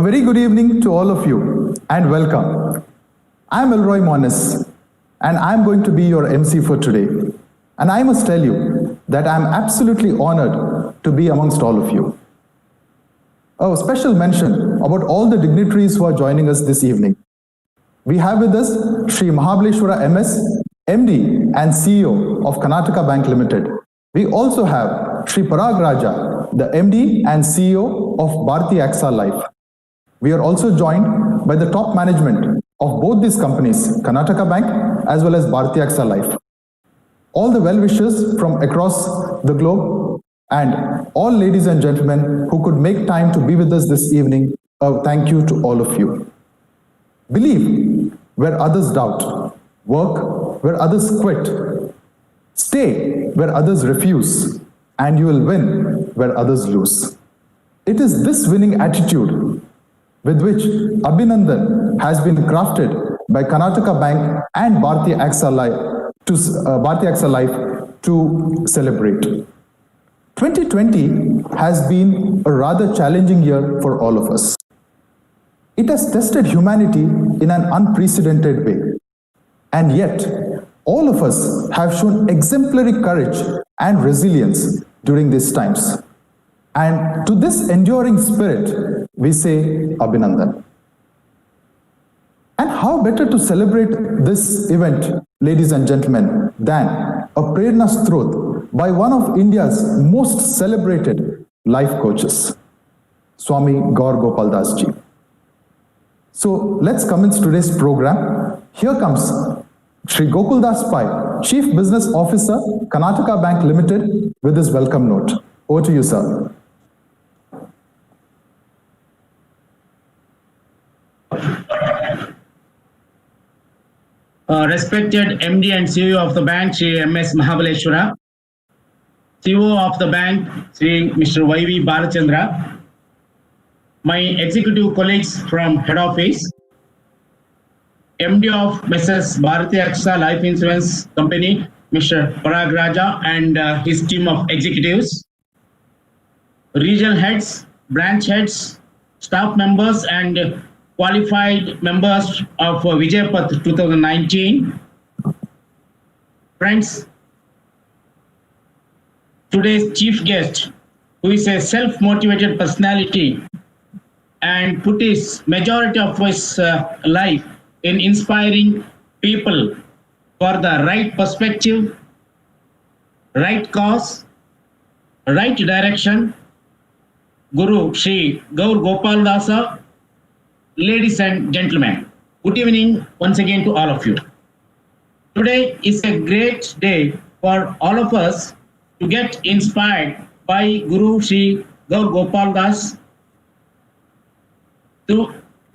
A very good evening to all of you and welcome. I'm Elroy Monis and I'm going to be your MC for today. And I must tell you that I'm absolutely honored to be amongst all of you. A special mention about all the dignitaries who are joining us this evening. We have with us Sri Mahabaleshwara MS, MD and CEO of Karnataka Bank Limited. We also have Sri Parag Raja, the MD and CEO of Bharti AXA Life. We are also joined by the top management of both these companies, Karnataka Bank as well as Bharti AXA Life. All the well-wishers from across the globe and all ladies and gentlemen who could make time to be with us this evening, thank you to all of you. Believe where others doubt, work where others quit, stay where others refuse, and you will win where others lose. It is this winning attitude with which Abhinandan has been crafted by Karnataka Bank and Bharti AXA Life to celebrate. 2020 has been a rather challenging year for all of us. It has tested humanity in an unprecedented way. And yet, all of us have shown exemplary courage and resilience during these times. And to this enduring spirit, we say Abhinandan. And how better to celebrate this event, ladies and gentlemen, than a Prerna Strot by one of India's most celebrated life coaches, Swami Gaur Gopal Das Ji. So let's commence today's program. Here comes Sri Gokul Das Pai, Chief Business Officer, Karnataka Bank Limited, with his welcome note. Over to you, sir. Respected MD and CEO of the bank, Sri MS Mahabaleshwara, CEO of the bank, Sri Mr. YV Balachandra, my executive colleagues from head office, MD of Mrs. Bharti AXA Life Insurance Company, Mr. Parag Raja and his team of executives, regional heads, branch heads, staff members and qualified members of Vijaypath 2019. Friends, today's chief guest, who is a self-motivated personality and put his majority of his life in inspiring people for the right perspective, right cause, right direction, Guru Sri Gaur Gopal Dasa. Ladies and gentlemen, good evening once again to all of you. Today is a great day for all of us to get inspired by Guru Sri Gaur Gopal Das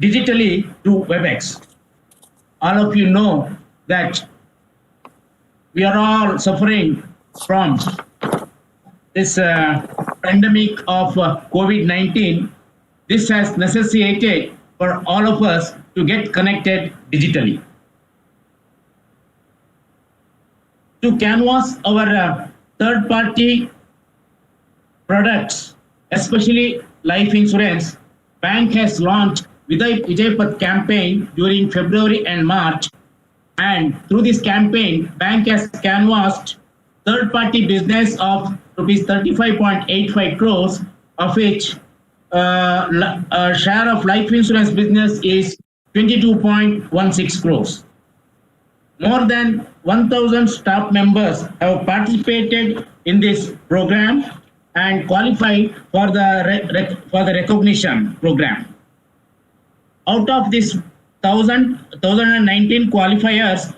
digitally through WebEx. All of you know that we are all suffering from this pandemic of COVID-19. This has necessitated for all of us to get connected digitally. To canvass our third-party products, especially life insurance, bank has launched Vijaypath campaign during February and March. And through this campaign, bank has canvassed third-party business of rupees 35.85 crores, of which share of life insurance business is 22.16 crores. More than 1,000 staff members have participated in this program and qualified for the recognition program. Out of this 1,019 qualifiers,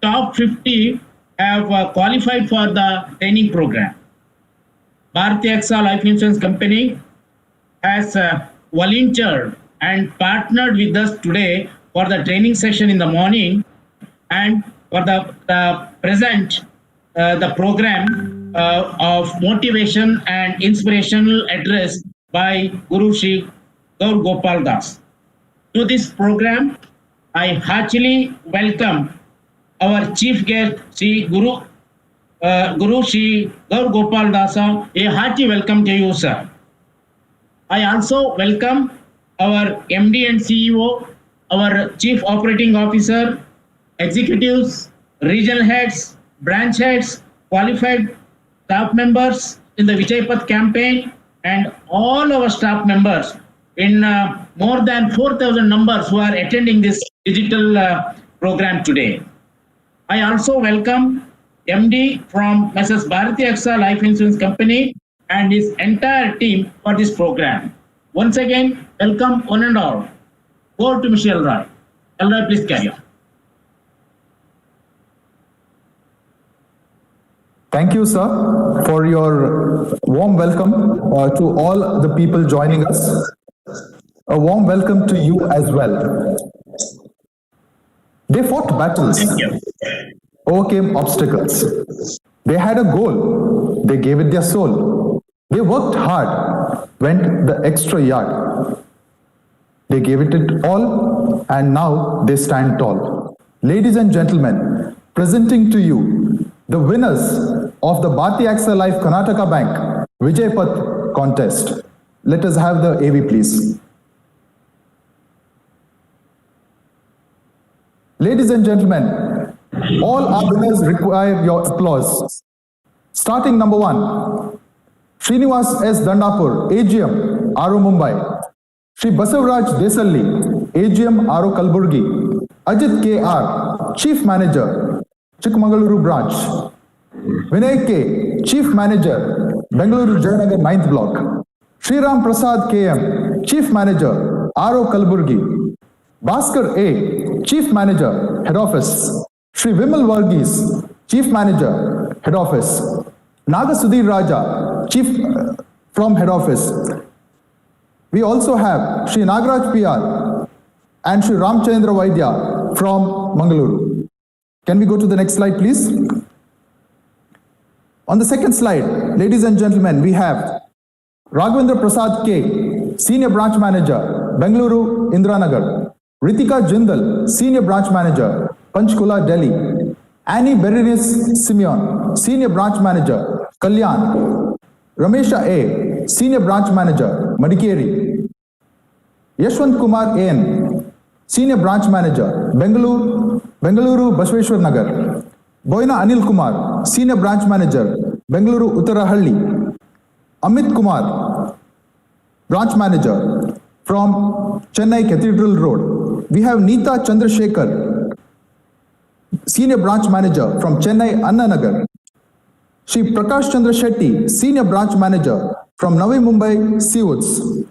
top 50 have qualified for the training program. Bharti AXA Life Insurance Company has volunteered and partnered with us today for the training session in the morning and for the present the program of motivation and inspirational address by Guru Sri Gaur Gopal Das. To this program, I heartily welcome our chief guest, Sri Guru Sri Gaur Gopal Dasa. A hearty welcome to you, sir. I also welcome our MD and CEO, our Chief Operating Officer, executives, regional heads, branch heads, qualified staff members in the Vijay Path campaign, and all our staff members in more than 4,000 numbers who are attending this digital program today. I also welcome MD from Mrs. Bharati AXA Life Insurance Company and his entire team for this program. Once again, welcome one and all. Over to Mr. Elroy. Elroy, please carry on. Thank you, sir, for your warm welcome to all the people joining us. A warm welcome to you as well. They fought battles, overcame obstacles. They had a goal. They gave it their soul. They worked hard, went the extra yard. They gave it all, and now they stand tall. Ladies and gentlemen, presenting to you the winners of the Bharati AXA Life Karnataka Bank Vijay Path contest. Let us have the AV, please. Ladies and gentlemen, all our winners require your applause. Starting number 1, Srinivas S. Dandapur, AGM, RO Mumbai. Shri Basavaraj Desalli, AGM, RO Kalburgi. Ajit K.R., Chief Manager, Chikmagaluru Branch. Vinay K., Chief Manager, Bengaluru Jayanagar 9th Block. Sriram Prasad K.M., Chief Manager, RO Kalburgi. Bhaskar A., Chief Manager, Head Office. Shri Vimal Varghese, Chief Manager, Head Office. Naga Sudhir Raja, Chief from Head Office. We also have Shri Nagaraj PR and Shri Ramchandra Vaidya from Mangaluru. Can we go to the next slide, please? On the second slide, ladies and gentlemen, we have Raghavendra Prasad K., Senior Branch Manager, Bengaluru, Indiranagar. Ritika Jindal, Senior Branch Manager, Panchkula, Delhi. Annie Berenice Simeon, Senior Branch Manager, Kalyan. Ramesha A., Senior Branch Manager, Madikeri. Yashwant Kumar A.N., Senior Branch Manager, Bengaluru, Bashweshwar Nagar. Boina Anil Kumar, Senior Branch Manager, Bengaluru, Uttarahalli. Amit Kumar, Branch Manager from Chennai Cathedral Road. We have Neeta Chandrasekhar, Senior Branch Manager from Chennai Annanagar. Shri Prakash Chandra Shetty, Senior Branch Manager from Navi Mumbai Seawoods.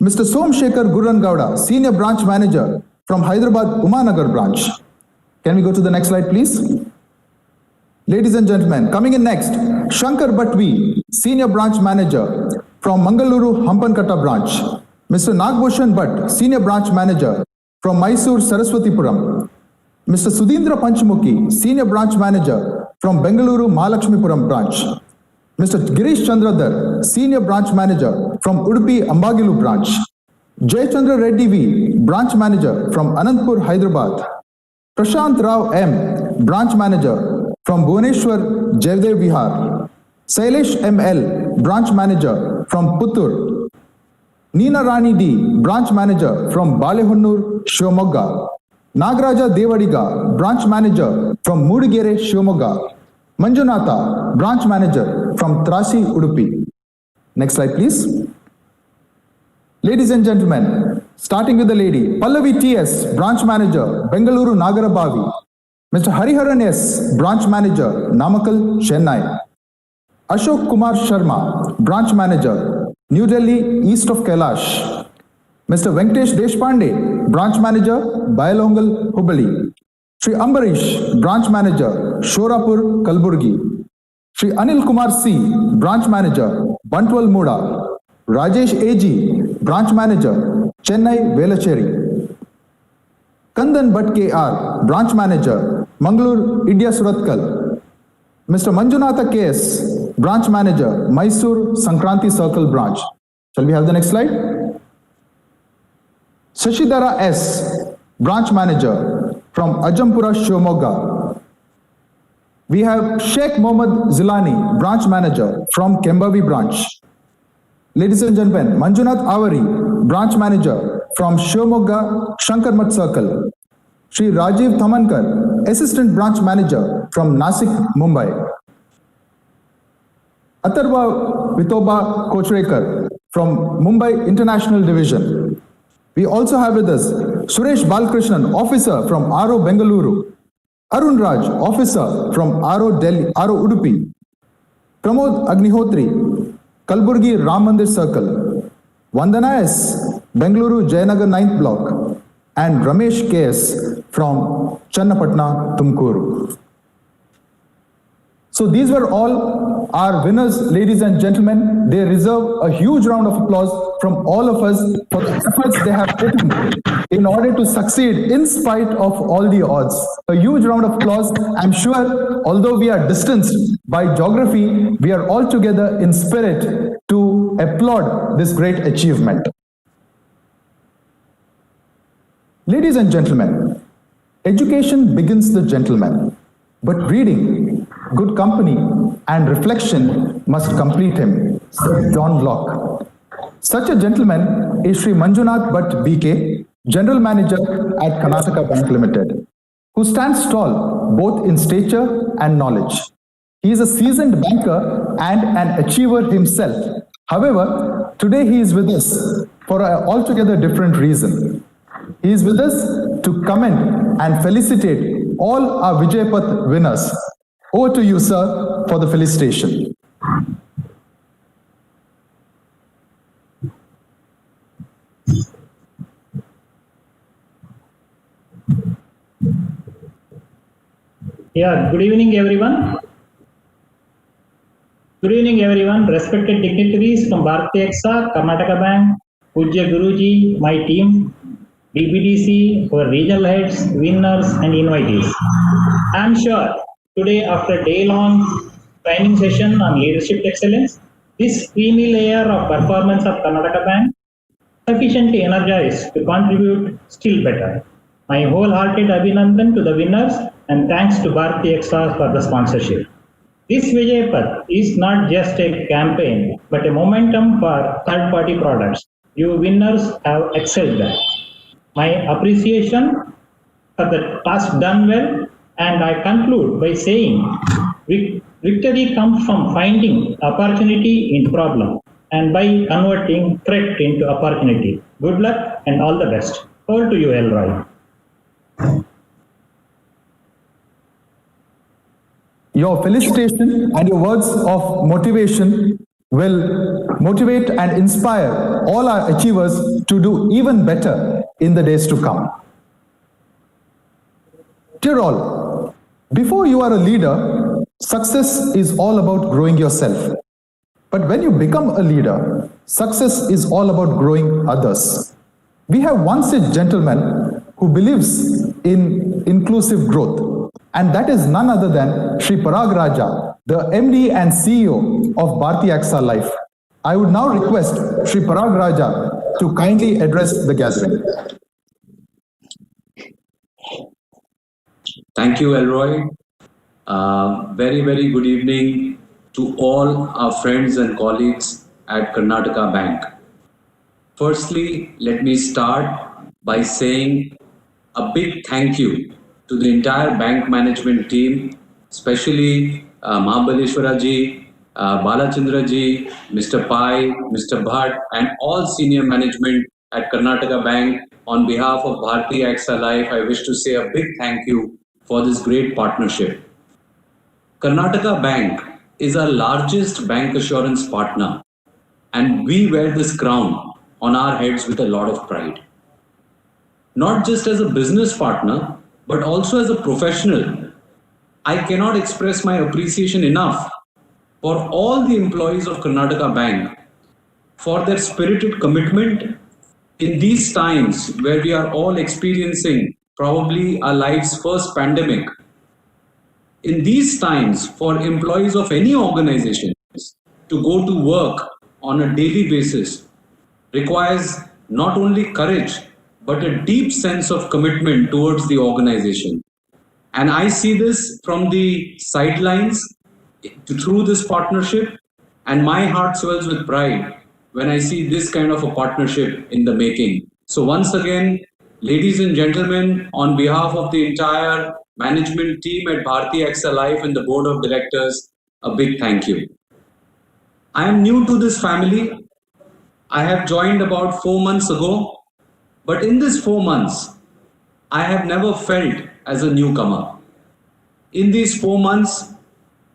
Mr. Som Shekhar Gurran Gowda, Senior Branch Manager from Hyderabad Umanagar Branch. Can we go to the next slide, please? Ladies and gentlemen, coming in next, Shankar Bhatvi, Senior Branch Manager from Mangaluru Hampankatta Branch. Mr. Nagbhushan Bhatt, Senior Branch Manager from Mysore Saraswatipuram. Mr. Sudhindra Panchmukhi, Senior Branch Manager from Bengaluru Mahalakshmipuram Branch. Mr. Girish Chandradhar, Senior Branch Manager from Udupi Ambagilu Branch. Jayachandra Reddy V, Branch Manager from Anantpur, Hyderabad. Prashant Rao M, Branch Manager from Bhuvaneshwar, Jaydev Vihar. Sailesh M.L., Branch Manager from Puttur. Neena Rani D, Branch Manager from Balehonnur, Shivamogga. Nagaraja Devadiga, Branch Manager from Mudigere, Shivamogga. Manjunatha, Branch Manager from Trasi, Udupi. Next slide, please. Ladies and gentlemen, starting with the lady, Pallavi T.S., Branch Manager, Bengaluru, Nagarabavi. Mr. Hariharan S., Branch Manager, Namakkal, Chennai. Ashok Kumar Sharma, Branch Manager, New Delhi, east of Kailash. Mr. Venkatesh Deshpande, Branch Manager, Bayalongal, Hubballi. Shri Ambarish, Branch Manager, Shorapur, Kalburgi. Shri Anil Kumar C, Branch Manager, Bantwal Muda. Rajesh A.G., Branch Manager, Chennai, Velacheri. Kandan Bhatt K.R., Branch Manager, Mangalore, India, Suratkal. Mr. Manjunatha K.S., Branch Manager, Mysore, Sankranti Circle Branch. Shall we have the next slide? Shashidhara S., Branch Manager from Ajampura, Shivamogga. We have Sheikh Mohammad Zilani, Branch Manager from Kembavi Branch. Ladies and gentlemen, Manjunath Avari, Branch Manager from Shivamogga Shankarmat Circle. Shri Rajiv Thamankar, Assistant Branch Manager from Nasik, Mumbai. Atharva Vitoba Kochrekar from Mumbai International Division. We also have with us Suresh Balkrishnan, Officer from RO Bengaluru. Arun Raj, Officer from RO Delhi, RO Udupi. Pramod Agnihotri, Kalburgi Ram Mandir Circle. Vandana S, Bengaluru Jayanagar 9th Block. And Ramesh KS from Channapatna, Tumkuru. So these were all our winners, ladies and gentlemen. They deserve a huge round of applause from all of us for the efforts they have put in order to succeed in spite of all the odds. A huge round of applause. I'm sure, although we are distanced by geography, we are all together in spirit to applaud this great achievement. Ladies and gentlemen, education begins the gentleman, but reading, good company, and reflection must complete him, said John Locke. Such a gentleman is Sri Manjunath Bhatt BK, General Manager at Karnataka Bank Limited, who stands tall both in stature and knowledge. He is a seasoned banker and an achiever himself. However, today he is with us for an altogether different reason. He is with us to commend and felicitate all our Vijay Path winners. Over to you, sir, for the felicitation. Yeah, good evening, everyone. Good evening, everyone. Respected dignitaries from Bharti Axa, Karnataka Bank, Pujya Guruji, my team, BPDC, our regional heads, winners, and invitees. I am sure today, after a day-long training session on leadership excellence, this creamy layer of performance of Karnataka Bank sufficiently energized to contribute still better. My wholehearted Abhinandan to the winners and thanks to Bharti Axa for the sponsorship. This Vijay Path is not just a campaign, but a momentum for third-party products. You winners have excelled there. My appreciation for the task done well, and I conclude by saying victory comes from finding opportunity into problem and by converting threat into opportunity. Good luck and all the best. Over to you, Elroy. Your felicitation and your words of motivation will motivate and inspire all our achievers to do even better in the days to come. Dear all, before you are a leader, success is all about growing yourself. But when you become a leader, success is all about growing others. We have one such gentleman who believes in inclusive growth, and that is none other than Sri Parag Raja, the MD and CEO of Bharti Axa Life. I would now request Sri Parag Raja to kindly address the gathering. Thank you, Elroy. Very, very good evening to all our friends and colleagues at Karnataka Bank. Firstly, let me start by saying a big thank you to the entire bank management team, especially Mahabaleshwara ji, Balachandra ji, Mr. Pai, Mr. Bhatt, and all senior management at Karnataka Bank. On behalf of Bharti Axa Life, I wish to say a big thank you for this great partnership. Karnataka Bank is our largest bank assurance partner, and we wear this crown on our heads with a lot of pride. Not just as a business partner, but also as a professional. I cannot express my appreciation enough for all the employees of Karnataka Bank for their spirited commitment in these times where we are all experiencing probably our life's first pandemic. In these times, for employees of any organization to go to work on a daily basis requires not only courage, but a deep sense of commitment towards the organization. And I see this from the sidelines through this partnership, and my heart swells with pride when I see this kind of a partnership in the making. So once again, ladies and gentlemen, on behalf of the entire management team at Bharti AXA Life and the board of directors, a big thank you. I am new to this family. I have joined about 4 months ago, but in this 4 months, I have never felt as a newcomer. In these 4 months,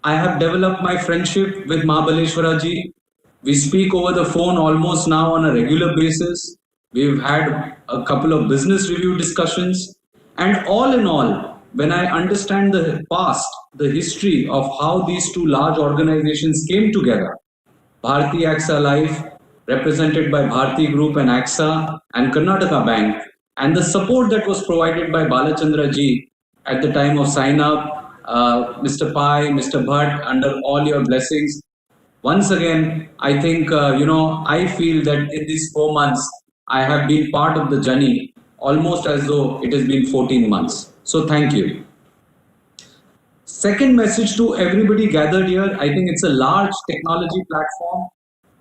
I have developed my friendship with Mahabaleshwara ji. We speak over the phone almost now on a regular basis. We've had a couple of business review discussions. And all in all, when I understand the past, the history of how these two large organizations came together, Bharti AXA Life, represented by Bharti Group and AXA and Karnataka Bank, and the support that was provided by Balachandra ji at the time of sign up, Mr. Pai, Mr. Bhatt, under all your blessings. Once again, I think, I feel that in these 4 months, I have been part of the journey almost as though it has been 14 months. So thank you. Second message to everybody gathered here, I think it's a large technology platform,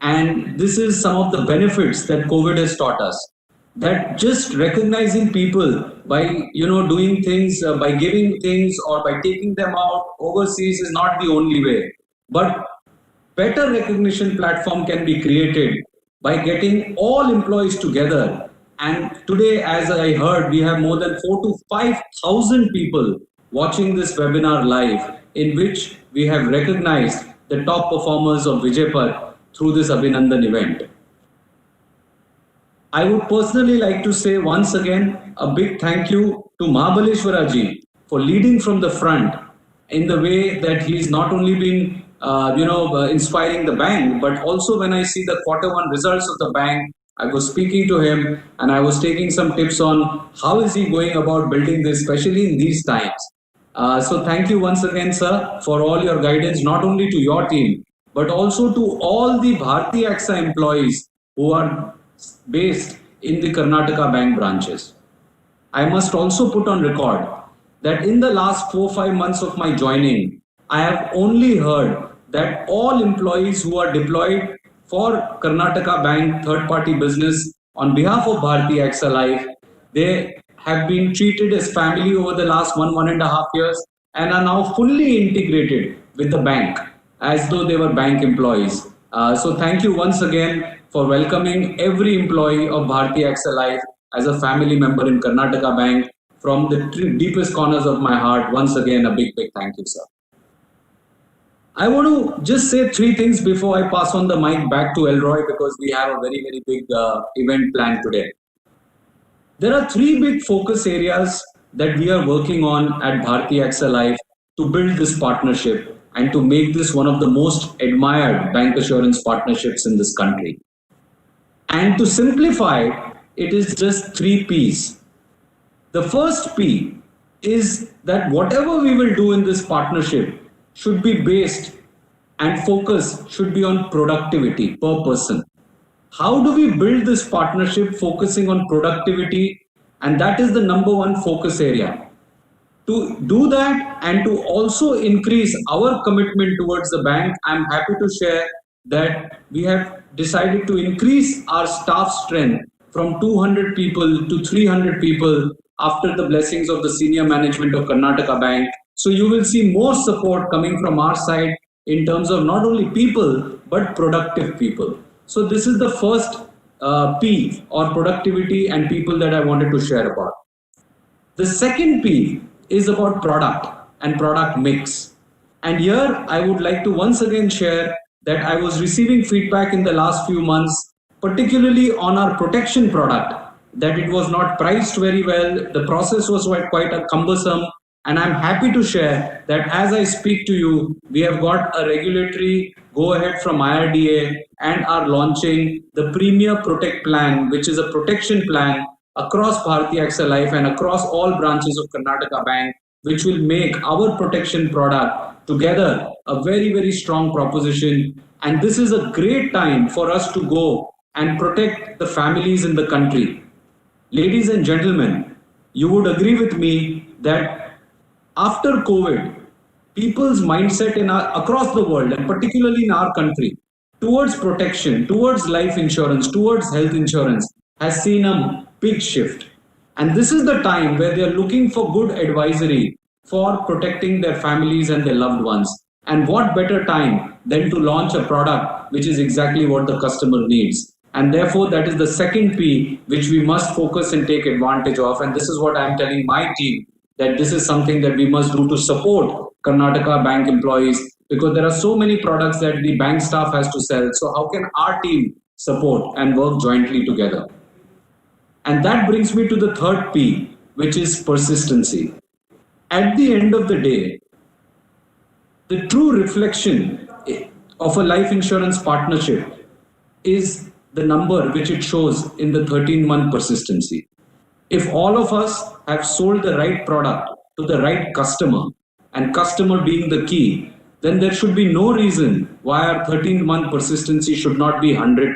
and this is some of the benefits that COVID has taught us. That just recognizing people by doing things, by giving things or by taking them out overseas is not the only way. But better recognition platform can be created by getting all employees together. And today, as I heard, we have more than 4,000 to 5,000 people watching this webinar live, in which we have recognized the top performers of Vijaypat through this Abhinandan event. I would personally like to say once again a big thank you to Mahabaleshwara ji for leading from the front in the way that he's not only been inspiring the bank, but also when I see the Q1 results of the bank, I was speaking to him and I was taking some tips on how is he going about building this, especially in these times. So thank you once again, sir, for all your guidance, not only to your team, but also to all the Bharti AXA employees who are based in the Karnataka Bank branches. I must also put on record that in the last 4-5 months of my joining, I have only heard that all employees who are deployed for Karnataka Bank third-party business on behalf of Bharti AXA Life, they have been treated as family over the last 1.5 years and are now fully integrated with the bank as though they were bank employees. So thank you once again for welcoming every employee of Bharti AXA Life as a family member in Karnataka Bank. From the deepest corners of my heart, once again, a big thank you, sir. I want to just say 3 things before I pass on the mic back to Elroy, because we have a very big event planned today. There are 3 big focus areas that we are working on at Bharti AXA Life to build this partnership and to make this one of the most admired bank assurance partnerships in this country. And to simplify, it is just 3 P's. The first P is that whatever we will do in this partnership should be based and focus should be on productivity per person. How do we build this partnership focusing on productivity? And that is the number 1 focus area. To do that and to also increase our commitment towards the bank, I'm happy to share that we have decided to increase our staff strength from 200 people to 300 people after the blessings of the senior management of Karnataka Bank. So you will see more support coming from our side in terms of not only people, but productive people. So this is the first P, or productivity and people, that I wanted to share about. The second P is about product and product mix. And here I would like to once again share that I was receiving feedback in the last few months, particularly on our protection product, that it was not priced very well. The process was quite cumbersome. And I'm happy to share that as I speak to you, we have got a regulatory go-ahead from IRDA and are launching the Premier Protect Plan, which is a protection plan across Bharti AXA Life and across all branches of Karnataka Bank, which will make our protection product together a very strong proposition. And this is a great time for us to go and protect the families in the country. Ladies and gentlemen, you would agree with me that after COVID, people's mindset across the world, and particularly in our country, towards protection, towards life insurance, towards health insurance has seen a big shift. And this is the time where they are looking for good advisory for protecting their families and their loved ones. And what better time than to launch a product which is exactly what the customer needs. And therefore, that is the second P which we must focus and take advantage of. And this is what I'm telling my team, that this is something that we must do to support Karnataka Bank employees, because there are so many products that the bank staff has to sell. So how can our team support and work jointly together? And that brings me to the third P, which is persistency. At the end of the day, the true reflection of a life insurance partnership is the number which it shows in the 13-month persistency. If all of us have sold the right product to the right customer, and customer being the key, then there should be no reason why our 13-month persistency should not be 100%.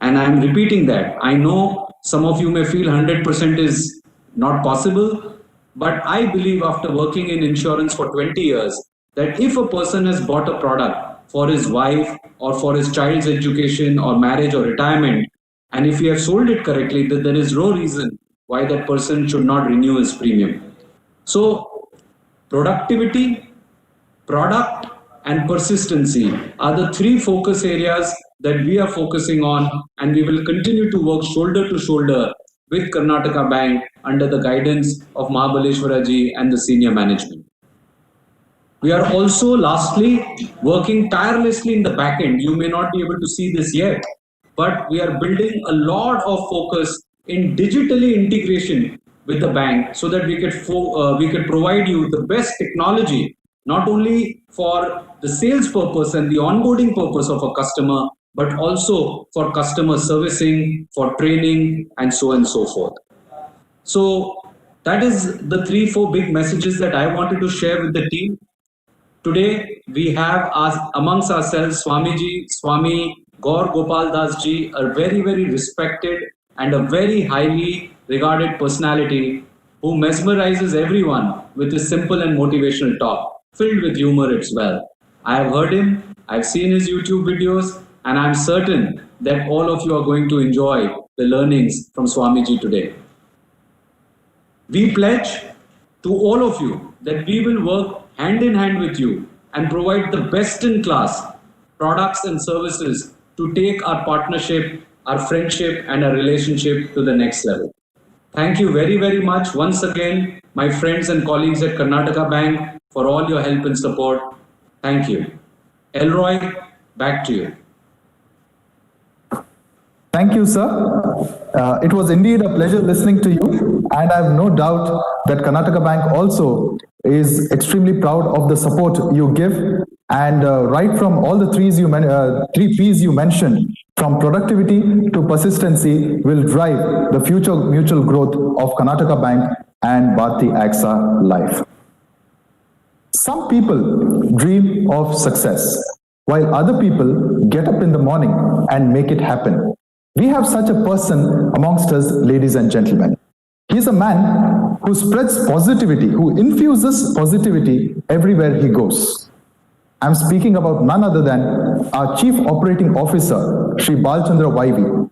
And I'm repeating that. I know some of you may feel 100% is not possible, but I believe after working in insurance for 20 years, that if a person has bought a product for his wife or for his child's education or marriage or retirement, and if he has sold it correctly, then there is no reason why that person should not renew his premium. So productivity, product, and persistency are the three focus areas that we are focusing on, and we will continue to work shoulder to shoulder with Karnataka Bank under the guidance of Mahabaleshwara ji and the senior management. We are also, lastly, working tirelessly in the back end. You may not be able to see this yet, but we are building a lot of focus in digitally integration with the bank so that we could provide you the best technology, not only for the sales purpose and the onboarding purpose of a customer, but also for customer servicing, for training, and so on and so forth. So that is the 3-4 big messages that I wanted to share with the team. Today, we have amongst ourselves Swamiji, Swami Gaur Gopal Das ji, a very, very respected and a very highly regarded personality who mesmerizes everyone with his simple and motivational talk, filled with humor as well. I have heard him, I've seen his YouTube videos, and I'm certain that all of you are going to enjoy the learnings from Swamiji today. We pledge to all of you that we will work hand in hand with you and provide the best in class products and services to take our partnership, our friendship, and our relationship to the next level. Thank you very, very much once again, my friends and colleagues at Karnataka Bank, for all your help and support. Thank you. Elroy, back to you. Thank you, sir. It was indeed a pleasure listening to you, and I have no doubt that Karnataka Bank also is extremely proud of the support you give. And right from all the three P's you mentioned, from productivity to persistency, will drive the future mutual growth of Karnataka Bank and Bharti AXA Life. Some people dream of success, while other people get up in the morning and make it happen. We have such a person amongst us, ladies and gentlemen. He's a man who spreads positivity, who infuses positivity everywhere he goes. I'm speaking about none other than our Chief Operating Officer, Shri Balchandra YV.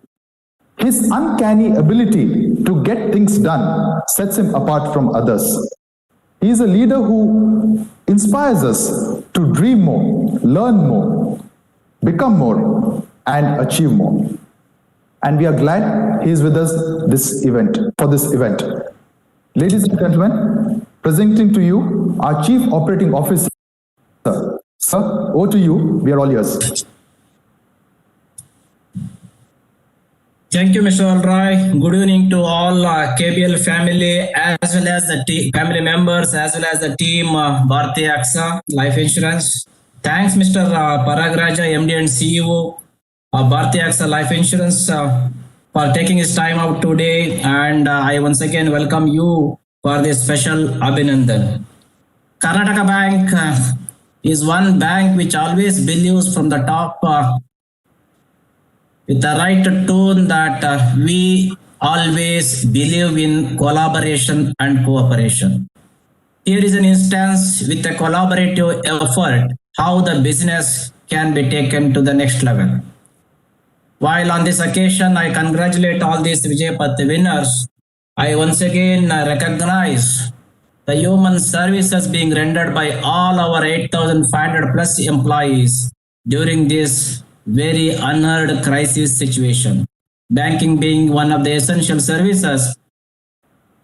His uncanny ability to get things done sets him apart from others. He is a leader who inspires us to dream more, learn more, become more, and achieve more. And we are glad he is with us for this event. Ladies and gentlemen, presenting to you our Chief Operating Officer. Sir, over to you. We are all yours. Thank you, Mr. Alroy. Good evening to all KBL family, as well as the family members, as well as the team Bharti AXA Life Insurance. Thanks, Mr. Paragraja, MD and CEO of Bharti AXA Life Insurance for taking his time out today. And I once again welcome you for this special Abhinandan. Karnataka Bank is one bank which always believes from the top with the right tone that we always believe in collaboration and cooperation. Here is an instance with a collaborative effort how the business can be taken to the next level. While on this occasion, I congratulate all these Vijayapati winners, I once again recognize the human services being rendered by all our 8,500 plus employees during this very unheard crisis situation. Banking being one of the essential services,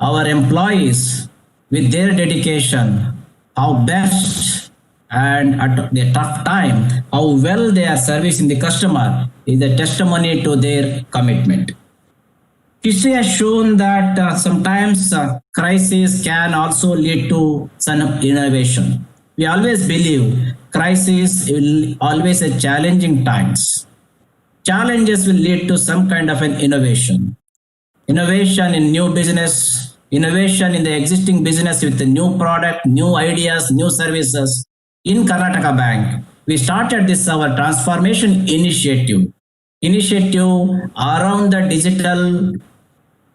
our employees with their dedication, how best and at the tough time, how well they are servicing the customer is a testimony to their commitment. History has shown that sometimes crisis can also lead to some innovation. We always believe crisis will always a challenging times. Challenges will lead to some kind of an innovation. Innovation in new business, innovation in the existing business with the new product, new ideas, new services. In Karnataka Bank, we started this our transformation initiative around the digital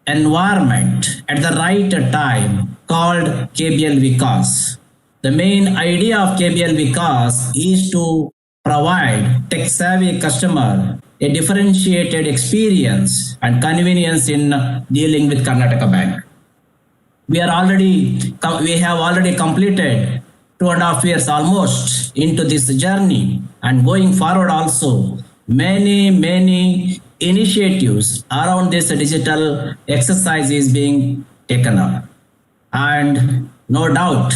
environment at the right time called KBL Vikas. The main idea of KBL Vikas is to provide tech-savvy customer a differentiated experience and convenience in dealing with Karnataka Bank. We have already completed 2.5 years almost into this journey, and going forward also many initiatives around this digital exercise is being taken up. And no doubt,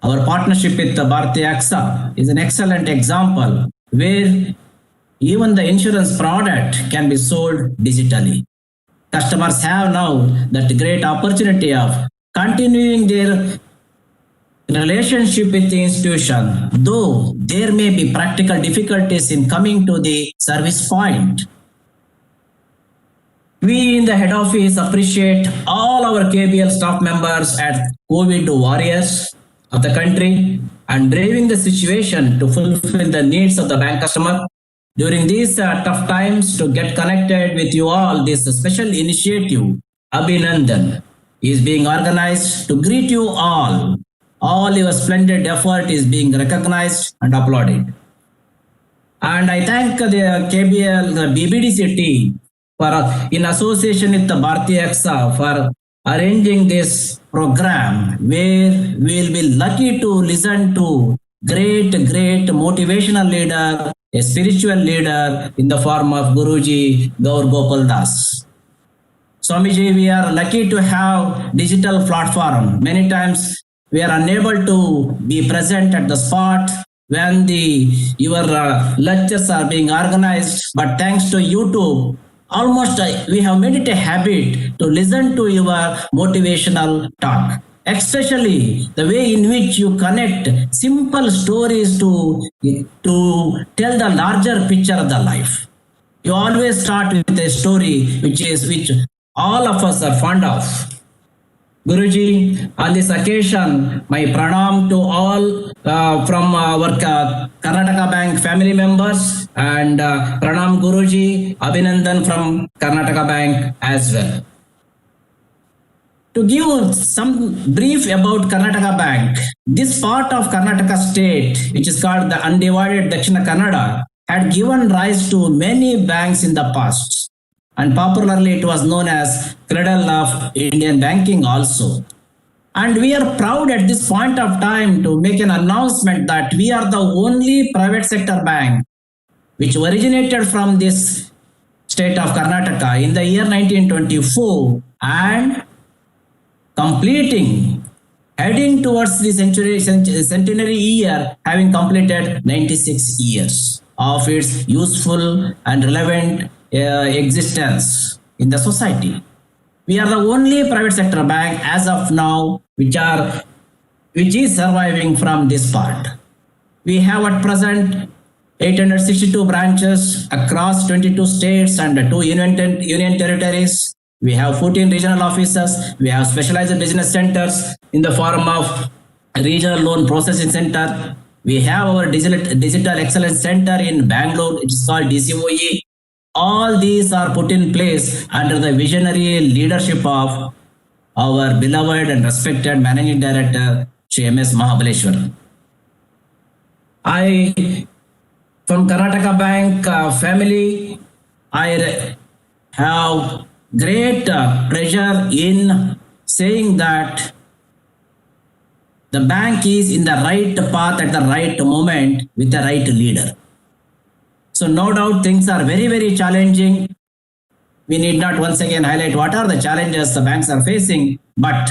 our partnership with the Bharti AXA is an excellent example where even the insurance product can be sold digitally. Customers have now that great opportunity of continuing their relationship with the institution, though there may be practical difficulties in coming to the service point. We in the head office appreciate all our KBL staff members at COVID warriors of the country and braving the situation to fulfill the needs of the bank customer. During these tough times, to get connected with you all, this special initiative, Abhinandan, is being organized to greet you all. All your splendid effort is being recognized and applauded. And I thank the KBL, the BBDC team for, in association with the Bharti AXA, for arranging this program where we will be lucky to listen to great motivational leader, a spiritual leader in the form of Guruji Gaur Gopal Das. Swamiji, we are lucky to have digital platform. Many times we are unable to be present at the spot when your lectures are being organized, but thanks to YouTube, almost we have made it a habit to listen to your motivational talk. Especially the way in which you connect simple stories to tell the larger picture of the life. You always start with a story which all of us are fond of. Guruji, on this occasion, my pranam to all from our Karnataka Bank family members, and pranam Guruji, Abhinandan from Karnataka Bank as well. To give some brief about Karnataka Bank, this part of Karnataka state, which is called the undivided Dakshina Kannada, had given rise to many banks in the past. And popularly it was known as cradle of Indian banking also. And we are proud at this point of time to make an announcement that we are the only private sector bank which originated from this state of Karnataka in the year 1924 and heading towards the centenary year, having completed 96 years of its useful and relevant existence in the society. We are the only private sector bank as of now which is surviving from this part. We have at present 862 branches across 22 states and 2 union territories. We have 14 regional offices. We have specialized business centers in the form of regional loan processing center. We have our digital excellence center in Bangalore. It is called DCOE. All these are put in place under the visionary leadership of our beloved and respected Managing Director, Shri M.S. Mahabaleshwar. I From Karnataka Bank family, I have great pleasure in saying that the bank is in the right path at the right moment with the right leader. So no doubt things are very, very challenging. We need not once again highlight what are the challenges the banks are facing, but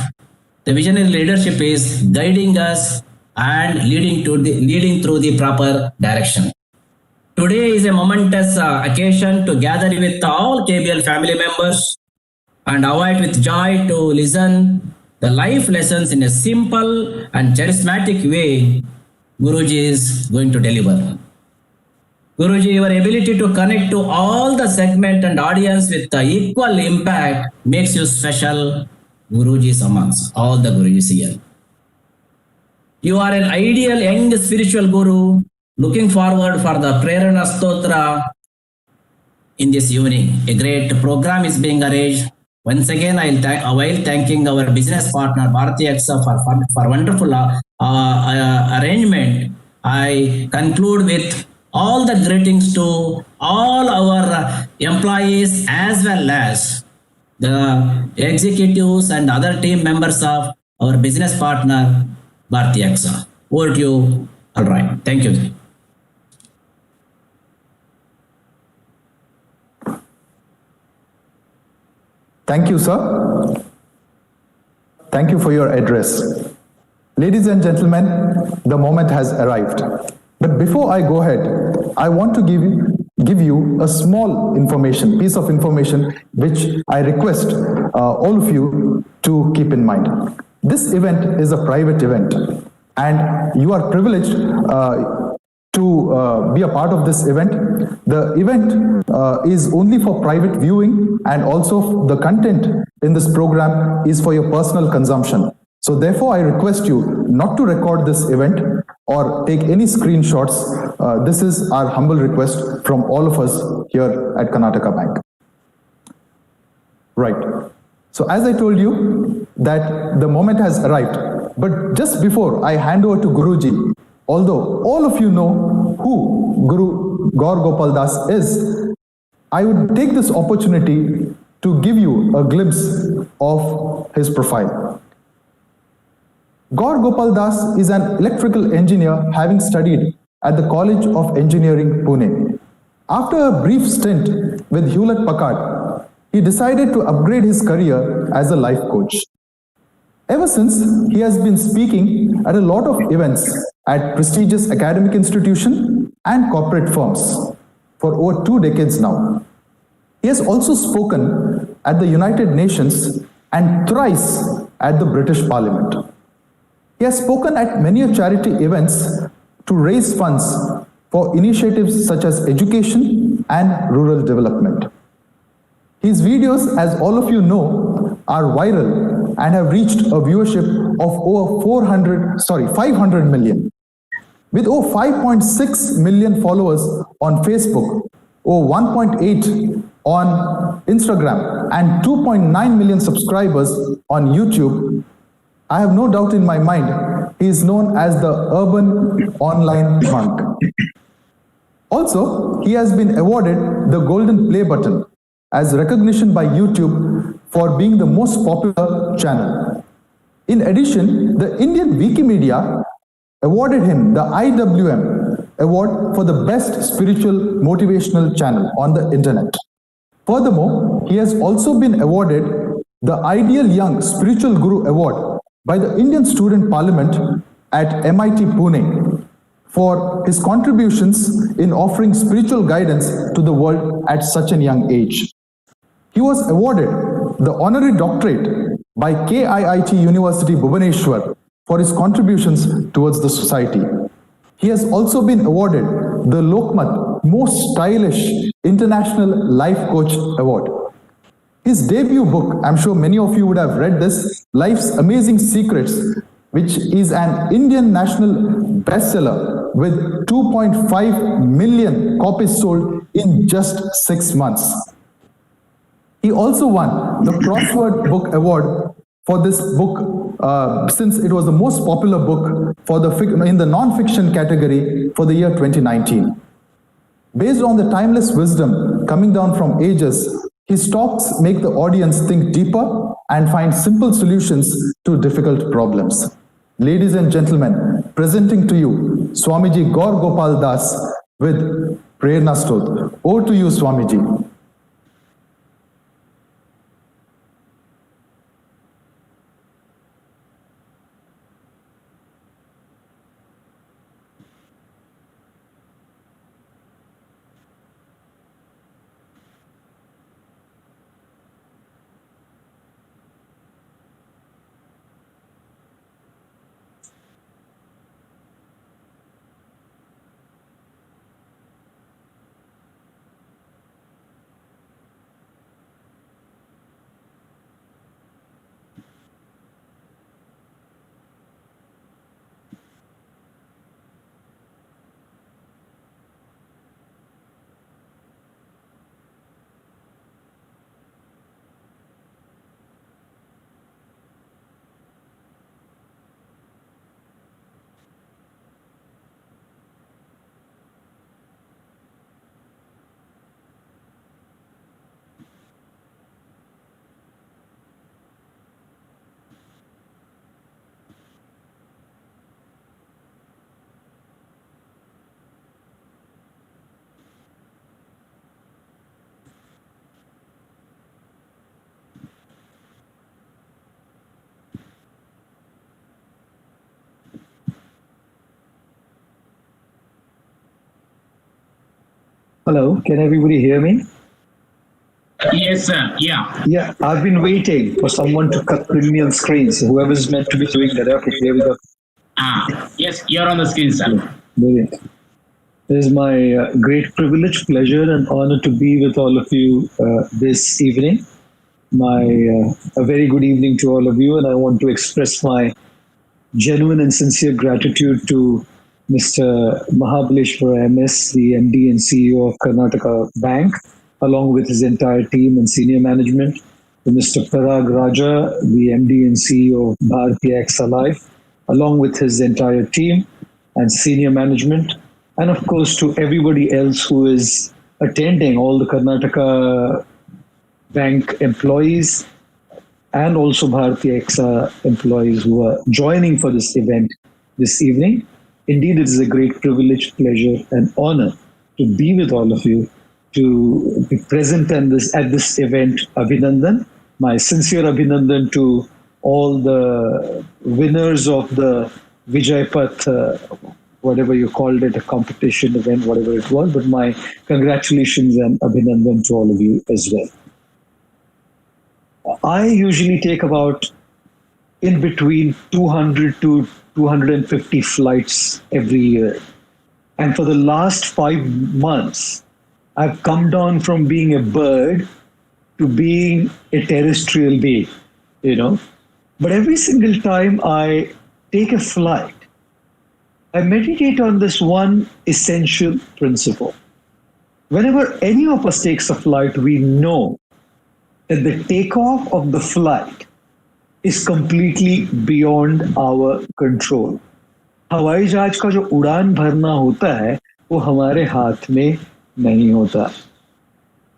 the visionary leadership is guiding us and leading through the proper direction. Today is a momentous occasion to gather with all KBL family members and await with joy to listen the life lessons in a simple and charismatic way Guruji is going to deliver. Guruji, your ability to connect to all the segment and audience with the equal impact makes you special Gurujis amongst all the Gurujis here. You are an ideal young spiritual guru. Looking forward for the Prerana Stotra in this evening. A great program is being arranged. Once again, while thanking our business partner Bharati AXA for wonderful arrangement, I conclude with all the greetings to all our employees as well as the executives and other team members of our business partner Bharati AXA. Over to you. All right. Thank you. Thank you, sir. Thank you for your address. Ladies and gentlemen, the moment has arrived. But before I go ahead, I want to give you a small piece of information, which I request all of you to keep in mind. This event is a private event, and you are privileged to be a part of this event. The event is only for private viewing, and also the content in this program is for your personal consumption. So therefore, I request you not to record this event or take any screenshots. This is our humble request from all of us here at Karnataka Bank. Right. So as I told you that the moment has arrived, but just before I hand over to Guruji, although all of you know who Guru Gaur Gopal Das is, I would take this opportunity to give you a glimpse of his profile. Gaur Gopal Das is an electrical engineer having studied at the College of Engineering, Pune. After a brief stint with Hewlett Packard, he decided to upgrade his career as a life coach. Ever since, he has been speaking at a lot of events at prestigious academic institutions and corporate firms for over 2 decades now. He has also spoken at the United Nations and thrice at the British Parliament. He has spoken at many charity events to raise funds for initiatives such as education and rural development. His videos, as all of you know, are viral and have reached a viewership of over 500 million. With over 5.6 million followers on Facebook, over 1.8 on Instagram, and 2.9 million subscribers on YouTube, I have no doubt in my mind he is known as the urban online monk. Also, he has been awarded the Golden Play button as recognition by YouTube for being the most popular channel. In addition, the Indian Wikimedia awarded him the IWM award for the best spiritual motivational channel on the internet. Furthermore, he has also been awarded the Ideal Young Spiritual Guru Award by the Indian Student Parliament at MIT Pune for his contributions in offering spiritual guidance to the world at such a young age. He was awarded the honorary doctorate by KIIT University Bhubaneswar for his contributions towards the society. He has also been awarded the Lokmat Most Stylish International Life Coach Award. His debut book, I'm sure many of you would have read this, Life's Amazing Secrets, which is an Indian national bestseller with 2.5 million copies sold in just 6 months. He also won the Crossword Book Award for this book since it was the most popular book for in the non-fiction category for the year 2019. Based on the timeless wisdom coming down from ages, his talks make the audience think deeper and find simple solutions to difficult problems. Ladies and gentlemen, presenting to you Swamiji Gaur Gopal Das with Prerna Stottra. Over to you, Swamiji. Hello, can everybody hear me? Yes, sir. Yeah. Yeah, I've been waiting for someone to cut premium screens. Whoever's meant to be doing that. Okay, here we go. Yes, you're on the screen, sir. Brilliant. It is my great privilege, pleasure, and honor to be with all of you this evening. A very good evening to all of you, and I want to express my genuine and sincere gratitude to Mr. Mahabaleshwar MS, the MD and CEO of Karnataka Bank, along with his entire team and senior management, to Mr. Parag Raja, the MD and CEO of Bharti AXA Life, along with his entire team and senior management, and of course to everybody else who is attending, all the Karnataka Bank employees and also Bharti AXA employees who are joining for this event this evening. Indeed, it is a great privilege, pleasure, and honor to be with all of you, to be present at this event. Abhinandan, my sincere Abhinandan to all the winners of the Vijay Path, whatever you called it, a competition event, whatever it was, but my congratulations and Abhinandan to all of you as well. I usually take about in between 200 to 250 flights every year. And for the last 5 months, I've come down from being a bird to being a terrestrial being, But every single time I take a flight, I meditate on this one essential principle. Whenever any of us takes a flight, we know that the takeoff of the flight is completely beyond our control. हवाई जहाज का जो उड़ान भरना होता है वो हमारे हाथ में नहीं होता.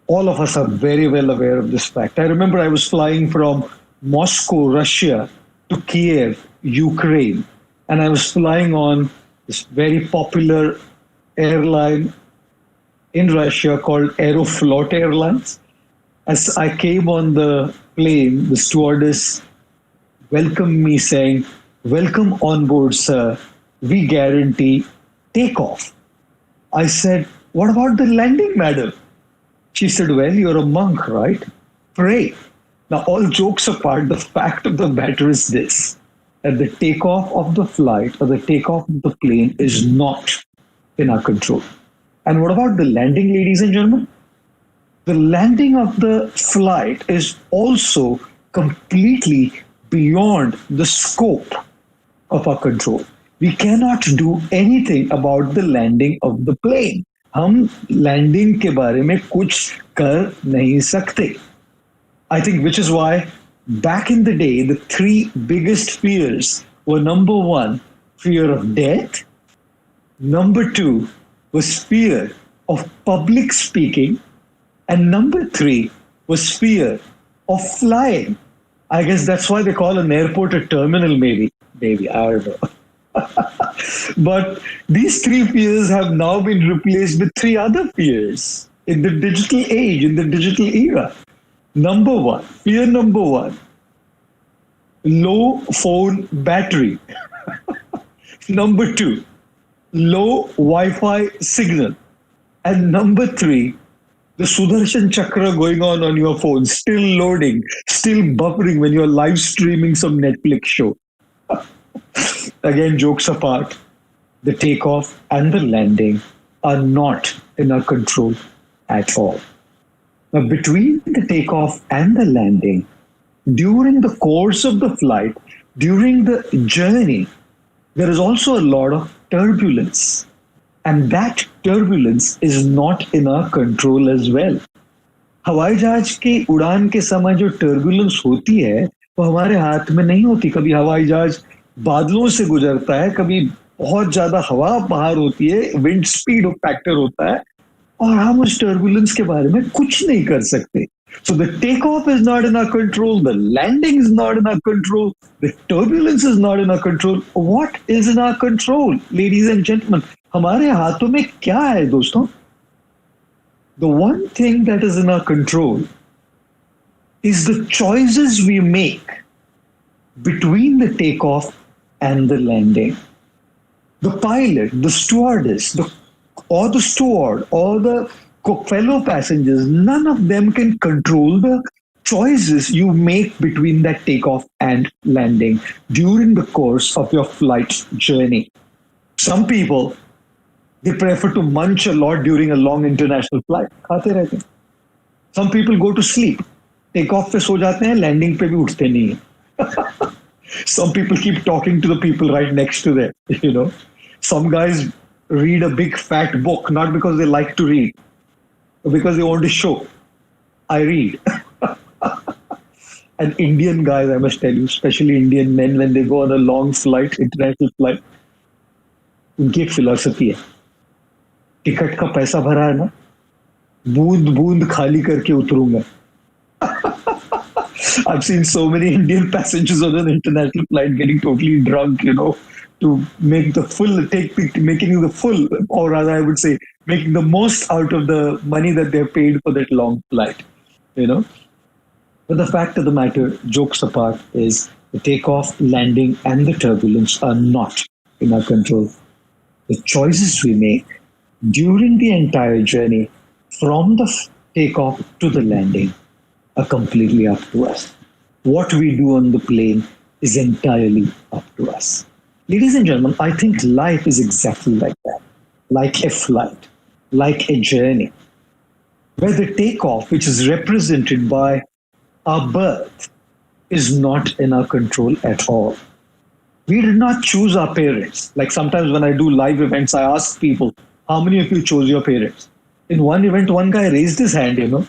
All of us are very well aware of this fact. I remember I was flying from Moscow, Russia to Kiev, Ukraine, and I was flying on this very popular airline in Russia called Aeroflot Airlines. As I came on the plane, the stewardess welcomed me saying, "Welcome on board, sir. We guarantee takeoff." I said, "What about the landing, madam?" She said, "Well, you're a monk, right? Pray." Now, all jokes apart, the fact of the matter is this, that the takeoff of the flight or the takeoff of the plane is not in our control. And what about the landing, ladies and gentlemen? The landing of the flight is also completely beyond the scope of our control. We cannot do anything about the landing of the plane. हम landing के बारे में कुछ कर नहीं सकते. I think which is why back in the day, the 3 biggest fears were: number 1, fear of death; number 2 was fear of public speaking, and number 3 was fear of flying. I guess that's why they call an airport a terminal, maybe. Maybe, I don't know. But these 3 fears have now been replaced with 3 other fears in the digital age, in the digital era. Fear number 1, low phone battery. Number 2, low Wi-Fi signal. And number 3, the Sudarshan Chakra going on your phone, still loading, still buffering when you're live streaming some Netflix show. Again, jokes apart, the takeoff and the landing are not in our control at all. Now, between the takeoff and the landing, during the course of the flight, during the journey, there is also a lot of turbulence. And that turbulence is not in our control as well. हवाई जहाज की उड़ान के समय जो turbulence होती है वो हमारे हाथ में नहीं होती. कभी हवाई जहाज बादलों से गुजरता है, कभी बहुत ज्यादा हवा बाहर होती है, विंड स्पीड फैक्टर होता है, और हम उस टर्बुलेंस के बारे में कुछ नहीं कर सकते. So the takeoff is not in our control, the landing is not in our control, the turbulence is not in our control. What is in our control, ladies and gentlemen? हमारे हाथों में क्या है दोस्तों? The one thing that is in our control is the choices we make between the takeoff and the landing. The pilot, the stewardess, or the steward, or the fellow passengers, none of them can control the choices you make between that takeoff and landing during the course of your flight journey. Some people, they prefer to munch a lot during a long international flight. खाते रहते हैं. Some people go to sleep. Take off पे सो जाते हैं, landing पे भी उठते नहीं हैं. Some people keep talking to the people right next to them. You know, some guys read a big fat book not because they like to read, but because they want to show. I read. And Indian guys, I must tell you, especially Indian men, when they go on a long flight, international flight, उनकी एक philosophy है. Ticket का पैसा भरा है ना, बूंद बूंद खाली करके उतरूंगा. I've seen so many Indian passengers on an international flight getting totally drunk, you know, to make the full, making the full, or rather I would say, making the most out of the money that they're paid for that long flight, you know. But the fact of the matter, jokes apart, is the takeoff, landing, and the turbulence are not in our control. The choices we make during the entire journey, from the takeoff to the landing, are completely up to us. What we do on the plane is entirely up to us. Ladies and gentlemen, I think life is exactly like that. Like a flight, like a journey, where the takeoff, which is represented by our birth, is not in our control at all. We did not choose our parents. Like sometimes when I do live events, I ask people, how many of you chose your parents? In one event, one guy raised his hand, you know.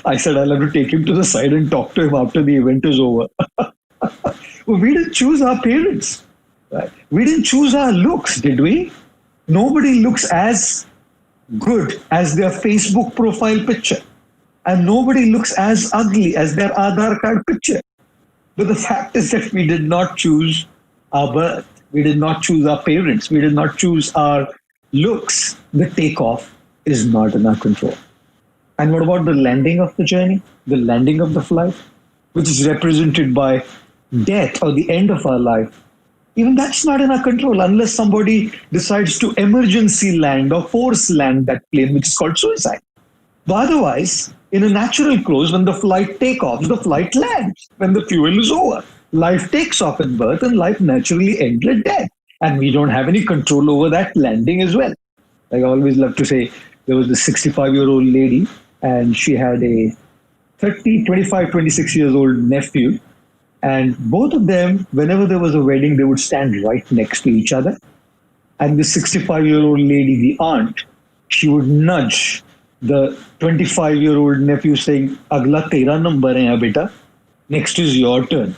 I said, I'll have to take him to the side and talk to him after the event is over. Well, we didn't choose our parents. Right? We didn't choose our looks, did we? Nobody looks as good as their Facebook profile picture. And nobody looks as ugly as their Aadhaar card picture. But the fact is that we did not choose our birth. We did not choose our parents. We did not choose our looks. The takeoff is not in our control. And what about the landing of the journey? The landing of the flight, which is represented by death or the end of our life. Even that's not in our control unless somebody decides to emergency land or force land that plane, which is called suicide. But otherwise, in a natural close, when the flight takes off, the flight lands. When the fuel is over, life takes off at birth and life naturally ends at death. And we don't have any control over that landing as well. Like I always love to say, there was this 65-year-old lady and she had a 25, 26 years old nephew. And both of them, whenever there was a wedding, they would stand right next to each other. And the 65-year-old lady, the aunt, she would nudge the 25-year-old nephew saying, Agla tera number hai beta. Next is your turn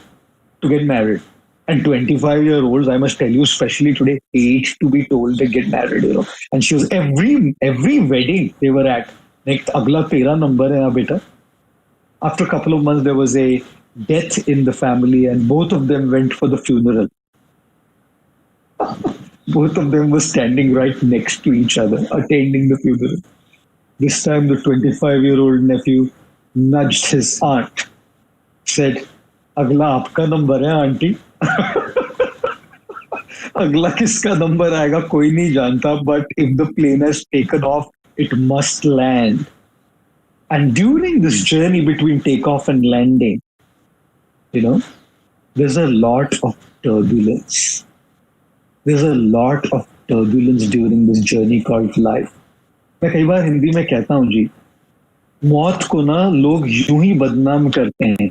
to get married. And 25-year-olds, I must tell you, especially today, hate to be told they get married, And she was every wedding they were at. Next, agla tera number hai beta. After a couple of months, there was a death in the family, and both of them went for the funeral. Both of them were standing right next to each other, attending the funeral. This time, the 25-year-old nephew nudged his aunt, said, "Agla aapka number hai, auntie." अगला किसका number आएगा कोई नहीं जानता, but if the plane has taken off, it must land. And during this journey between takeoff and landing, there's a lot of turbulence. There's a lot of turbulence during this journey called life. मैं कई बार हिंदी में कहता हूँ जी, मौत को ना लोग यूं ही बदनाम करते हैं,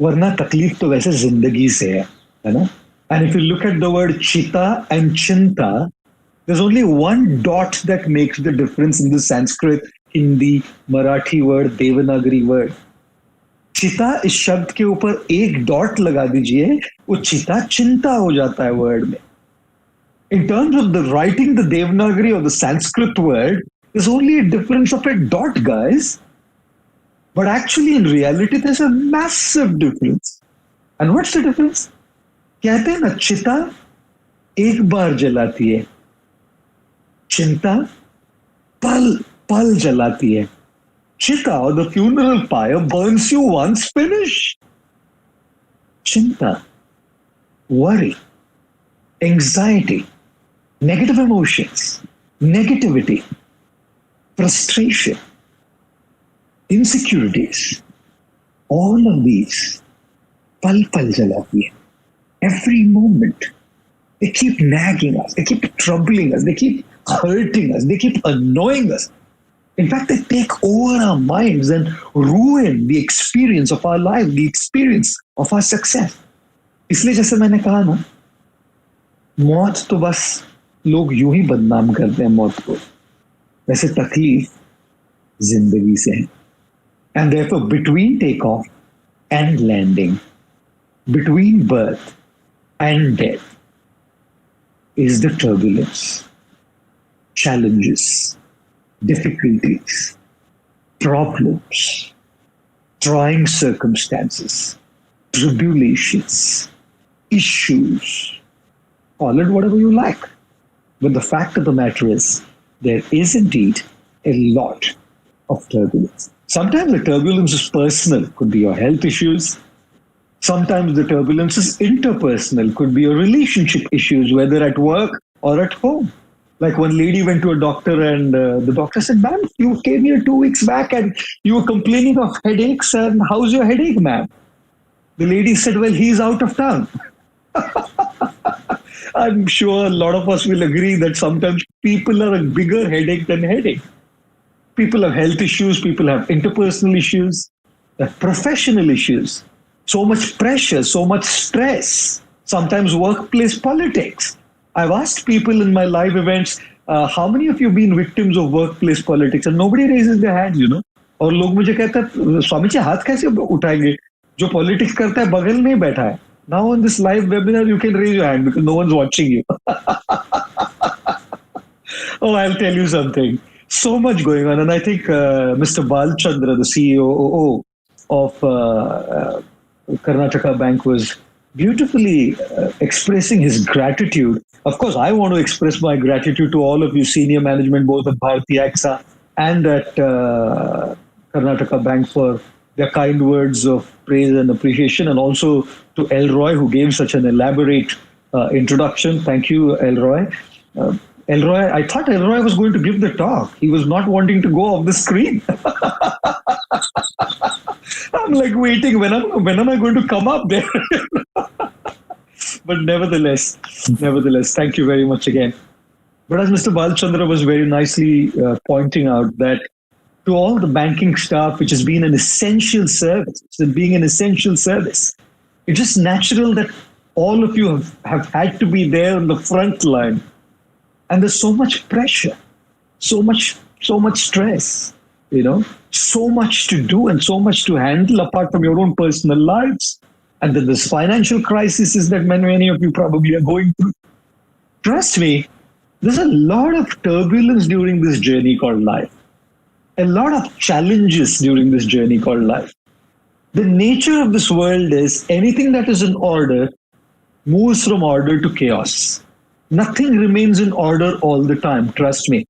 वरना तकलीफ तो वैसे जिंदगी से है ना? And if you look at the word chita and chinta, there's only one dot that makes the difference in the Sanskrit, Hindi, Marathi word, Devanagari word. चिता इस शब्द के ऊपर एक डॉट लगा दीजिए, वो चिता चिंता हो जाता है वर्ड में. In terms of the writing the Devanagari or the Sanskrit word, there's only a difference of a dot, guys. But actually, in reality, there's a massive difference. And what's the difference? कहते हैं ना, चिता एक बार जलाती है, चिंता पल पल जलाती है. Chita, or the funeral pyre, burns you once finished. Chinta, worry, anxiety, negative emotions, negativity, frustration, insecurities, all of these, pal pal jalati hai. Every moment, they keep nagging us, they keep troubling us, they keep hurting us, they keep annoying us. In fact, they take over our minds and ruin the experience of our life, the experience of our success. इसलिए जैसे मैंने कहा ना, मौत तो बस लोग यूं ही बदनाम करते हैं मौत को, वैसे तकलीफ जिंदगी से है. And therefore, between takeoff and landing, between birth and death, is the turbulence, challenges, difficulties, problems, trying circumstances, tribulations, issues, call it whatever you like. But the fact of the matter is, there is indeed a lot of turbulence. Sometimes the turbulence is personal, could be your health issues. Sometimes the turbulence is interpersonal, could be your relationship issues, whether at work or at home. Like one lady went to a doctor and the doctor said, "Ma'am, you came here 2 weeks back and you were complaining of headaches, and how's your headache, ma'am?" The lady said, "Well, he's out of town." I'm sure a lot of us will agree that sometimes people are a bigger headache than headache. People have health issues, people have interpersonal issues, have professional issues, so much pressure, so much stress, sometimes workplace politics. I've asked people in my live events, how many of you have been victims of workplace politics? And nobody raises their hands, और लोग मुझे कहते हैं, स्वामी जी हाथ कैसे उठाएंगे? जो politics करता है बगल में बैठा है. Now on this live webinar, you can raise your hand because no one's watching you. Oh, I'll tell you something. So much going on. And I think Mr. Balchandra, the CEO of Karnataka Bank, was beautifully expressing his gratitude. Of course, I want to express my gratitude to all of you senior management, both at Bharti AXA and at Karnataka Bank, for their kind words of praise and appreciation, and also to Elroy, who gave such an elaborate introduction. Thank you, Elroy. Elroy, I thought Elroy was going to give the talk. He was not wanting to go off the screen. I'm like waiting, when am I going to come up there? But nevertheless, thank you very much again. But as Mr. Balchandra was very nicely pointing out, that to all the banking staff, which has been an essential service, being an essential service, it's just natural that all of you have had to be there on the front line. And there's so much pressure, so much stress, so much to do and so much to handle apart from your own personal lives. And then this financial crisis that many of you probably are going through. Trust me, there's a lot of turbulence during this journey called life. A lot of challenges during this journey called life. The nature of this world is anything that is in order moves from order to chaos. Nothing remains in order all the time, trust me.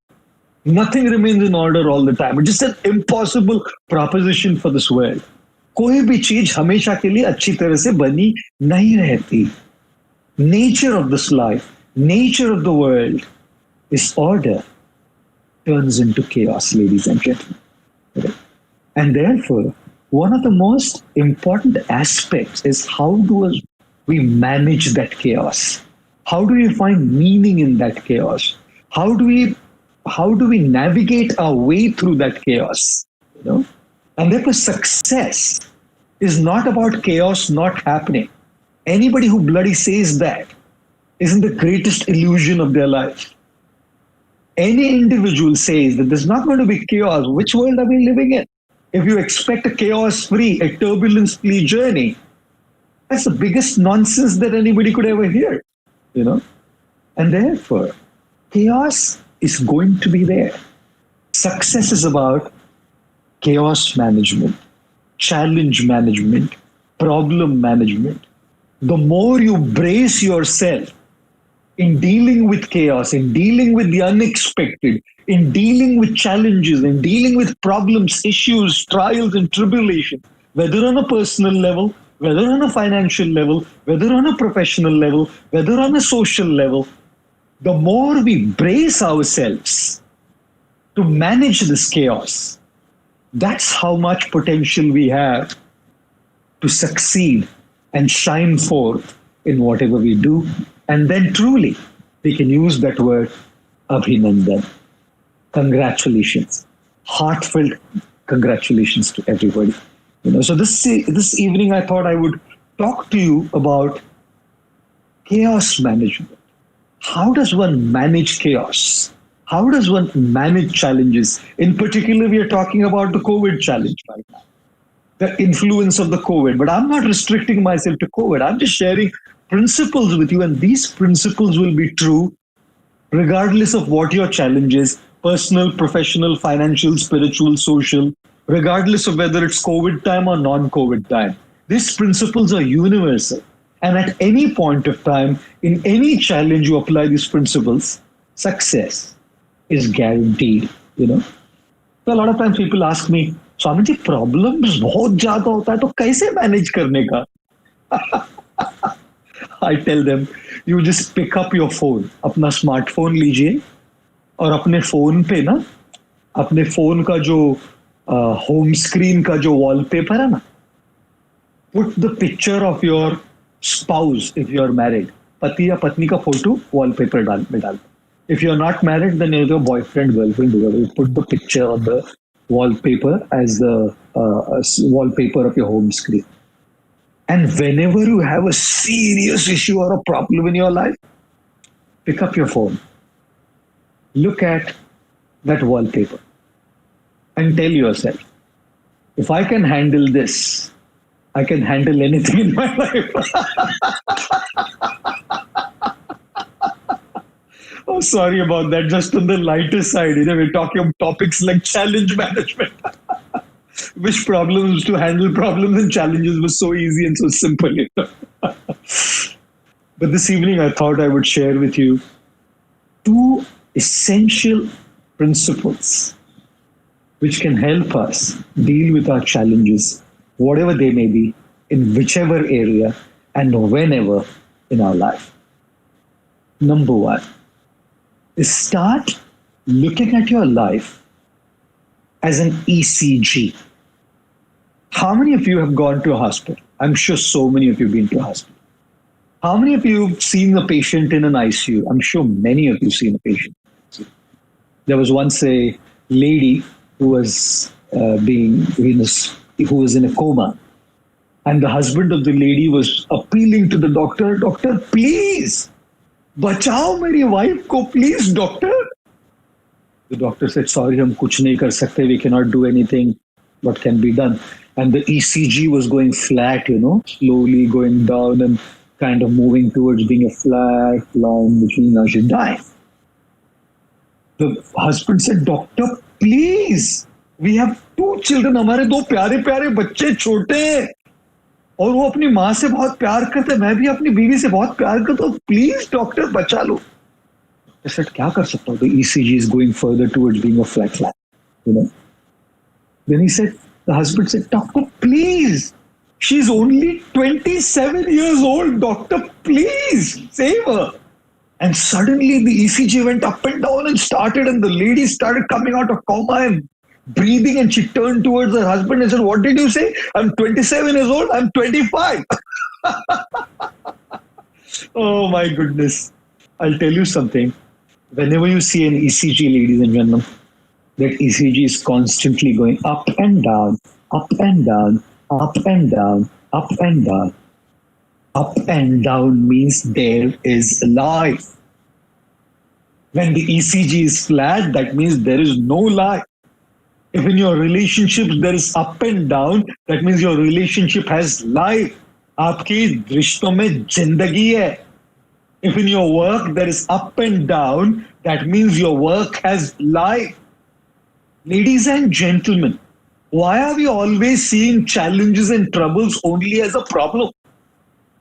Nothing remains in order all the time. It's just an impossible proposition for this world. कोई भी चीज हमेशा के लिए अच्छी तरह से बनी नहीं रहती. Nature of this life, nature of the world is order turns into chaos, ladies and gentlemen. Okay? And therefore, one of the most important aspects is how do we manage that chaos? How do we find meaning in that chaos? How do we navigate our way through that chaos? You know? And therefore, success is not about chaos not happening. Anybody who bloody says that isn't the greatest illusion of their life. Any individual says that there's not going to be chaos. Which world are we living in? If you expect a chaos-free, a turbulence-free journey, that's the biggest nonsense that anybody could ever hear, you know? And therefore, chaos is going to be there. Success is about chaos management, challenge management, problem management. The more you brace yourself in dealing with chaos, in dealing with the unexpected, in dealing with challenges, in dealing with problems, issues, trials, and tribulations, whether on a personal level, whether on a financial level, whether on a professional level, whether on a social level, the more we brace ourselves to manage this chaos, that's how much potential we have to succeed and shine forth in whatever we do. And then truly, we can use that word, Abhinandan. Congratulations. Heartfelt congratulations to everybody. You know, so this evening I thought I would talk to you about chaos management. How does one manage chaos? How does one manage challenges? In particular, we are talking about the COVID challenge right now, the influence of the COVID. But I'm not restricting myself to COVID. I'm just sharing principles with you, and these principles will be true regardless of what your challenge is, personal, professional, financial, spiritual, social, regardless of whether it's COVID time or non-COVID time. These principles are universal. And at any point of time, in any challenge you apply these principles, success is guaranteed, you know. So a lot of times people ask me, Swami ji, problems बहुत ज़्यादा होता है तो कैसे manage करने का? I tell them, you just pick up your phone, अपना smartphone लीजिए और अपने phone पे ना, अपने phone का जो home screen का जो wallpaper है ना, put the picture of your spouse if you are married, पति या पत्नी का photo wallpaper में डाल. If you are not married, then your boyfriend, girlfriend, you put the picture on the wallpaper as the wallpaper of your home screen. And whenever you have a serious issue or a problem in your life, pick up your phone, look at that wallpaper, and tell yourself, if I can handle this, I can handle anything in my life. Oh, sorry about that. Just on the lighter side, you know, we're talking about topics like challenge management. Which problems to handle problems and challenges was so easy and so simple. You know? But this evening, I thought I would share with you two essential principles which can help us deal with our challenges, whatever they may be, in whichever area and whenever in our life. Number one is start looking at your life as an ECG. How many of you have gone to a hospital? I'm sure so many of you have been to a hospital. How many of you have seen a patient in an ICU? I'm sure many of you have seen a patient. There was once a lady who was in a coma, and the husband of the lady was appealing to the doctor, "Doctor, please, bachao meri wife ko, please, doctor." The doctor said, "Sorry, hum kuch nahi kar sakte. We cannot do anything. what can be done. And the ECG was going flat, slowly going down and kind of moving towards being a flat line between us and die. The husband said, "Doctor, please, we have 2 children. हमारे 2 प्यारे प्यारे बच्चे छोटे हैं और वो अपनी माँ से बहुत प्यार करते हैं, मैं भी अपनी बीवी से बहुत प्यार करता हूँ, प्लीज डॉक्टर बचा लो." I said, क्या कर सकता हूँ? The ECG is going further towards being a flat line, Then he said, the husband said, "Doctor, please, she's only 27 years old. Doctor, please save her." And suddenly the ECG went up and down and started, and the lady started coming out of coma and breathing, and she turned towards her husband and said, "What did you say? I'm 27 years old. I'm 25. Oh my goodness. I'll tell you something. Whenever you see an ECG, ladies and gentlemen, that ECG is constantly going up and down, up and down, up and down, up and down. Up and down means there is life. When the ECG is flat, that means there is no life. If in your relationships there is up and down, that means your relationship has life. आपके रिश्तों में जिंदगी है. If in your work there is up and down, that means your work has life. Ladies and gentlemen, why are we always seeing challenges and troubles only as a problem?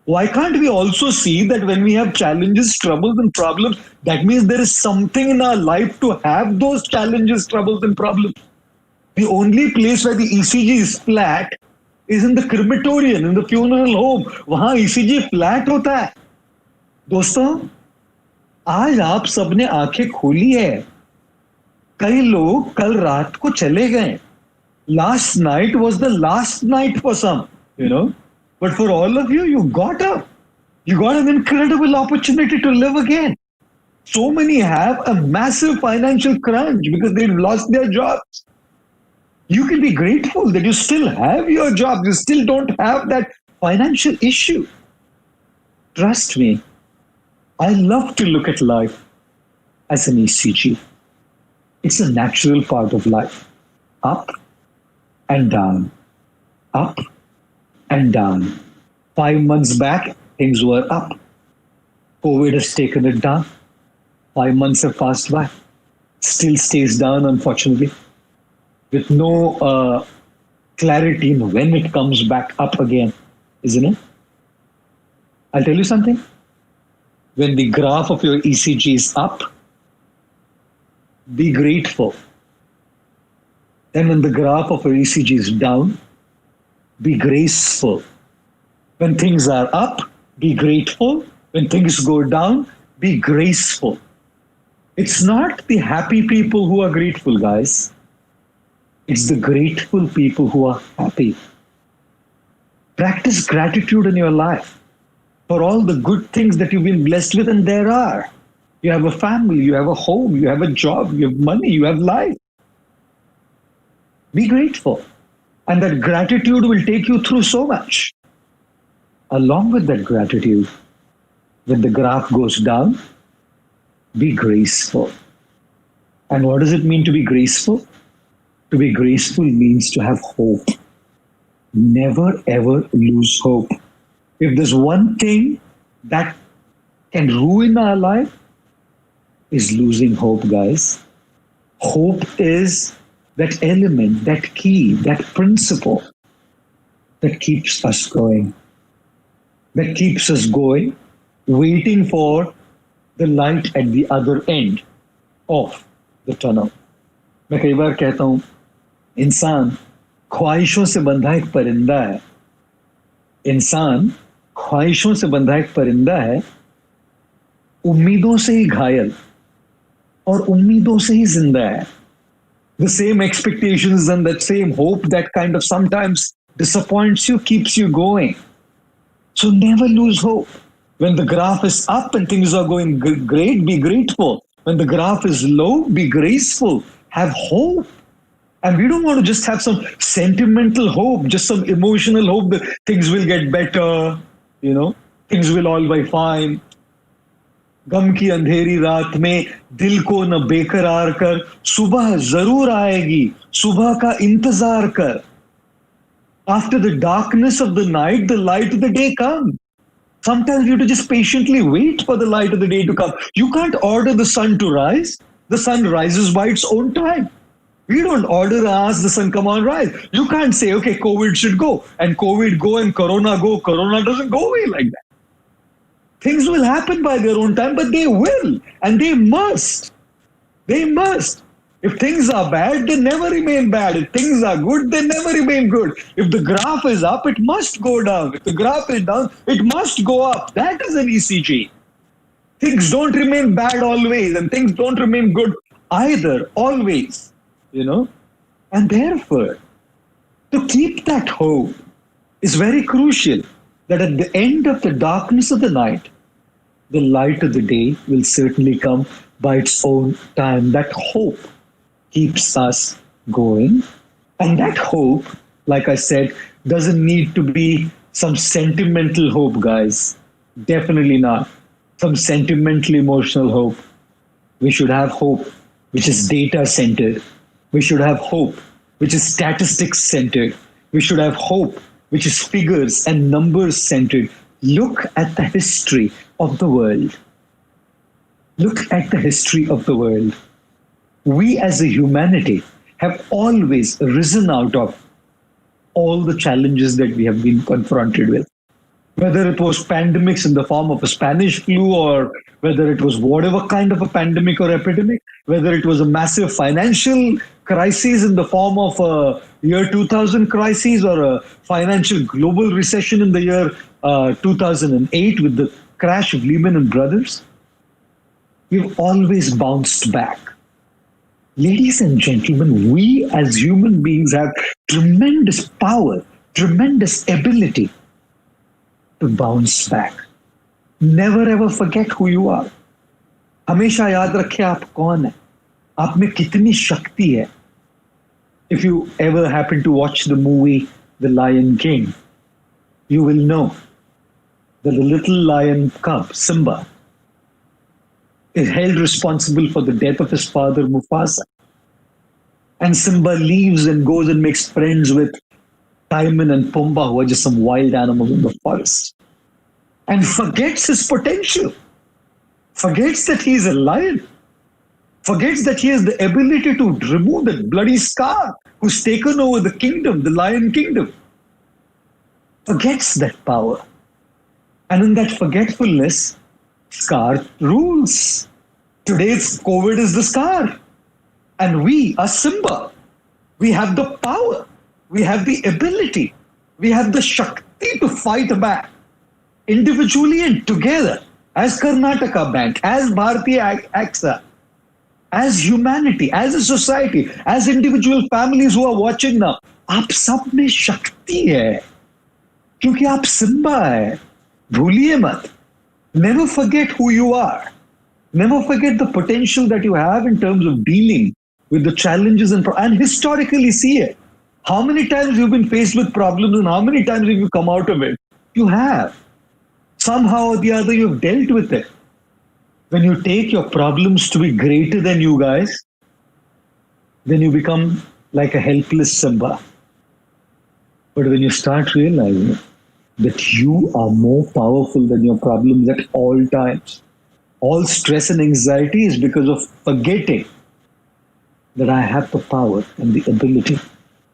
Why can't we also see that when we have challenges, troubles, and problems, that means there is something in our life to have those challenges, troubles, and problems? The only place where the ECG is flat is in the crematorium, in the funeral home. वहां ECG flat होता है. दोस्तों, आज आप सबने आंखें खोली है. कई लोग कल रात को चले गए. Last night was the last night for some, But for all of you, you got up. You got an incredible opportunity to live again. So many have a massive financial crunch because they've lost their jobs. You can be grateful that you still have your job. You still don't have that financial issue. Trust me, I love to look at life as an ECG. It's a natural part of life. Up and down. Up and down. 5 months back, things were up. COVID has taken it down. 5 months have passed by. Still stays down, unfortunately, with no clarity in when it comes back up again, isn't it? I'll tell you something. When the graph of your ECG is up, be grateful. Then when the graph of your ECG is down, be graceful. When things are up, be grateful. When things go down, be graceful. It's not the happy people who are grateful, guys. It's the grateful people who are happy. Practice gratitude in your life for all the good things that you've been blessed with, and there are. You have a family, you have a home, you have a job, you have money, you have life. Be grateful. And that gratitude will take you through so much. Along with that gratitude, when the graph goes down, be graceful. And what does it mean to be graceful? To be graceful means to have hope. Never ever lose hope. If there's one thing that can ruin our life, is losing hope, guys. Hope is that element, that key, that principle that keeps us going. That keeps us going, waiting for the light at the other end of the tunnel. मैं कई बार कहता हूँ, इंसान ख्वाहिशों से बंधा एक परिंदा है. इंसान ख्वाहिशों से बंधा एक परिंदा है, उम्मीदों से ही घायल और उम्मीदों से ही जिंदा है. The same expectations and that same hope that kind of sometimes disappoints you, keeps you going. So never lose hope. When the graph is up and things are going great, be grateful. When the graph is low, be graceful. Have hope. And we don't want to just have some sentimental hope, just some emotional hope that things will get better, things will all be fine. गम की अंधेरी रात में दिल को न बेकरार कर, सुबह जरूर आएगी, सुबह का इंतजार कर. After the darkness of the night, the light of the day comes. Sometimes you have to just patiently wait for the light of the day to come. You can't order the sun to rise. The sun rises by its own time. We don't order and ask the sun, come on, rise. You can't say, okay, COVID should go, and COVID go, and Corona go. Corona doesn't go away like that. Things will happen by their own time, but they will, and they must. They must. If things are bad, they never remain bad. If things are good, they never remain good. If the graph is up, it must go down. If the graph is down, it must go up. That is an ECG. Things don't remain bad always, and things don't remain good either, always. And therefore, to keep that hope is very crucial, that at the end of the darkness of the night, the light of the day will certainly come by its own time. That hope keeps us going. And that hope, like I said, doesn't need to be some sentimental hope, guys. Definitely not. Some sentimental, emotional hope. We should have hope which is data-centered. We should have hope which is statistics-centered. We should have hope which is figures and numbers-centered. Look at the history of the world. Look at the history of the world. We as a humanity have always risen out of all the challenges that we have been confronted with. Whether it was pandemics in the form of a Spanish flu, or whether it was whatever kind of a pandemic or epidemic, whether it was a massive financial crisis in the form of a year 2000 crisis, or a financial global recession in the year 2008 with the crash of Lehman Brothers, we've always bounced back. Ladies and gentlemen, we as human beings have tremendous power, tremendous ability to bounce back. Never ever forget who you are. हमेशा याद रखें आप कौन है, आप में कितनी शक्ति है. If you ever happen to watch the movie The Lion King, you will know that the little lion cub, Simba, is held responsible for the death of his father, Mufasa. And Simba leaves and goes and makes friends with Timon and Pumbaa, who are just some wild animals in the forest, and forgets his potential, forgets that he is a lion, forgets that he has the ability to remove that bloody Scar who's taken over the kingdom, the Lion Kingdom. Forgets that power. And in that forgetfulness, Scar rules. Today's COVID is the Scar. And we are Simba. We have the power. We have the ability. We have the Shakti to fight back. Individually and together. As Karnataka Bank, as Bharatiya AXA, as humanity, as a society, as individual families who are watching now. आप सब में शक्ति है. क्योंकि आप Simba है. भूलिए मत. Never forget who you are. Never forget the potential that you have in terms of dealing with the challenges and historically see it. How many times you've been faced with problems and how many times have you come out of it? You have. Somehow or the other, you've dealt with it. When you take your problems to be greater than you guys, then you become like a helpless Simba. But when you start realizing that you are more powerful than your problems at all times, all stress and anxiety is because of forgetting that I have the power and the ability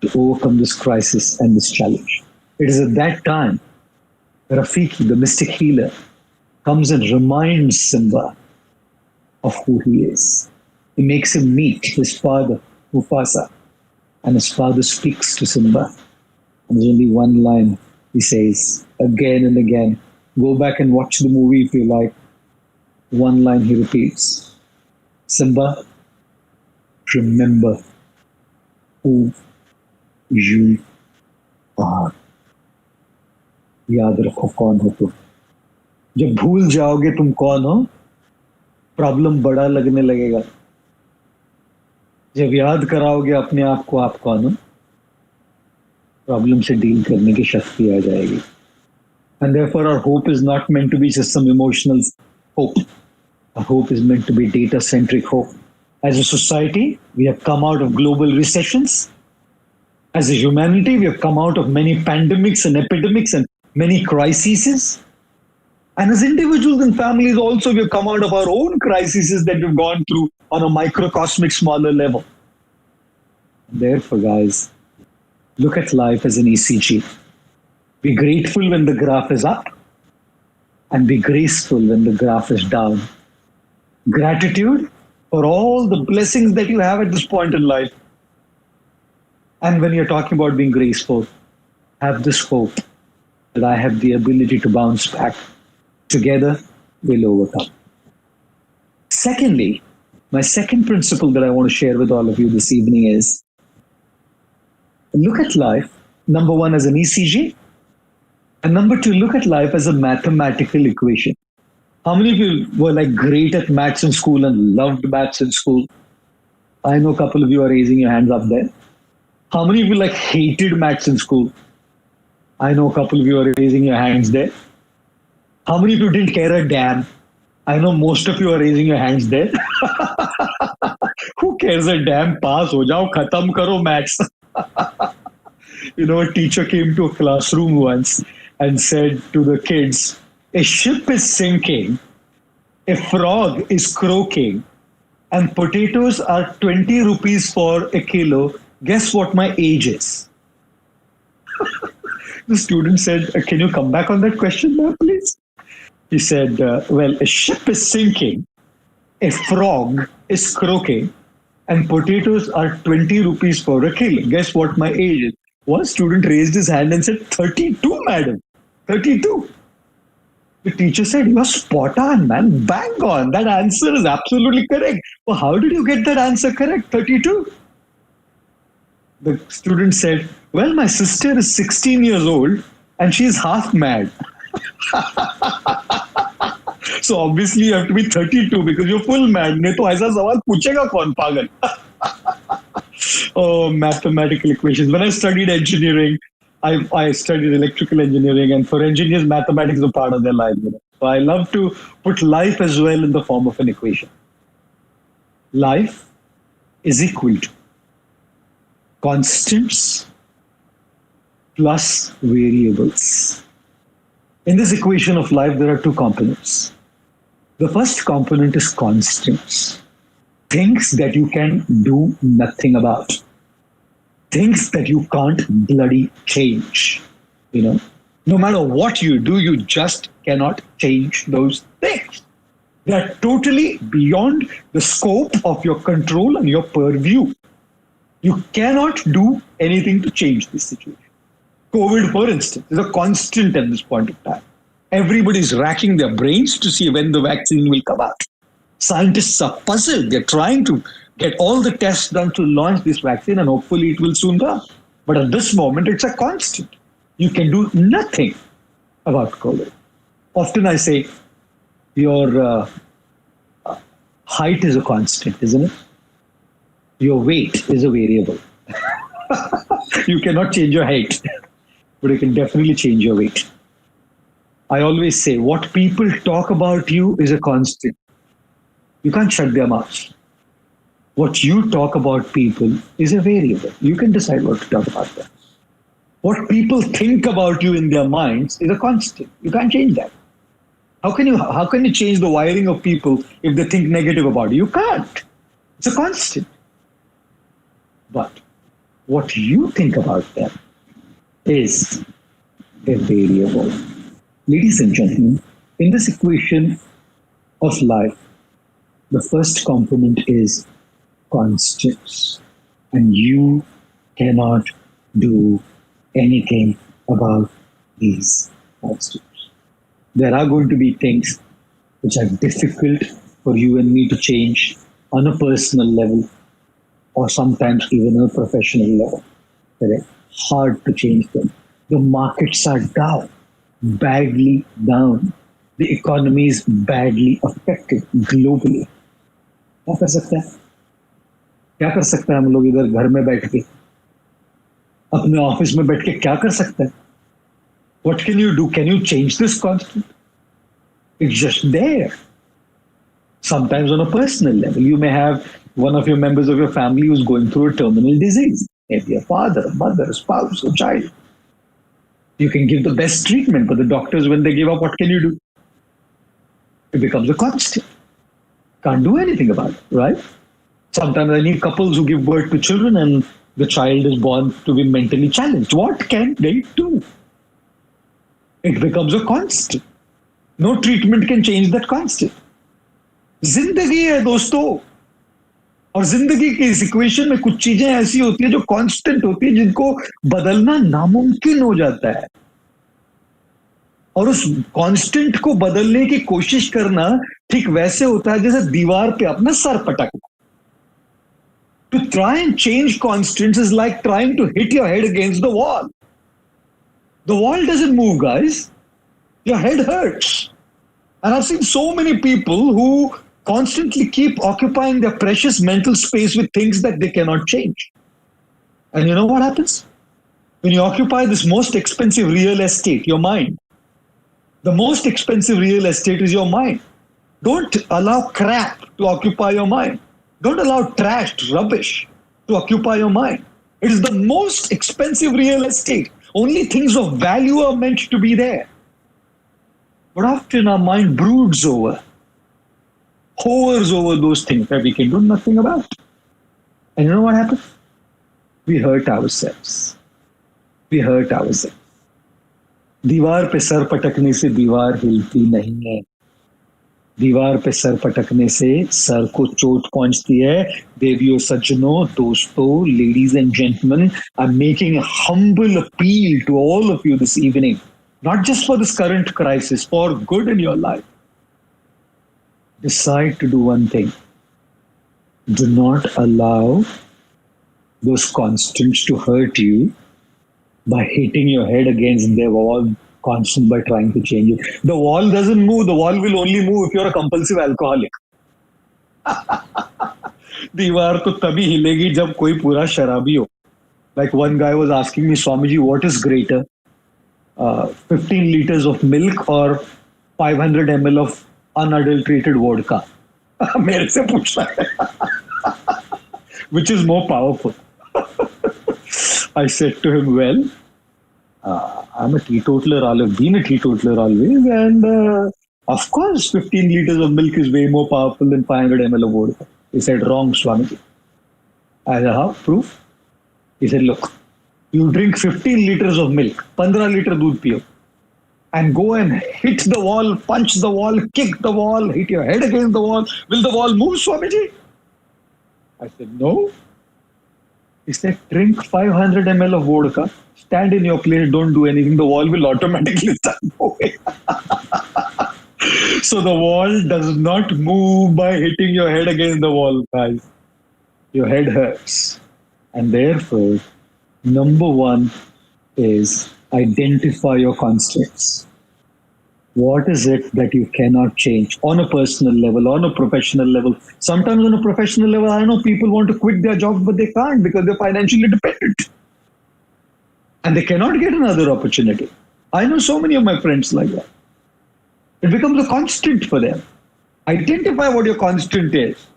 to overcome this crisis and this challenge. It is at that time Rafiki, the mystic healer, comes and reminds Simba of who he is. He makes him meet his father, Mufasa, and his father speaks to Simba. And there's only one line he says again and again. Go back and watch the movie if you like. One line he repeats. Simba, remember who you are. याद रखो कौन हो तुम. जब भूल जाओगे तुम कौन हो, प्रॉब्लम बड़ा लगने लगेगा. जब याद कराओगे अपने आप को आप कौन हो, प्रॉब्लम से डील करने की शक्ति आ जाएगी. And therefore our hope is not meant to be just some emotional hope. Our hope is meant to be data-centric hope. As a society, we have come out of global recessions As a humanity, we have come out of many pandemics and epidemics and many crises. And as individuals and families also, we have come out of our own crises that we've gone through on a microcosmic, smaller level. Therefore, guys, look at life as an ECG. Be grateful when the graph is up and be graceful when the graph is down. Gratitude for all the blessings that you have at this point in life. And when you're talking about being graceful, have this hope that I have the ability to bounce back. Together, we'll overcome. Secondly, my second principle that I want to share with all of you this evening is look at life, number one, as an ECG, and number two, look at life as a mathematical equation. How many of you were like great at maths in school and loved maths in school? I know a couple of you are raising your hands up there. How many of you like hated maths in school? I know a couple of you are raising your hands there. How many of you didn't care a damn? I know most of you are raising your hands there. Who cares a damn? Pass ho jao, khatam karo maths. A teacher came to a classroom once and said to the kids, a ship is sinking, a frog is croaking, and potatoes are 20 rupees for a kilo. Guess what my age is? The student said, can you come back on that question now, please? He said, well, a ship is sinking, a frog is croaking, and potatoes are 20 rupees for a kilo. Guess what my age is? One student raised his hand and said, 32, madam. 32. The teacher said, you are spot on, man. Bang on. That answer is absolutely correct. Well, how did you get that answer correct? 32. The student said, well, my sister is 16 years old and she is half mad. So obviously you have to be 32 because you're full mad. नहीं तो ऐसा सवाल पूछेगा कौन पागल? Oh, mathematical equations. When I studied engineering, I studied electrical engineering, and for engineers, mathematics is a part of their life. So I love to put life as well in the form of an equation. Life is equal to constants plus variables. In this equation of life, there are two components. The first component is constants. Things that you can do nothing about. Things that you can't bloody change. No matter what you do, you just cannot change those things. They are totally beyond the scope of your control and your purview. You cannot do anything to change this situation. COVID, for instance, is a constant at this point of time. Everybody's racking their brains to see when the vaccine will come out. Scientists are puzzled. They're trying to get all the tests done to launch this vaccine, and hopefully it will soon come. But at this moment, it's a constant. You can do nothing about COVID. Often I say, your height is a constant, isn't it? Your weight is a variable. You cannot change your height, but you can definitely change your weight. I always say, what people talk about you is a constant. You can't shut their mouths. What you talk about people is a variable. You can decide what to talk about them. What people think about you in their minds is a constant. You can't change that. How can you change the wiring of people if they think negative about you? You can't. It's a constant. But what you think about them is a variable. Ladies and gentlemen, in this equation of life, the first component is constants, and you cannot do anything about these constants. There are going to be things which are difficult for you and me to change on a personal level, or sometimes even on a professional level. Correct? Hard to change them. The markets are down, badly down. The economy is badly affected globally. क्या कर सकते हैं? क्या कर सकते हैं हम लोग इधर घर में बैठ के, अपने ऑफिस में बैठ के क्या कर सकते हैं? What can you do? Can you change this constant? It's just there. Sometimes on a personal level, you may have one of your members of your family who's going through a terminal disease. maybe a father, a mother, a spouse, a child. You can give the best treatment, but the doctors, when they give up, what can you do? It becomes a constant. Can't do anything about it, right? Sometimes I need couples who give birth to children and the child is born to be mentally challenged. What can they do? It becomes a constant. No treatment can change that constant. जिंदगी है दोस्तों, और जिंदगी के इस equation में कुछ चीजें ऐसी होती है जो कांस्टेंट होती है, जिनको बदलना नामुमकिन हो जाता है, और उस कांस्टेंट को बदलने की कोशिश करना ठीक वैसे होता है जैसे दीवार पे अपना sir पटकना. To try and change constants is like trying to hit your head against the wall. The wall doesn't move, guys. Your head hurts. And I've seen so many people who constantly keep occupying their precious mental space with things that they cannot change. And you know what happens? When you occupy this most expensive real estate, your mind, the most expensive real estate is your mind. Don't allow crap to occupy your mind. Don't allow trash, rubbish to occupy your mind. It is the most expensive real estate. Only things of value are meant to be there. But often our mind broods over, hovers over those things that we can do nothing about. And you know what happens? We hurt ourselves. We hurt ourselves. दीवार पे sir पटकने से दीवार हिलती नहीं है. दीवार पे sir पटकने से सर को चोट पहुंचती है. देवियों, सज्जनों, दोस्तों, ladies and gentlemen, I'm making a humble appeal to all of you this evening, not just for this current crisis, for good in your life. Decide to do one thing. Do not allow those constants to hurt you by hitting your head against the wall constant by trying to change it. The wall doesn't move. The wall will only move if you're a compulsive alcoholic. दीवार तो तभी हिलेगी जब कोई पूरा शराबी हो. Like one guy was asking me, Swamiji, what is greater? 15 liters of milk or 500 ml of unadulterated vodka? मेरे से पूछ रहा है. Which is more powerful? I said to him, well, I'm a teetotaler. I've been a teetotaler always. And of course, 15 liters of milk is way more powerful than 500 ml of vodka. He said, wrong, Swamiji. I said, how? Proof? He said, look, you drink 15 liters of milk, 15 liter doodh piyo, and go and hit the wall, punch the wall, kick the wall, hit your head against the wall. Will the wall move, Swamiji? I said, no. He said, drink 500 ml of vodka, stand in your place, don't do anything. The wall will automatically start moving. So the wall does not move by hitting your head against the wall, guys. Your head hurts. And therefore, number one is identify your constraints. What is it that you cannot change on a personal level, on a professional level? Sometimes on a professional level, I know people want to quit their jobs, but they can't because they're financially dependent. And they cannot get another opportunity. I know so many of my friends like that. It becomes a constant for them. Identify what your constant is.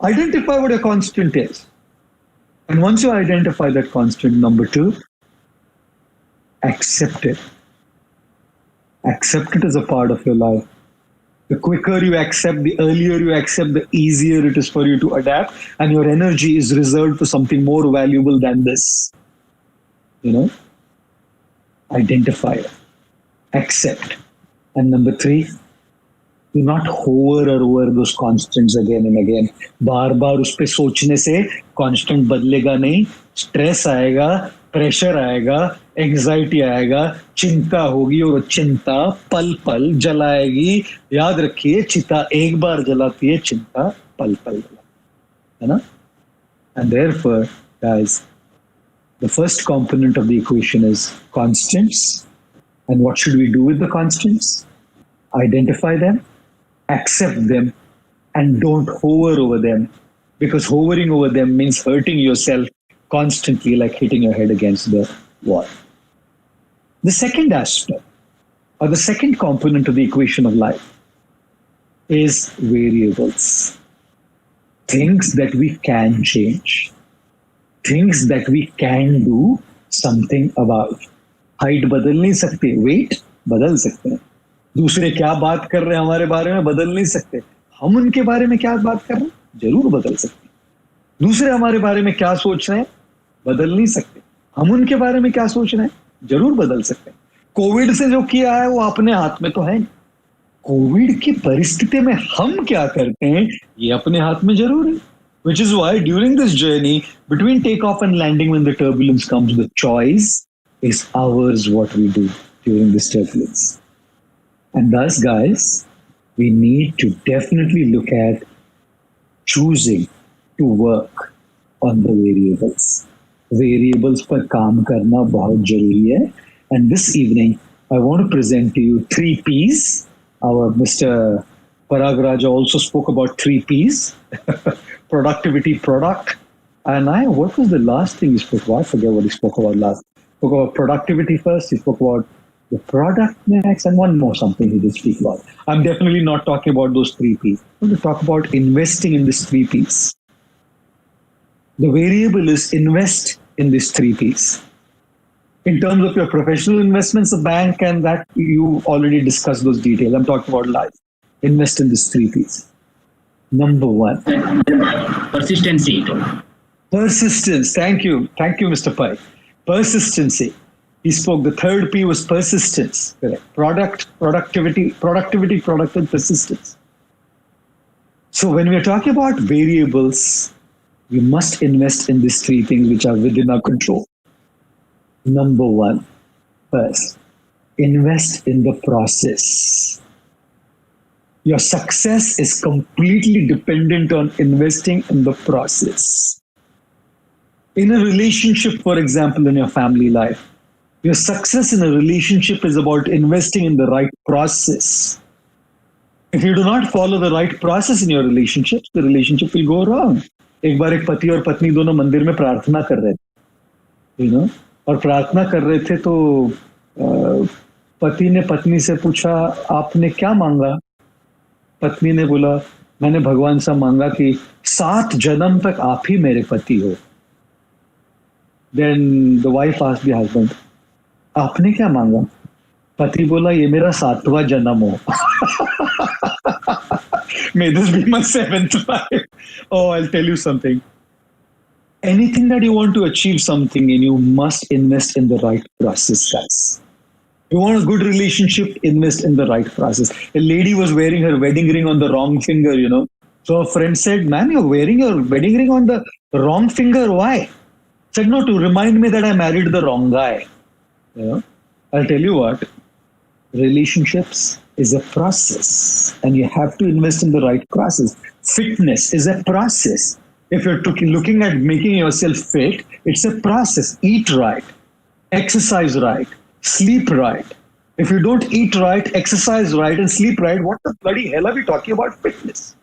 Identify what your constant is. And once you identify that constant, number two, accept it. Accept it as a part of your life. The quicker you accept, the earlier you accept, the easier it is for you to adapt, and your energy is reserved for something more valuable than this. You know? Identify it. Accept. And number three, do not hover over those constants again and again. बार बार उस पे सोचने से constant बदलेगा नहीं. Stress आएगा, pressure आएगा, anxiety आएगा, चिंता होगी, और चिंता पल पल जलाएगी. याद रखिए, चिता एक बार जलाती है, चिंता पल पल जलाती है ना. And therefore, guys, the first component of the equation is constants. And what should we do with the constants? Identify them, accept them, and don't hover over them, because hovering over them means hurting yourself constantly, like hitting your head against the wall. The second aspect, or the second component of the equation of life, is variables. Things that we can change. things that we can do something about. Height बदल नहीं सकते, weight बदल सकते हैं. दूसरे क्या बात कर रहे हैं हमारे बारे में बदल नहीं सकते. हम उनके बारे में क्या बात कर रहे हैं जरूर बदल सकते हैं. दूसरे हमारे बारे में क्या सोच रहे हैं बदल नहीं सकते. हम उनके बारे में क्या सोच रहे हैं जरूर बदल सकते हैं. कोविड से जो किया है वो अपने हाथ में तो है नहीं. कोविड की परिस्थिति में हम क्या करते हैं ये अपने हाथ में जरूर है. Which is why during this journey between takeoff and landing, when the turbulence comes, the choice is ours what we do during this turbulence. And thus, guys, we need to definitely look at choosing to work on the variables. Variables पर काम करना बहुत जरूरी है. And this evening, I want to present to you 3 P's. Our Mr. Parag Raja also spoke about 3 P's. Productivity, product. And what was the last thing he spoke about? I forget what he spoke about last. He spoke about productivity first. He spoke about the product next, and one more something he did speak about. I'm definitely not talking about those 3 P's. I'm going to talk about investing in these 3 P's. The variable is invest in these 3 P's. In terms of your professional investments, the bank and that, you already discussed those details. I'm talking about life. Invest in these 3 P's. Number 1. Persistency. Persistence. Thank you. Thank you, Mr. Pai. Persistency. He spoke. The 3rd P was persistence. Correct. Productivity, product, and persistence. So when we are talking about variables, we must invest in these 3 things which are within our control. Number 1, first, invest in the process. Your success is completely dependent on investing in the process. In a relationship, for example, in your family life, your success in a relationship is about investing in the right process. If you do not follow the right process in your relationships, the relationship will go wrong. एक बार एक पति और पत्नी दोनों मंदिर में प्रार्थना कर रहे थे, और प्रार्थना कर रहे थे तो पति ने पत्नी से पूछा, आपने क्या मांगा? पत्नी ने बोला, मैंने भगवान से मांगा कि 7 जन्म तक आप ही मेरे पति हो. Then the wife asked the husband, आपने क्या मांगा? पति बोला, ये मेरा 7वां जन्म हो. May this be my 7th life. Oh, I'll tell you something. Anything that you want to achieve something in, you must invest in the right process, guys. You want a good relationship, invest in the right process. A lady was wearing her wedding ring on the wrong finger, So a friend said, man, you're wearing your wedding ring on the wrong finger. Why? Said, no, to remind me that I married the wrong guy. I'll tell you what, relationships is a process and you have to invest in the right process. Fitness is a process. If you're looking at making yourself fit, it's a process. Eat right, exercise right, sleep right. If you don't eat right, exercise right, and sleep right, what the bloody hell are we talking about fitness?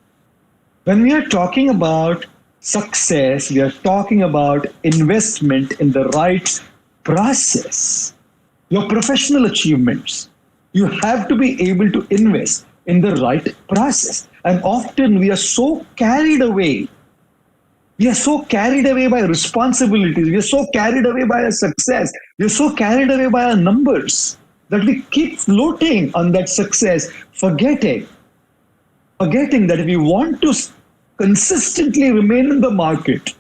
When we are talking about success, we are talking about investment in the right process. Your professional achievements, you have to be able to invest in the right process. And often we are so carried away. We are so carried away by responsibilities. We are so carried away by our success. We are so carried away by our numbers that we keep floating on that success, forgetting that if we want to consistently remain in the market,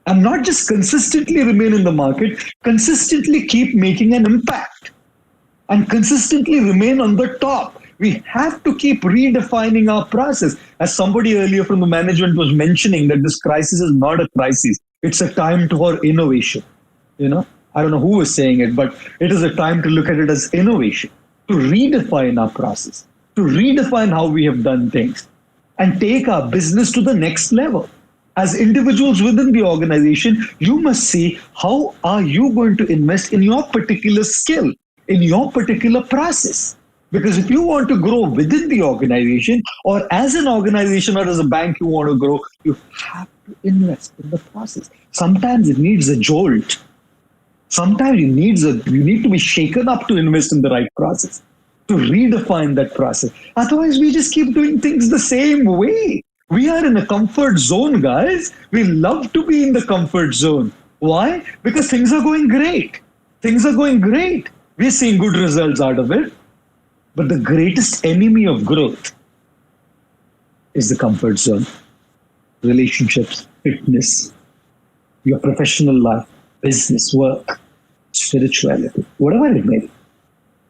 and not just consistently remain in the market, consistently keep making an impact and consistently remain on the top, we have to keep redefining our process. As somebody earlier from the management was mentioning, that this crisis is not a crisis. It's a time for innovation. I don't know who was saying it, but it is a time to look at it as innovation, to redefine our process, to redefine how we have done things and take our business to the next level. As individuals within the organization, you must see how are you going to invest in your particular skill, in your particular process. Because if you want to grow within the organization, or as an organization or as a bank you want to grow, you have to invest in the process. Sometimes it needs a jolt. Sometimes you need to be shaken up to invest in the right process, to redefine that process. Otherwise, we just keep doing things the same way. We are in a comfort zone, guys. We love to be in the comfort zone. Why? Because things are going great. Things are going great. We're seeing good results out of it. But the greatest enemy of growth is the comfort zone, relationships, fitness, your professional life, business, work, spirituality, whatever it may be.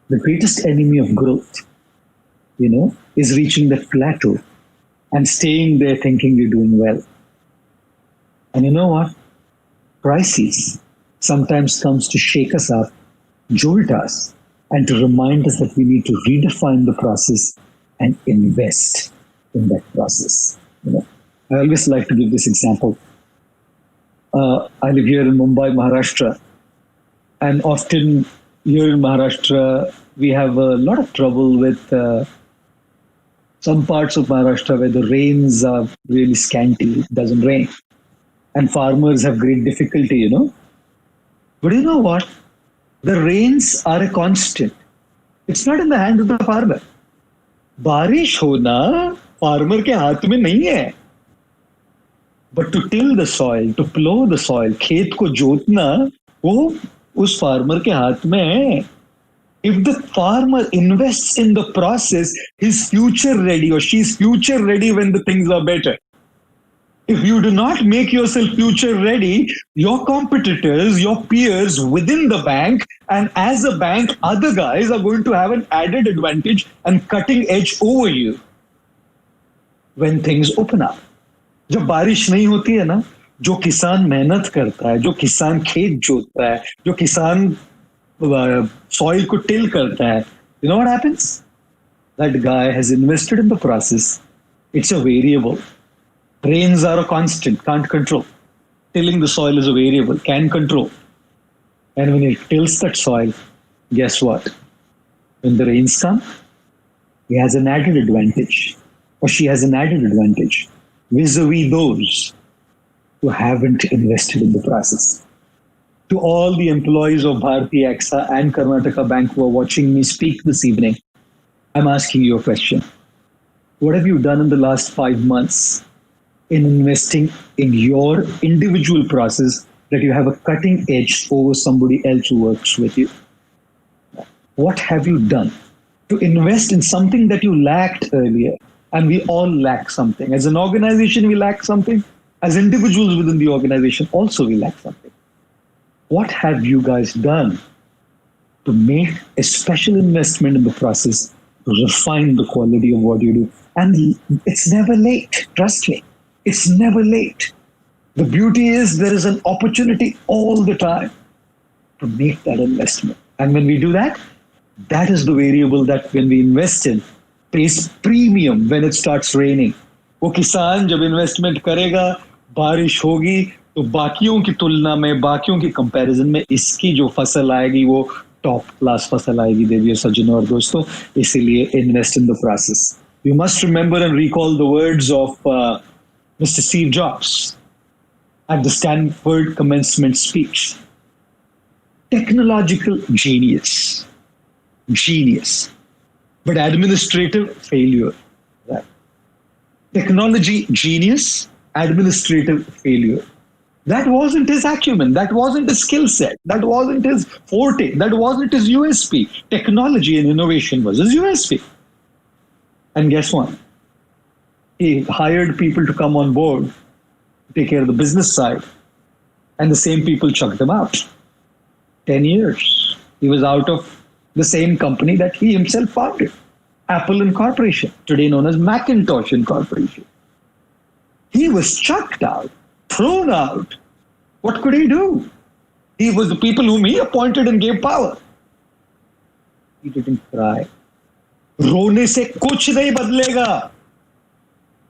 The greatest enemy of growth, is reaching that plateau and staying there thinking you're doing well. And you know what? Crises sometimes comes to shake us up, jolt us, and to remind us that we need to redefine the process and invest in that process. I always like to give this example. I live here in Mumbai, Maharashtra, and often here in Maharashtra, we have a lot of trouble with some parts of Maharashtra where the rains are really scanty, it doesn't rain. And farmers have great difficulty, But you know what? The rains are a constant. It's not in the hand of the farmer. बारिश होना farmer के हाथ में नहीं है. But to till the soil, to plow the soil, खेत को जोतना, वो उस farmer के हाथ में है. If the farmer invests in the process, he's future ready or she's future ready when the things are better. If you do not make yourself future ready, your competitors, your peers within the bank, and as a bank, other guys are going to have an added advantage and cutting edge over you when things open up. जब बारिश नहीं होती है ना, जो किसान मेहनत करता है, जो किसान खेत जोतता है, जो किसान soil को till करता है, you know what happens? That guy has invested in the process. It's a variable. Rains are a constant, can't control. Tilling the soil is a variable, can control. And when he tills that soil, guess what? When the rains come, he has an added advantage, or she has an added advantage vis-a-vis those who haven't invested in the process. To all the employees of Bharti AXA and Karnataka Bank who are watching me speak this evening, I'm asking you a question. What have you done in the last 5 months in investing in your individual process that you have a cutting edge over somebody else who works with you? What have you done to invest in something that you lacked earlier? And we all lack something. As an organization, we lack something. As individuals within the organization, also we lack something. What have you guys done to make a special investment in the process to refine the quality of what you do? And it's never late. Trust me. It's never late. The beauty is there is an opportunity all the time to make that investment. And when we do that, that is the variable that when we invest in, pays premium when it starts raining. वो किसान जब investment करेगा, बारिश होगी, तो बाकियों की तुलना में, बाकियों की कंपैरिजन में इसकी जो फसल आएगी वो टॉप क्लास फसल आएगी देवियों सज्जनों और दोस्तों. इसीलिए invest in the process. You must remember and recall the words of Mr. Steve Jobs at the Stanford commencement speech. Technological genius, but administrative failure. Right? Technology genius, administrative failure. That wasn't his acumen. That wasn't his skill set. That wasn't his forte. That wasn't his USP. Technology and innovation was his USP. And guess what? He hired people to come on board, take care of the business side, and the same people chucked them out. 10 years. He was out of the same company that he himself founded, Apple Incorporation, today known as Macintosh Incorporation. He was chucked out, thrown out. What could he do? He was the people whom he appointed and gave power. He didn't cry. रोने से कुछ नहीं बदलेगा.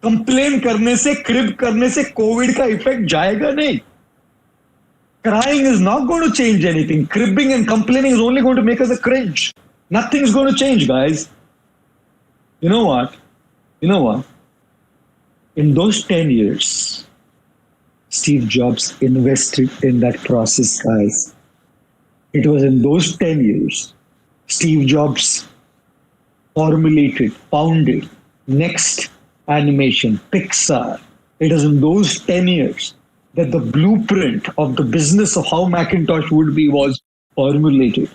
Complain करने से, crib करने से Covid का इफेक्ट जाएगा नहीं. Crying is not going to change anything. Cribbing and complaining is only going to make us a cringe. Nothing's going to change, guys. You know what? In those 10 years, Steve Jobs invested in that process, guys. It was in those 10 years, Steve Jobs formulated, founded Next Animation, Pixar. It was in those 10 years that the blueprint of the business of how Macintosh would be was formulated.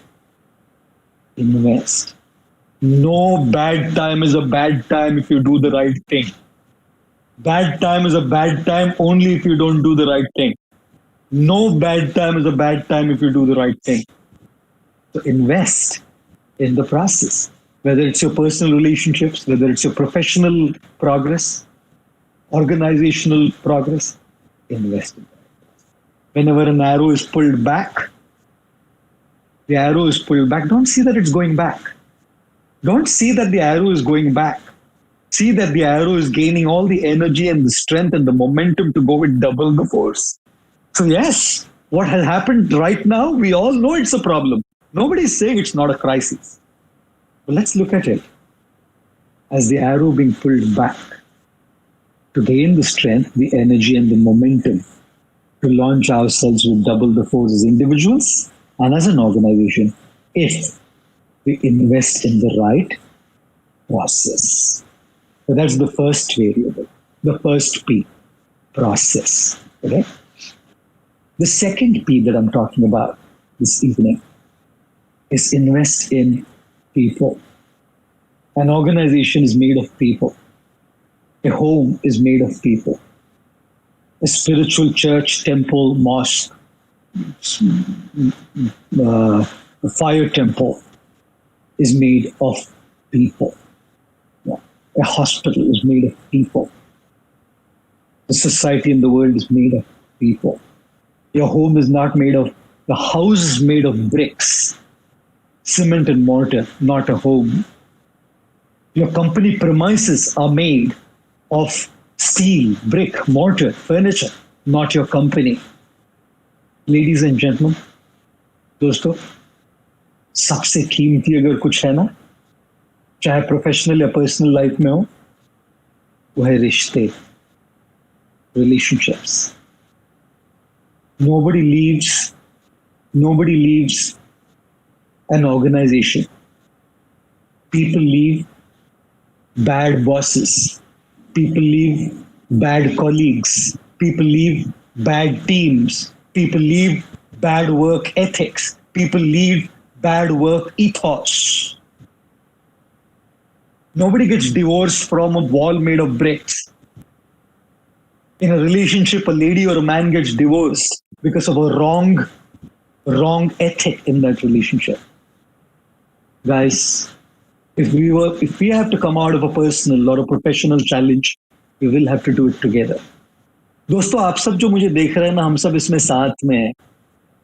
Invest. No bad time is a bad time if you do the right thing. Bad time is a bad time only if you don't do the right thing. No bad time is a bad time if you do the right thing. So invest in the process, whether it's your personal relationships, whether it's your professional progress, organizational progress, invest in that. Whenever an arrow is pulled back, the arrow is pulled back. Don't see that it's going back. Don't see that the arrow is going back. See that the arrow is gaining all the energy and the strength and the momentum to go with double the force. So yes, what has happened right now, we all know it's a problem. Nobody is saying it's not a crisis. But let's look at it as the arrow being pulled back to gain the strength, the energy, and the momentum to launch ourselves with double the force as individuals and as an organization if we invest in the right process. So that's the first variable, the first P, process. Okay? The second P that I'm talking about this evening is invest in people. An organization is made of people. A home is made of people. A spiritual church, temple, mosque, a fire temple is made of people. A hospital is made of people. The society in the world is made of people. Your home is not made of, the house is made of bricks, cement and mortar, not a home. Your company premises are made of steel, brick, mortar, furniture, not your company. Ladies and gentlemen, दोस्तों, सबसे कीमती अगर कुछ है ना, चाहे professional या personal life में हो, वो है रिश्ते, relationships. Nobody leaves an organization. People leave bad bosses. People leave bad colleagues. People leave bad teams. People leave bad work ethics. People leave bad work ethos. Nobody gets divorced from a wall made of bricks. In a relationship, a lady or a man gets divorced because of a wrong ethic in that relationship. Guys, if we have to come out of a personal or a professional challenge, we will have to do it together. दोस्तों, आप सब जो मुझे देख रहे हैं ना, हम सब इसमें साथ में हैं.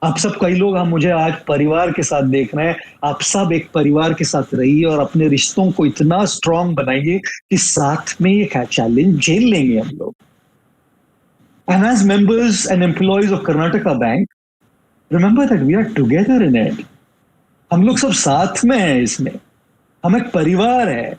आप सब कई लोग हम मुझे आज परिवार के साथ देख रहे हैं. आप सब एक परिवार के साथ रहिए और अपने रिश्तों को इतना स्ट्रांग बनाइए कि साथ में ये चैलेंज झेल लेंगे हम लोग. And as members and employees of Karnataka Bank, remember that we are together in it. हम लोग सब साथ में हैं इसमें. हम एक परिवार है.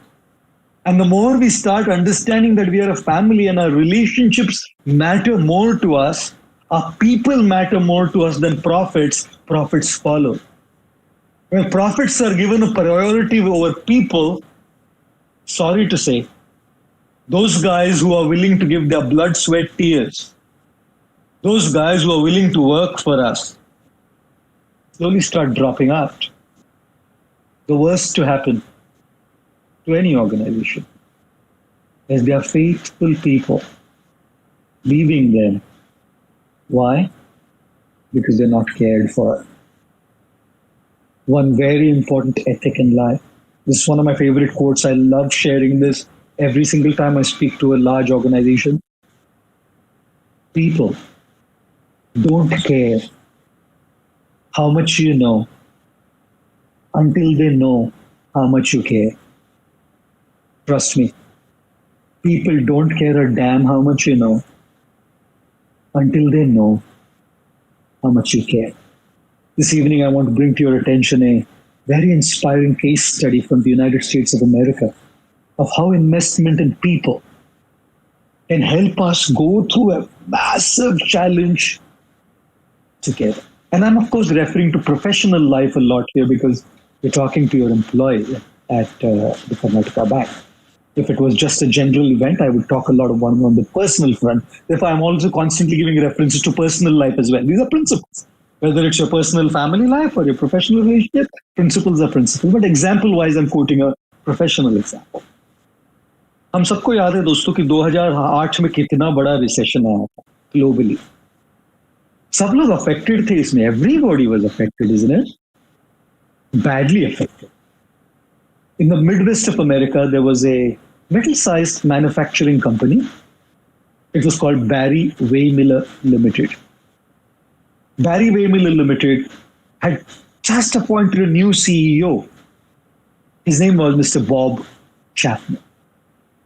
And the more we start understanding that we are a family and our relationships matter more to us, our people matter more to us than profits, profits follow. When profits are given a priority over people, sorry to say, those guys who are willing to give their blood, sweat, tears, those guys who are willing to work for us, slowly start dropping out. The worst to happen to any organization is there are faithful people leaving them. Why? Because they're not cared for. One very important ethic in life. This is one of my favorite quotes. I love sharing this every single time I speak to a large organization. People don't care how much you know until they know how much you care. Trust me. People don't care a damn how much you know until they know how much you care. This evening, I want to bring to your attention a very inspiring case study from the United States of America of how investment in people can help us go through a massive challenge together. And I'm, of course, referring to professional life a lot here because we're talking to your employee at the Karnataka Bank. If it was just a general event, I would talk a lot more on the personal front. Therefore, I'm also constantly giving references to personal life as well. These are principles. Whether it's your personal family life or your professional relationship, principles are principles. But example-wise, I'm quoting a professional example. हम सबको याद है दोस्तों कि 2008 में कितना बड़ा recession आया था ग्लोबली. सब लोग अफेक्टेड थे इसमें. Everybody was affected, isn't it? Badly affected. In the Midwest of America, there was a middle-sized manufacturing company. It was called Barry Waymiller Limited. Barry Waymiller Limited had just appointed a new CEO. His name was Mr. Bob Chapman.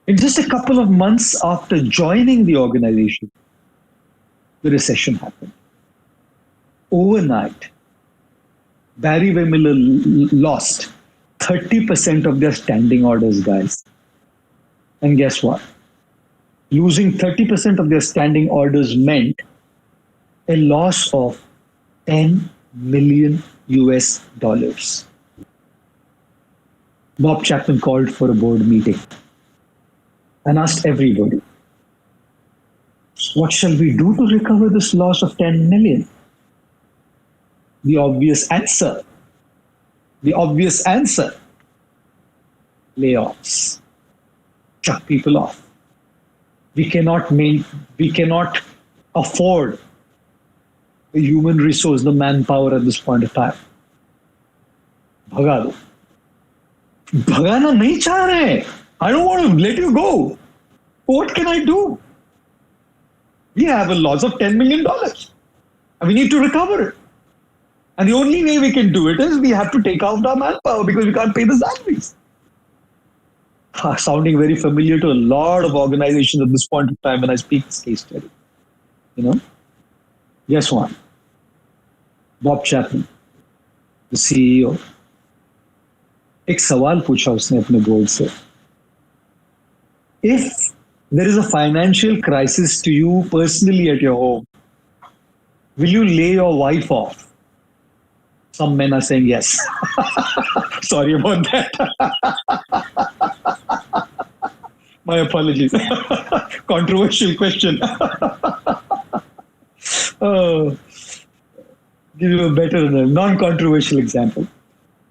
In just a couple of months after joining the organization, the recession happened. Overnight, Barry Waymiller lost 30% of their standing orders, guys. And guess what? Losing 30% of their standing orders meant a loss of 10 million US dollars. Bob Chapman called for a board meeting and asked everybody, what shall we do to recover this loss of 10 million? The obvious answer, layoffs, chuck people off. We cannot afford the human resource, the manpower at this point of time. भगा दो. भगाना नहीं चाह रहे. I don't want to let you go. What can I do? We have a loss of $10 million and we need to recover it. And the only way we can do it is we have to take out our manpower because we can't pay the salaries. Sounding very familiar to a lot of organizations at this point of time when I speak this case study. You know? Guess what? Bob Chapman, the CEO, एक सवाल पूछा उसने अपने board से. If there is a financial crisis to you personally at your home, will you lay your wife off? Some men are saying yes. Sorry about that. My apologies. Controversial question. Give you a better, non-controversial example.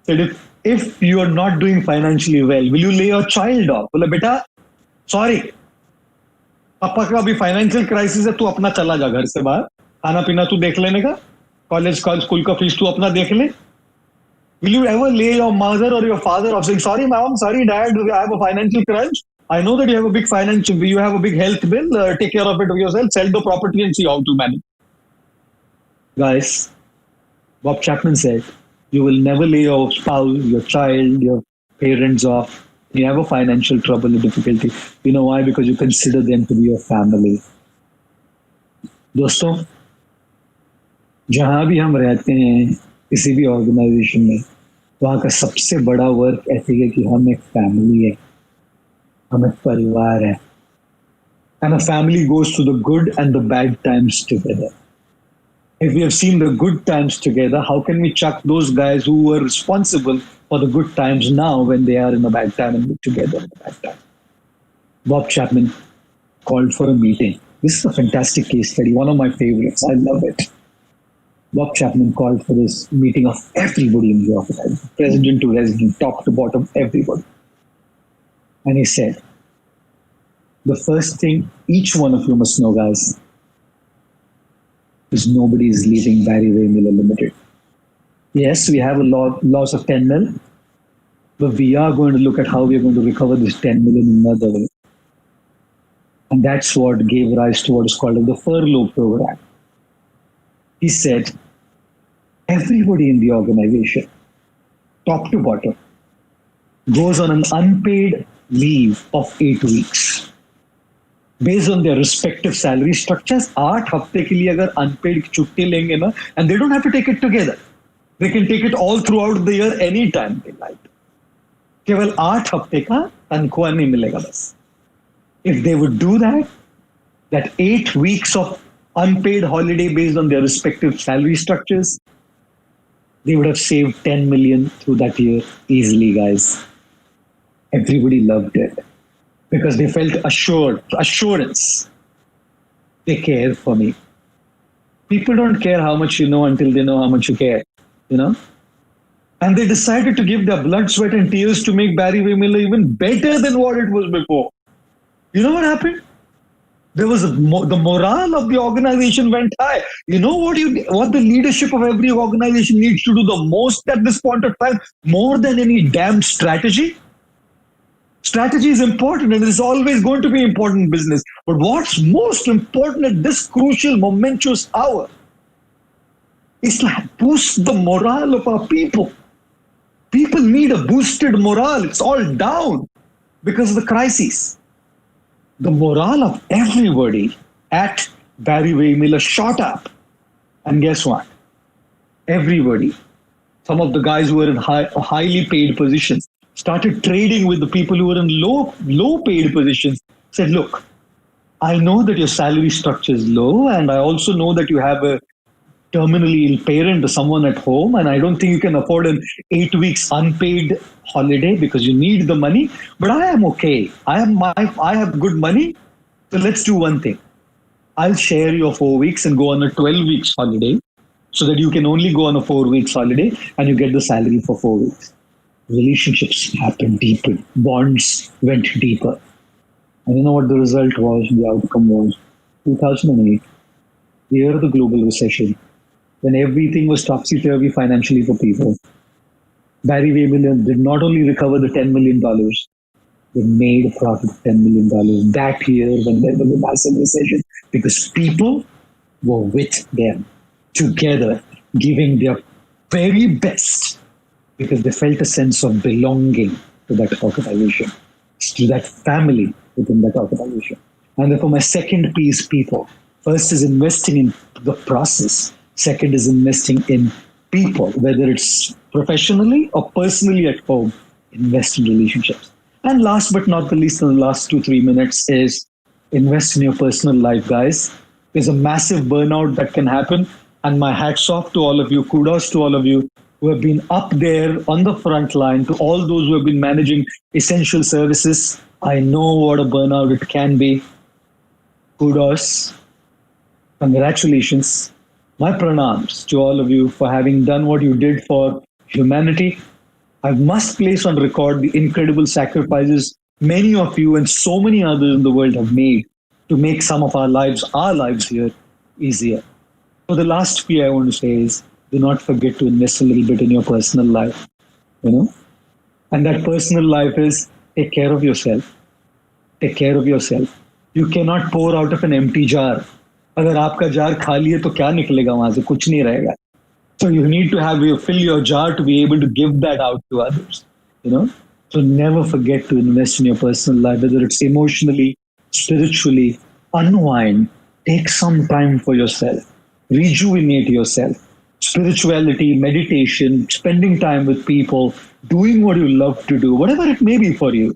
Said if you are not doing financially well, will you lay your child off? बोला बेटा, sorry. पापा का भी financial crisis है, तू अपना चला जा घर से बाहर. खाना पीना तू देख लेने का. कॉलेज स्कूल का फीस तू अपना देख ले. Will you ever lay your mother or your father off saying, sorry mom, sorry dad, I have a financial crunch. I know that you have a big health bill. Take care of it yourself. Sell the property and see how to manage. Guys, Bob Chapman said, you will never lay your spouse, your child, your parents off. You have a financial trouble or difficulty. You know why? Because you consider them to be your family. दोस्तों, जहाँ भी हम रहते हैं, किसी भी organisation में, वहाँ का सबसे बड़ा वर्क एथिक है कि हम एक फैमिली है, हम एक परिवार है. And a family goes through the good and the bad times together. If we have seen the good times together, how can we chuck those guys who were responsible for the good times now when they are in a bad time and together in a bad time? Bob Chapman called for a meeting. This is a fantastic case study, one of my favorites. I love it. Bob Chapman called for this meeting of everybody in the office, president to resident, top to bottom, everybody. And he said, the first thing each one of you must know, guys, is nobody is leaving Barry Waymiller Limited. Yes, we have a loss of 10 mil, but we are going to look at how we are going to recover this 10 million in another way. And that's what gave rise to what is called the furlough program. He said, everybody in the organization, top to bottom, goes on an unpaid leave of 8 weeks. Based on their respective salary structures, 8 हफ्ते के लिए अगर unpaid छुट्टी लेंगे ना, and they don't have to take it together. They can take it all throughout the year anytime they like. केवल 8 हफ्ते का तनख्वाह नहीं मिलेगा बस. If they would do that, that 8 weeks of unpaid holiday based on their respective salary structures, they would have saved 10 million through that year easily, guys. Everybody loved it. because they felt assurance. They care for me. People don't care how much you know until they know how much you care, you know? And they decided to give their blood, sweat, and tears to make Barry Wehmiller even better than what it was before. You know what happened? There was the morale of the organization went high. You know what the leadership of every organization needs to do the most at this point of time, more than any damn strategy? Strategy is important and it's always going to be important in business. But what's most important at this crucial, momentous hour is to boost the morale of our people. People need a boosted morale. It's all down because of the crisis. The morale of everybody at Barry Wehmiller shot up. And guess what? Everybody, some of the guys who were in highly paid positions, started trading with the people who were in low paid positions, said, look, I know that your salary structure is low, and I also know that you have a terminally ill parent or someone at home, and I don't think you can afford an 8 weeks unpaid holiday because you need the money, but I am okay. I have good money. So let's do one thing. I'll share your 4 weeks and go on a 12 weeks holiday so that you can only go on a 4 weeks holiday and you get the salary for 4 weeks. Relationships happened deeper. Bonds went deeper. And you know what the result was, the outcome was? 2008, the year of the global recession, when everything was topsy-turvy financially for people. Barry Wehmiller did not only recover the $10 million, they made a profit of $10 million that year when there was a massive recession, because people were with them together, giving their very best, because they felt a sense of belonging to that organization, to that family within that organization. And therefore, my second piece, people. First is investing in the process. Second is investing in people, whether it's professionally or personally at home. Invest in relationships. And last but not the least, in the last 2-3 minutes, is invest in your personal life, guys. There's a massive burnout that can happen. And my hats off to all of you. Kudos to all of you who have been up there on the front line, to all those who have been managing essential services. I know what a burnout it can be. Kudos. Congratulations. My pranams to all of you for having done what you did for humanity. I must place on record the incredible sacrifices many of you and so many others in the world have made to make some of our lives here, easier. So the last few I want to say is, do not forget to invest a little bit in your personal life, you know? And that personal life is, take care of yourself. Take care of yourself. You cannot pour out of an empty jar. अगर आपका jar खाली है तो क्या निकलेगा वहां से? कुछ नहीं रहेगा. So you need to fill your jar to be able to give that out to others, you know? So never forget to invest in your personal life, whether it's emotionally, spiritually, unwind, take some time for yourself, rejuvenate yourself. Spirituality, meditation, spending time with people, doing what you love to do, whatever it may be for you.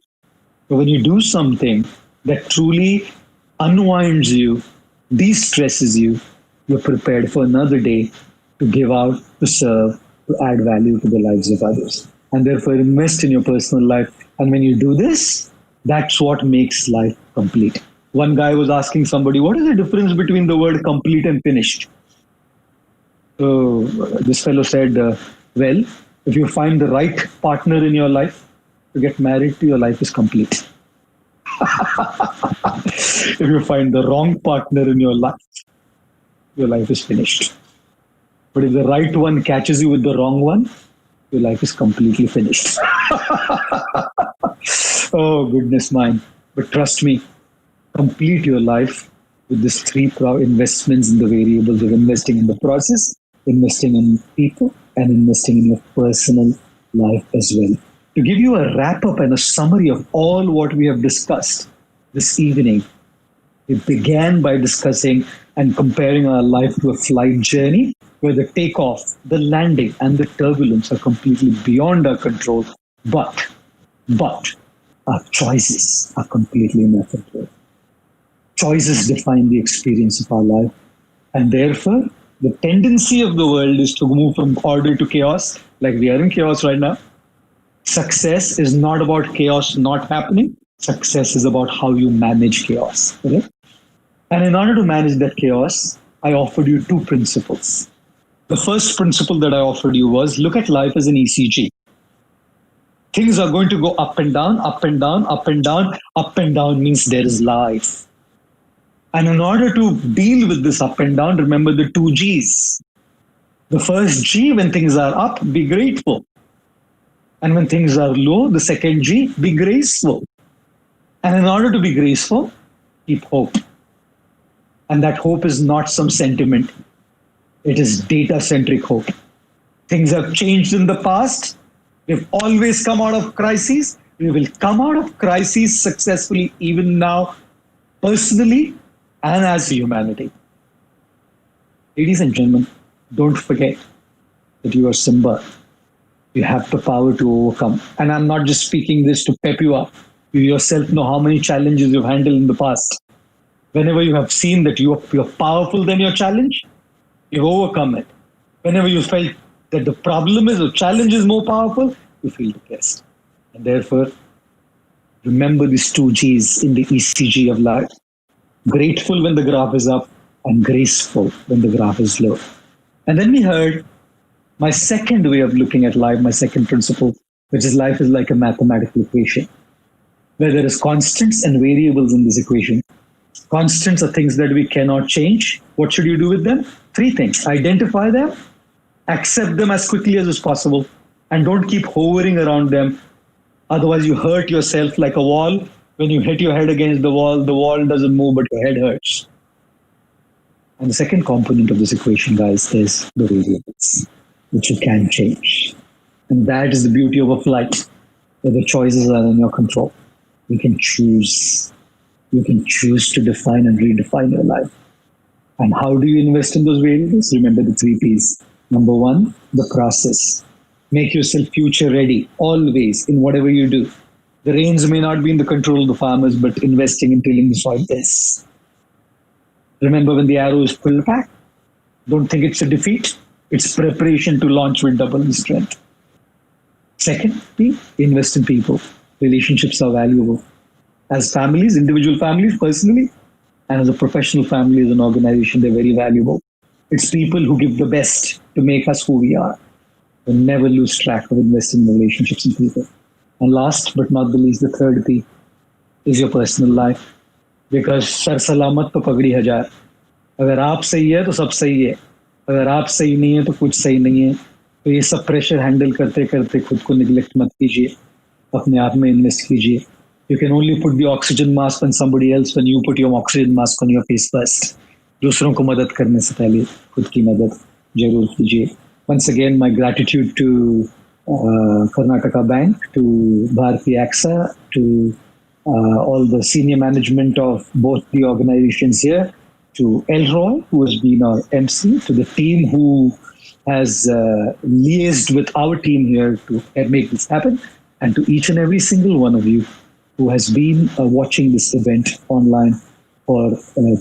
But when you do something that truly unwinds you, de-stresses you, you're prepared for another day to give out, to serve, to add value to the lives of others. And therefore invest in your personal life. And when you do this, that's what makes life complete. One guy was asking somebody, what is the difference between the word complete and finished? So this fellow said, well, if you find the right partner in your life to get married to, your life is complete. If you find the wrong partner in your life is finished. But if the right one catches you with the wrong one, your life is completely finished. Oh, goodness mine. But trust me, complete your life with these 3 investments in the variables of investing in the process, investing in people, and investing in your personal life as well. To give you a wrap-up and a summary of all what we have discussed this evening, we began by discussing and comparing our life to a flight journey where the takeoff, the landing, and the turbulence are completely beyond our control, but our choices are completely in our control. Choices define the experience of our life, and therefore, the tendency of the world is to move from order to chaos, like we are in chaos right now. Success is not about chaos not happening. Success is about how you manage chaos. Correct? And in order to manage that chaos, I offered you two principles. The first principle that I offered you was look at life as an ECG. Things are going to go up and down, up and down, up and down. Up and down means there is life. And in order to deal with this up and down, remember the two G's. The first G, when things are up, be grateful. And when things are low, the second G, be graceful. And in order to be graceful, keep hope. And that hope is not some sentiment. It is data-centric hope. Things have changed in the past. We've always come out of crises. We will come out of crises successfully even now, personally and as humanity. Ladies and gentlemen, don't forget that you are Simba. You have the power to overcome. And I'm not just speaking this to pep you up. You yourself know how many challenges you've handled in the past. Whenever you have seen that you're powerful than your challenge, you've overcome it. Whenever you felt that the problem is, the challenge is more powerful, you feel depressed. And therefore, remember these two G's in the ECG of life. Grateful when the graph is up and graceful when the graph is low. And then we heard my second way of looking at life, my second principle, which is life is like a mathematical equation, where there is constants and variables in this equation. Constants are things that we cannot change. What should you do with them? Three things. Identify them, accept them as quickly as is possible, and don't keep hovering around them. Otherwise, you hurt yourself like a wall. When you hit your head against the wall doesn't move, but your head hurts. And the second component of this equation, guys, is the variables, which you can change. And that is the beauty of a flight, where the choices are in your control. You can choose. You can choose to define and redefine your life. And how do you invest in those variables? Remember the three P's. Number one, the process. Make yourself future ready, always, in whatever you do. The rains may not be in the control of the farmers, but investing in tilling the soil is. Remember when the arrow is pulled back? Don't think it's a defeat. It's preparation to launch with double the strength. Second, invest in people. Relationships are valuable. As families, individual families, personally, and as a professional family, as an organization, they're very valuable. It's people who give the best to make us who we are. So never lose track of investing in relationships and people. And last but not the least, the third P is your personal life. Because sar salamat to pagdi hajar. अगर आप सही है तो सब सही है. अगर आप सही नहीं है तो कुछ सही नहीं है. तो ये सब प्रेशर हैंडल करते करते खुद को निगलेक्ट मत कीजिए. अपने आप में इन्वेस्ट कीजिए. You can only put the oxygen mask on somebody else when you put your oxygen mask on your face first. दूसरों को मदद करने से पहले खुद की मदद जरूर कीजिए. Once again, my gratitude to Karnataka Bank, to Bharti AXA, to all the senior management of both the organizations here, to Elroy, who has been our MC, to the team who has liaised with our team here to make this happen, and to each and every single one of you who has been watching this event online for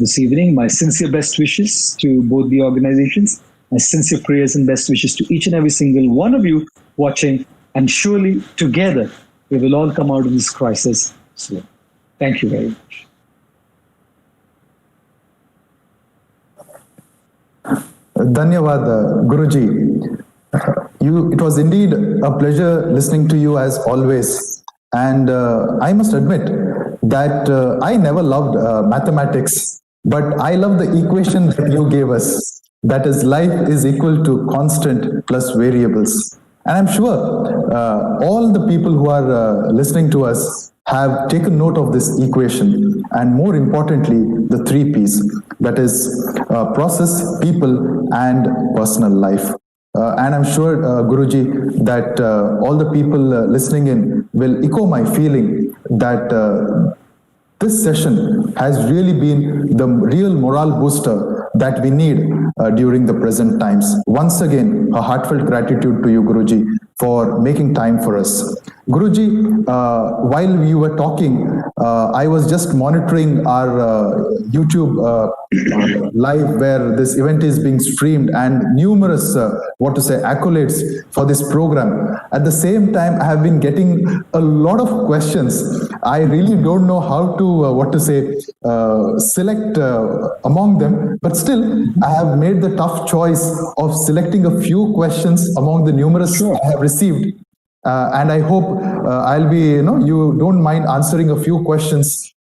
this evening. My sincere best wishes to both the organizations. My sincere prayers and best wishes to each and every single one of you watching. And surely together we will all come out of this crisis soon. Thank you very much. Dhanyavad, Guruji. It was indeed a pleasure listening to you as always. And I must admit that I never loved mathematics, but I love the equation that you gave us. That is, life is equal to constant plus variables. And I'm sure all the people who are listening to us have taken note of this equation, and more importantly, the three P's, that is process, people, and personal life. And I'm sure, Guruji, that all the people listening in will echo my feeling that this session has really been the real morale booster that we need during the present times. Once again, a heartfelt gratitude to you, Guruji, for making time for us. Guruji, while you were talking, I was just monitoring our YouTube live where this event is being streamed, and numerous, accolades for this program. At the same time, I have been getting a lot of questions. I really don't know how to, select among them, but still, I have made the tough choice of selecting a few questions among the numerous I have received. And I hope I'll be, you don't mind answering a few questions,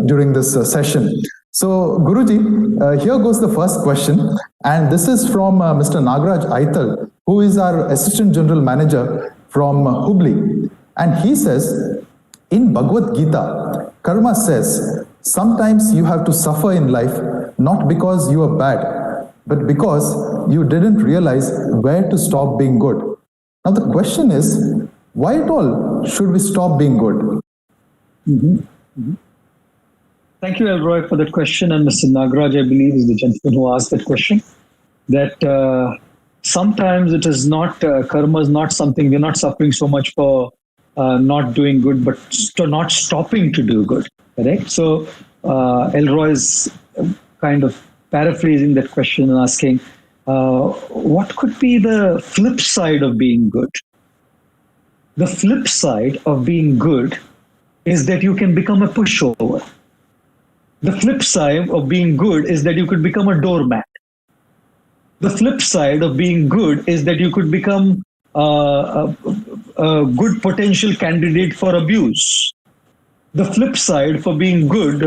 during this session. So, Guruji, here goes the first question. And this is from Mr. Nagaraj Aital, who is our Assistant General Manager from Hubli. And he says, in Bhagavad Gita, Karma says, sometimes you have to suffer in life, not because you are bad, but because you didn't realize where to stop being good. Now the question is, why at all should we stop being good? Thank you, Elroy, for that question. And Mr. Nagaraj, I believe, is the gentleman who asked that question. That sometimes it is not, karma is not something, we're not suffering so much for not doing good, but not stopping to do good. Correct? So Elroy is kind of paraphrasing that question and asking, what could be the flip side of being good? The flip side of being good is that you can become a pushover. The flip side of being good is that you could become a doormat. The flip side of being good is that you could become a good potential candidate for abuse. The flip side for being good,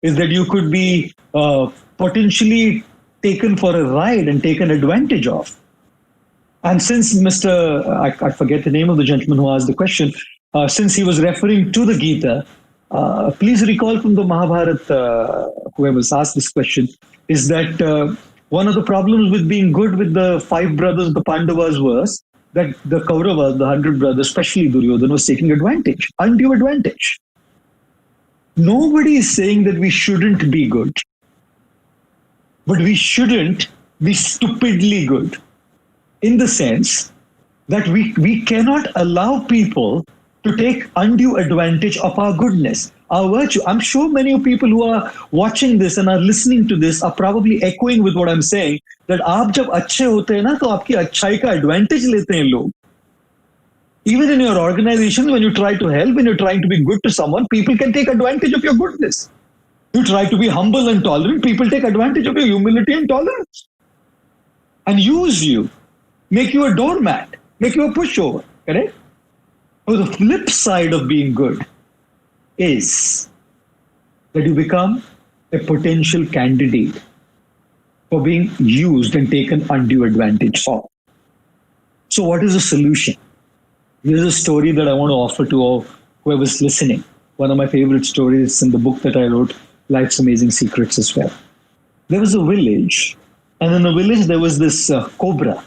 is that you could be potentially taken for a ride and taken advantage of. And since I forget the name of the gentleman who asked the question, since he was referring to the Gita, please recall from the Mahabharata, whoever asked this question, is that one of the problems with being good with the 5 brothers, the Pandavas, was that the Kauravas, the 100 brothers, especially Duryodhana, was taking advantage, undue advantage. Nobody is saying that we shouldn't be good, but we shouldn't be stupidly good, in the sense that we cannot allow people to take undue advantage of our goodness, our virtue. I'm sure many of people who are watching this and are listening to this are probably echoing with what I'm saying, that आप जब अच्छे होते हैं ना तो आपकी अच्छाई का advantage लेते हैं लोग. Even in your organization, when you try to help, when you're trying to be good to someone, people can take advantage of your goodness. You try to be humble and tolerant, people take advantage of your humility and tolerance and use you, make you a doormat, make you a pushover, correct? So the flip side of being good is that you become a potential candidate for being used and taken undue advantage of. So what is the solution? Here's a story that I want to offer to all whoever's listening. One of my favorite stories in the book that I wrote, Life's Amazing Secrets, as well. There was a village, and in the village there was this cobra,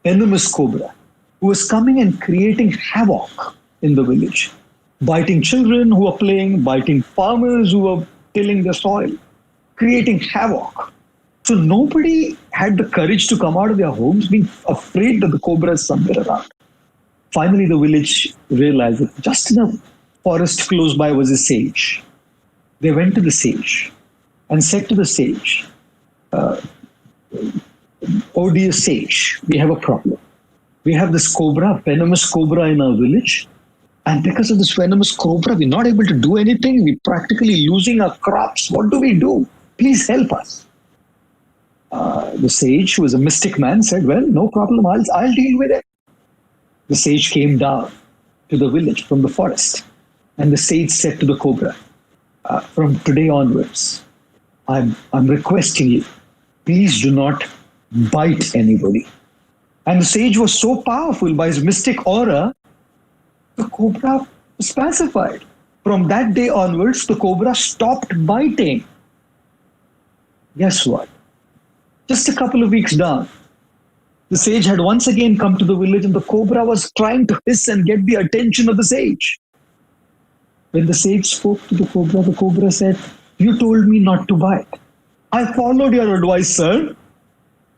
venomous cobra, who was coming and creating havoc in the village, biting children who were playing, biting farmers who were tilling the soil, creating havoc. So nobody had the courage to come out of their homes being afraid that the cobra is somewhere around. Finally, the village realized that just in a forest close by was a sage. They went to the sage and said to the sage, "Oh dear sage, we have a problem. We have this cobra, venomous cobra in our village. And because of this venomous cobra, we're not able to do anything. We're practically losing our crops. What do we do? Please help us." The sage, who was a mystic man, said, "Well, no problem. I'll deal with it." The sage came down to the village from the forest. And the sage said to the cobra, "From today onwards, I'm requesting you, please do not bite anybody." And the sage was so powerful by his mystic aura, the cobra was pacified. From that day onwards, the cobra stopped biting. Guess what? Just a couple of weeks down, the sage had once again come to the village and the cobra was trying to hiss and get the attention of the sage. When the sage spoke to the cobra said, You told me not to bite. I followed your advice, sir.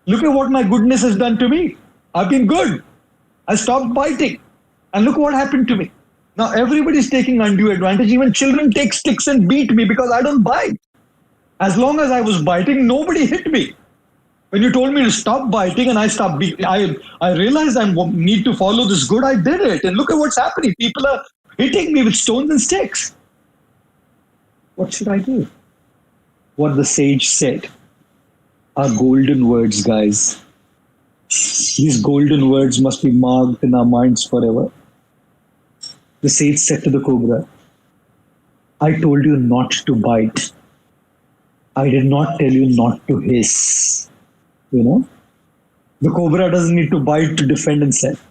Look at what my goodness has done to me. I've been good. I stopped biting. And look what happened to me. Now everybody's taking undue advantage. Even children take sticks and beat me because I don't bite. As long as I was biting, nobody hit me. When you told me to stop biting and I stopped beating, I realized I need to follow this good. I did it. And look at what's happening. People are hitting me with stones and sticks. What should I do? What the sage said are golden words, guys. These golden words must be marked in our minds forever. The sage said to the cobra, I told you not to bite. I did not tell you not to hiss. You know, the cobra doesn't need to bite to defend itself.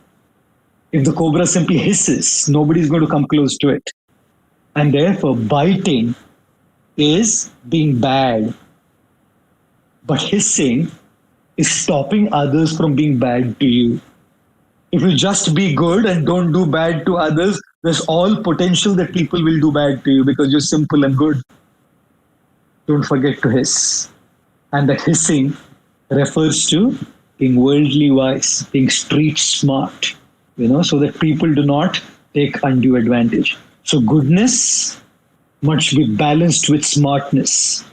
If the cobra simply hisses, nobody's going to come close to it. And therefore, biting is being bad. But hissing is stopping others from being bad to you. If you just be good and don't do bad to others, there's all potential that people will do bad to you because you're simple and good. Don't forget to hiss. And that hissing refers to being worldly wise, being street smart, so that people do not take undue advantage. So goodness must be balanced with smartness.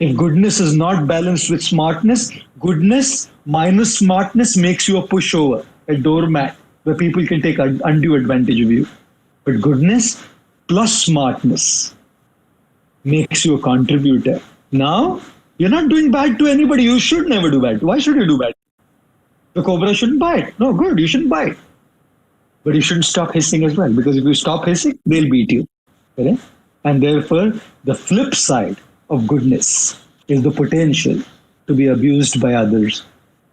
If goodness is not balanced with smartness, goodness minus smartness makes you a pushover, a doormat, where people can take undue advantage of you. But goodness plus smartness makes you a contributor. Now, you're not doing bad to anybody. You should never do bad. Why should you do bad? The cobra shouldn't bite. No, good, you shouldn't bite. But you shouldn't stop hissing as well, because if you stop hissing, they'll beat you. Okay? And therefore, the flip side of goodness is the potential to be abused by others.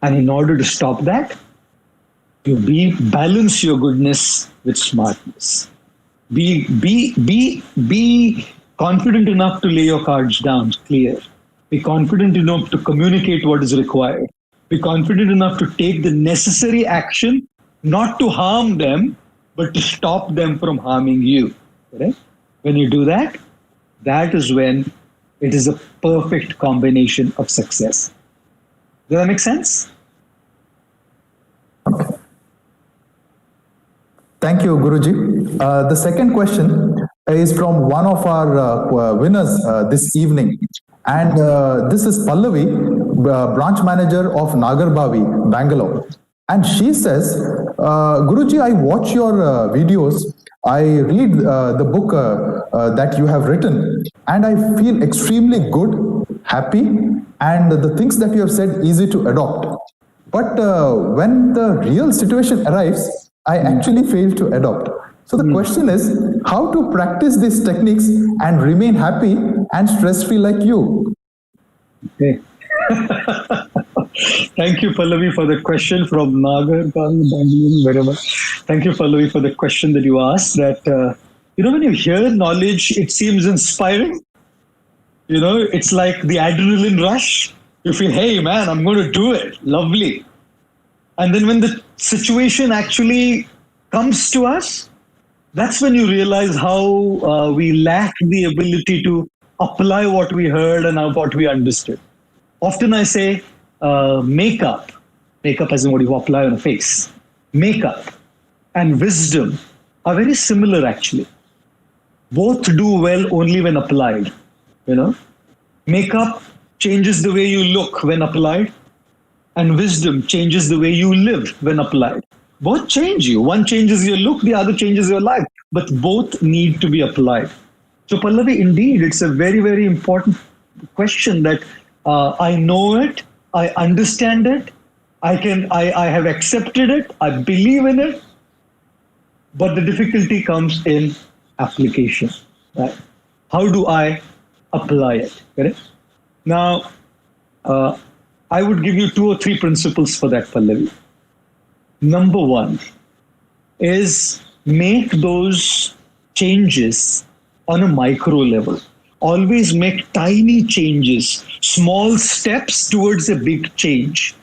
And in order to stop that, you balance your goodness with smartness. Be confident enough to lay your cards down clear. Be confident enough to communicate what is required. Be confident enough to take the necessary action, not to harm them, but to stop them from harming you. Correct? When you do that, that is when it is a perfect combination of success. Does that make sense? Thank you, Guruji. The second question is from one of our winners this evening. And this is Pallavi, branch manager of Nagarbavi, Bangalore. And she says, Guruji, I watch your videos. I read the book that you have written, and I feel extremely good, happy, and the things that you have said easy to adopt. But when the real situation arrives, I actually fail to adopt. So the question is, how to practice these techniques and remain happy and stress-free like you? Okay. Thank you, Pallavi, for the question from Nagar. Very much. Thank you, Pallavi, for the question that you asked. That when you hear knowledge, it seems inspiring. It's like the adrenaline rush. You feel, hey, man, I'm going to do it. Lovely. And then when the situation actually comes to us, that's when you realize how we lack the ability to apply what we heard and what we understood. Often I say, makeup as in what you apply on a face, makeup and wisdom are very similar actually. Both do well only when applied. Makeup changes the way you look when applied, and wisdom changes the way you live when applied. Both change you. One changes your look, the other changes your life, but both need to be applied. So Pallavi, indeed, it's a very, very important question that I know it, I understand it, I have accepted it, I believe in it, but the difficulty comes in application. Right? How do I apply it? Correct? Now, I would give you 2 or 3 principles for that, Pallavi. Number 1 is make those changes on a micro level. Always make tiny changes, small steps towards a big change.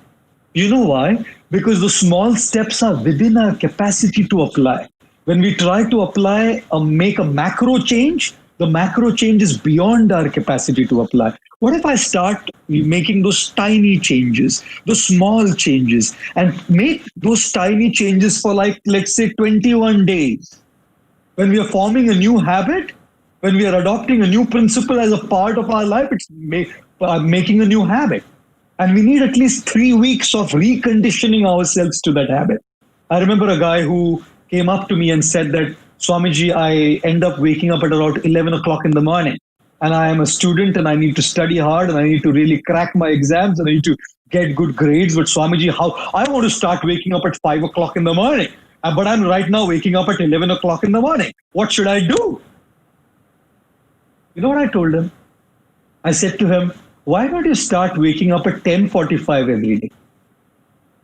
You know why? Because the small steps are within our capacity to apply. When we try to apply make a macro change, The macro change is beyond our capacity to apply. What if I start making those tiny changes, those small changes, and make those tiny changes for, like, let's say 21 days? When we are forming a new habit, when we are adopting a new principle as a part of our life, it's making a new habit. And we need at least 3 weeks of reconditioning ourselves to that habit. I remember a guy who came up to me and said that, Swamiji, I end up waking up at about 11 o'clock in the morning. And I am a student and I need to study hard and I need to really crack my exams and I need to get good grades. But Swamiji, how I want to start waking up at 5 o'clock in the morning. But I'm right now waking up at 11 o'clock in the morning. What should I do? You know what I told him? I said to him, why don't you start waking up at 10:45 every day?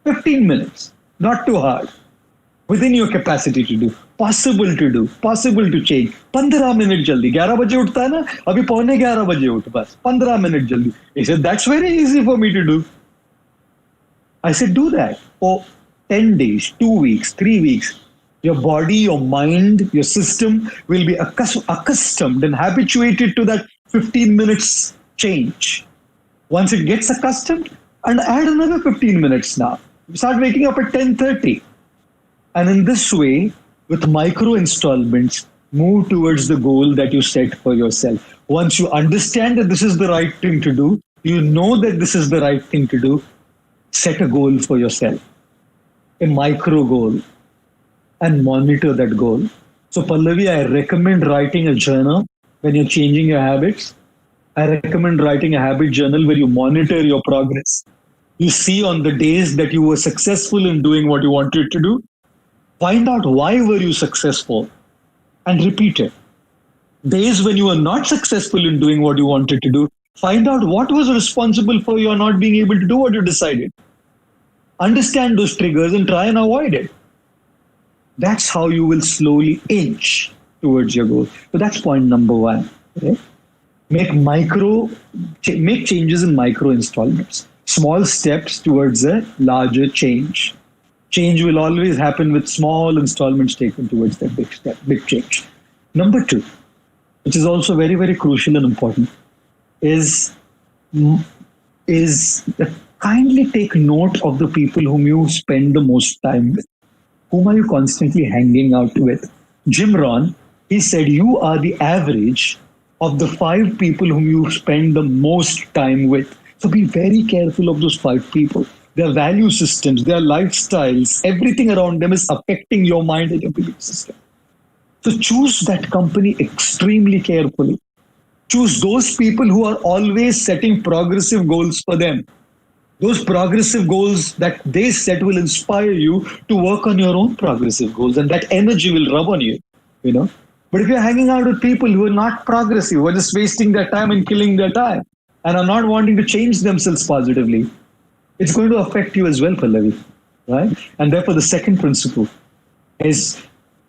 15 minutes, not too hard. Within your capacity to do, possible to change. 15 minutes jaldi. 11 baje uठता है ना, अभी 11:15 baje उठ बस. 15 minutes jaldi. He said, that's very easy for me to do. I said, do that for 10 days, 2 weeks, 3 weeks. Your body, your mind, your system will be accustomed and habituated to that 15 minutes change. Once it gets accustomed, and add another 15 minutes now. Start waking up at 10:30. And in this way, with micro installments, move towards the goal that you set for yourself. Once you understand that this is the right thing to do, you know that this is the right thing to do, set a goal for yourself, a micro goal, and monitor that goal. So Pallavi, I recommend writing a journal when you're changing your habits. I recommend writing a habit journal where you monitor your progress. You see on the days that you were successful in doing what you wanted to do, find out why were you successful and repeat it. Days when you were not successful in doing what you wanted to do, find out what was responsible for your not being able to do what you decided. Understand those triggers and try and avoid it. That's how you will slowly inch towards your goal. So that's point number one. Okay? Make changes in micro installments. Small steps towards a larger change. Change will always happen with small installments taken towards that big step, big change. Number two, which is also very, very crucial and important, is that kindly take note of the people whom you spend the most time with. Whom are you constantly hanging out with? Jim Rohn, he said, you are the average of the 5 people whom you spend the most time with. So be very careful of those 5 people. Their value systems, their lifestyles, everything around them is affecting your mind and your belief system. So choose that company extremely carefully. Choose those people who are always setting progressive goals for them. Those progressive goals that they set will inspire you to work on your own progressive goals, and that energy will rub on you, you know. But if you're hanging out with people who are not progressive, who are just wasting their time and killing their time, and are not wanting to change themselves positively, it's going to affect you as well, Pallavi, right? And therefore, the second principle is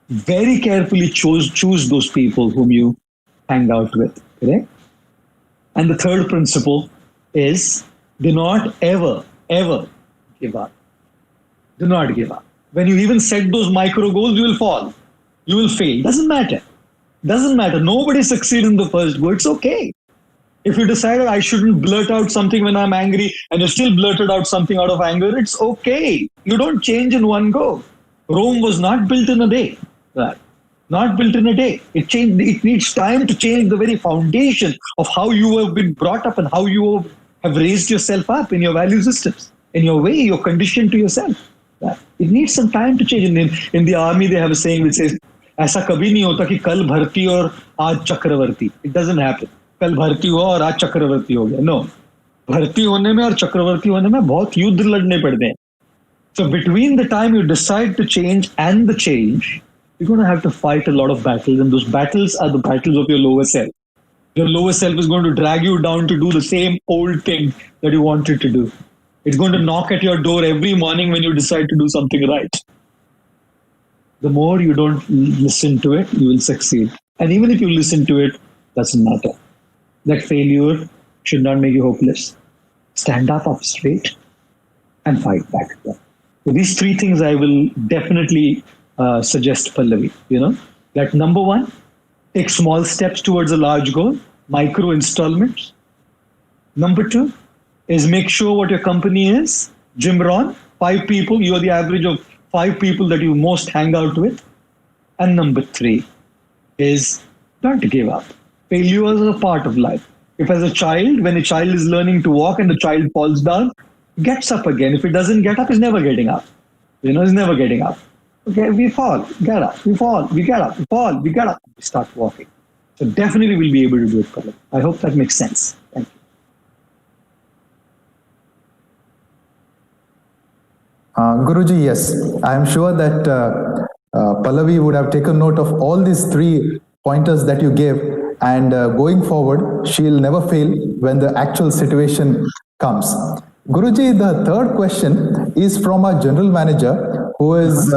very carefully choose those people whom you hang out with, correct? And the third principle is do not ever give up. Do not give up. When you even set those micro goals, you will fall. You will fail. Doesn't matter. Doesn't matter. Nobody succeeds in the first go. It's okay. If you decided I shouldn't blurt out something when I'm angry and you still blurted out something out of anger, it's okay. You don't change in one go. Rome was not built in a day. Right? Not built in a day. It needs time to change the very foundation of how you have been brought up and how you have raised yourself up in your value systems, in your way, your condition to yourself. Right? It needs some time to change. In the army, they have a saying which says, ऐसा कभी नहीं होता कि कल भर्ती और आज चक्रवर्ती. It doesn't happen. कल भर्ती हुआ और आज चक्रवर्ती हो गया. No. भर्ती होने में और चक्रवर्ती होने में बहुत युद्ध लड़ने पड़ते हैं. So between the time you decide to change and the change, you're going to have to fight a lot of battles, and those battles are the battles of your lower self. Your lower self is going to drag you down to do the same old thing that you wanted to do. It's going to knock at your door every morning when you decide to do something right. The more you don't listen to it, you will succeed. And even if you listen to it, doesn't matter. That failure should not make you hopeless. Stand up straight and fight back. So these 3 things I will definitely suggest, Pallavi. You know, that number 1, Take small steps towards a large goal, micro installments. Number 2 is make sure what your company is. Jim Rohn, 5 people, you're the average of 5 people that you most hang out with. And number 3 is don't give up. Failures are a part of life. If as a child, when a child is learning to walk and the child falls down, gets up again. If it doesn't get up, he's never getting up. He's never getting up. Okay, we fall, get up, we fall, we get up, we fall, we get up, we start walking. So definitely we'll be able to do it, Pallavi. I hope that makes sense. Thank you. Guruji, yes, I am sure that Pallavi would have taken note of all these 3 pointers that you gave, and going forward, she'll never fail when the actual situation comes. Guruji, the third question is from our general manager who is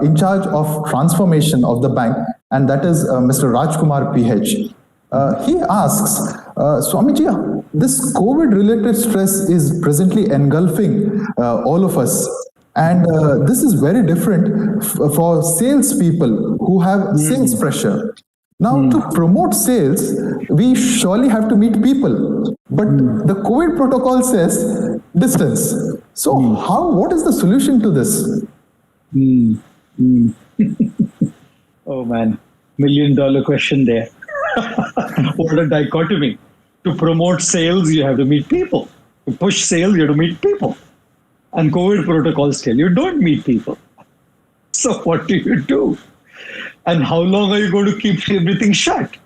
in charge of transformation of the bank, and that is Mr. Rajkumar PH. He asks, Swamiji, this COVID-related stress is presently engulfing all of us. And this is very different for salespeople who have sales pressure. Now, to promote sales, we surely have to meet people. But the COVID protocol says distance. So what is the solution to this? Oh man, $1 million question there. What a dichotomy. To promote sales, you have to meet people. To push sales, you have to meet people. And COVID protocols tell you don't meet people. So what do you do? And how long are you going to keep everything shut?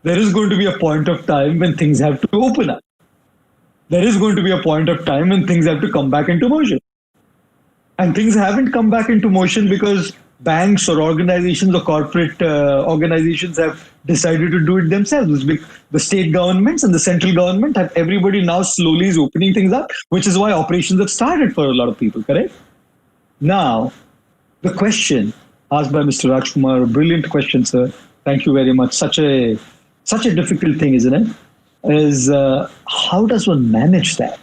There is going to be a point of time when things have to open up. There is going to be a point of time when things have to come back into motion. And things haven't come back into motion because banks or organizations or corporate organizations have decided to do it themselves. The state governments and the central government have everybody now slowly is opening things up, which is why operations have started for a lot of people, correct? Now, the question asked by Mr. Rajkumar, a brilliant question, sir. Thank you very much. Such a difficult thing, isn't it? Is how does one manage that?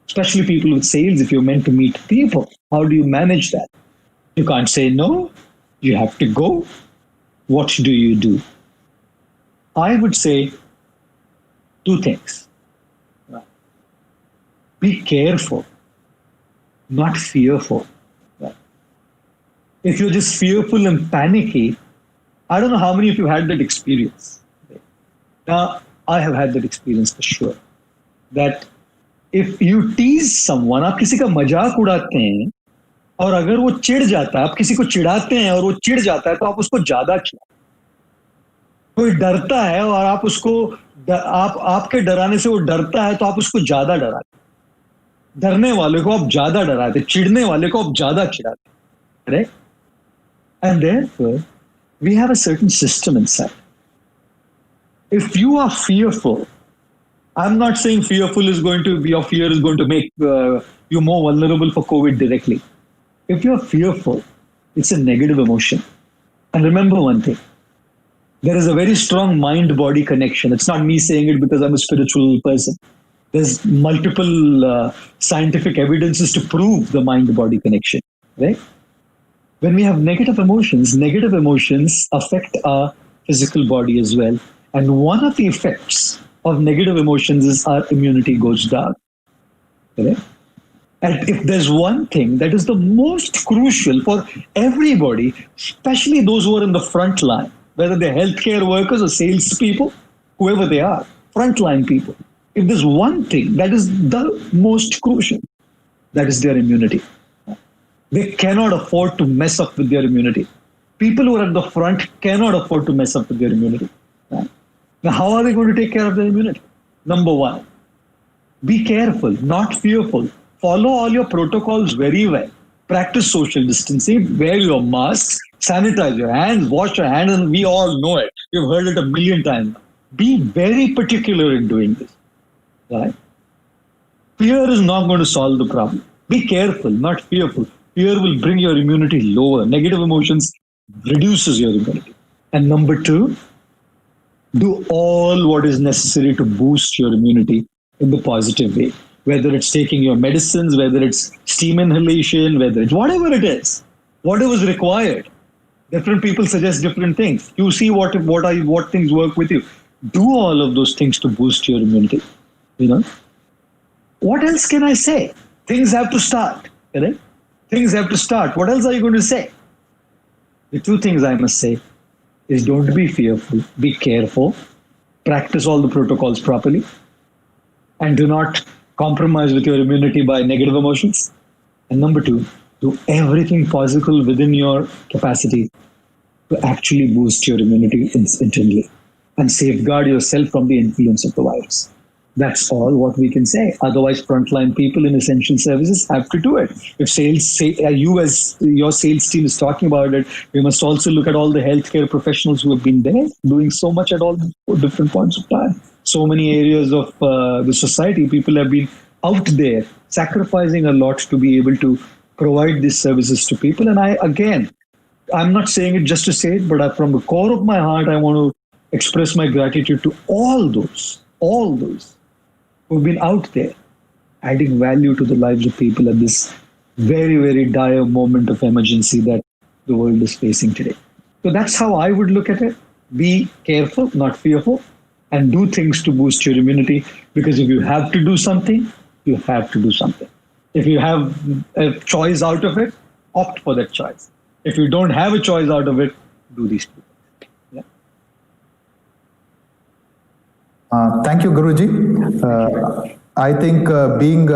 Especially people with sales, if you're meant to meet people, how do you manage that? You can't say no. You have to go. What do you do? I would say 2 things. Be careful, not fearful. If you're just fearful and panicky, I don't know how many of you had that experience. Now, I have had that experience for sure. That if you tease someone, आप किसी का मजाक उड़ाते हैं, और अगर वो चिढ़ जाता है, आप किसी को चिढ़ाते हैं और वो चिढ़ जाता है, तो आप उसको ज्यादा चिढ़ाते हैं। कोई डरता है और आप उसको आपके डराने से वो डरता है, तो आप उसको ज्यादा डराते हैं। डरने वाले को आप ज्यादा डराते, चिढ़ने वाले को आप ज्यादा चिढ़ाते, correct? And therefore, we have a certain system inside. If you are fearful, I'm not saying your fear is going to make you more vulnerable for COVID directly. If you're fearful, it's a negative emotion. And remember one thing, there is a very strong mind-body connection. It's not me saying it because I'm a spiritual person. There's multiple scientific evidences to prove the mind-body connection, right? When we have negative emotions affect our physical body as well. And one of the effects of negative emotions is our immunity goes down. Correct? And if there's one thing that is the most crucial for everybody, especially those who are in the front line, whether they're healthcare workers or salespeople, whoever they are, frontline people, if there's one thing that is the most crucial, that is their immunity. They cannot afford to mess up with their immunity. People who are at the front cannot afford to mess up with their immunity. Right? Now, how are they going to take care of their immunity? Number one, be careful, not fearful. Follow all your protocols very well. Practice social distancing, wear your masks, sanitize your hands, wash your hands, and we all know it. You've heard it a million times. Be very particular in doing this. Right? Fear is not going to solve the problem. Be careful, not fearful. Fear will bring your immunity lower. Negative emotions reduces your immunity. And number two, do all what is necessary to boost your immunity in the positive way. Whether it's taking your medicines, whether it's steam inhalation, whether it's whatever it is, whatever is required. Different people suggest different things. You see what things work with you. Do all of those things to boost your immunity. You know, what else can I say? Things have to start. Correct? Things have to start. What else are you going to say? The two things I must say is don't be fearful, be careful, practice all the protocols properly, and do not compromise with your immunity by negative emotions. And number two, do everything possible within your capacity to actually boost your immunity internally and safeguard yourself from the influence of the virus. That's all what we can say. Otherwise, frontline people in essential services have to do it. If you as your sales team is talking about it, we must also look at all the healthcare professionals who have been there doing so much at all different points of time. So many areas of the society, people have been out there sacrificing a lot to be able to provide these services to people. And I'm not saying it just to say it, but from the core of my heart, I want to express my gratitude to all those who've been out there adding value to the lives of people at this very, very dire moment of emergency that the world is facing today. So that's how I would look at it. Be careful, not fearful, and do things to boost your immunity, because if you have to do something, you have to do something. If you have a choice out of it, opt for that choice. If you don't have a choice out of it, do these two. Thank you, Guruji. I think being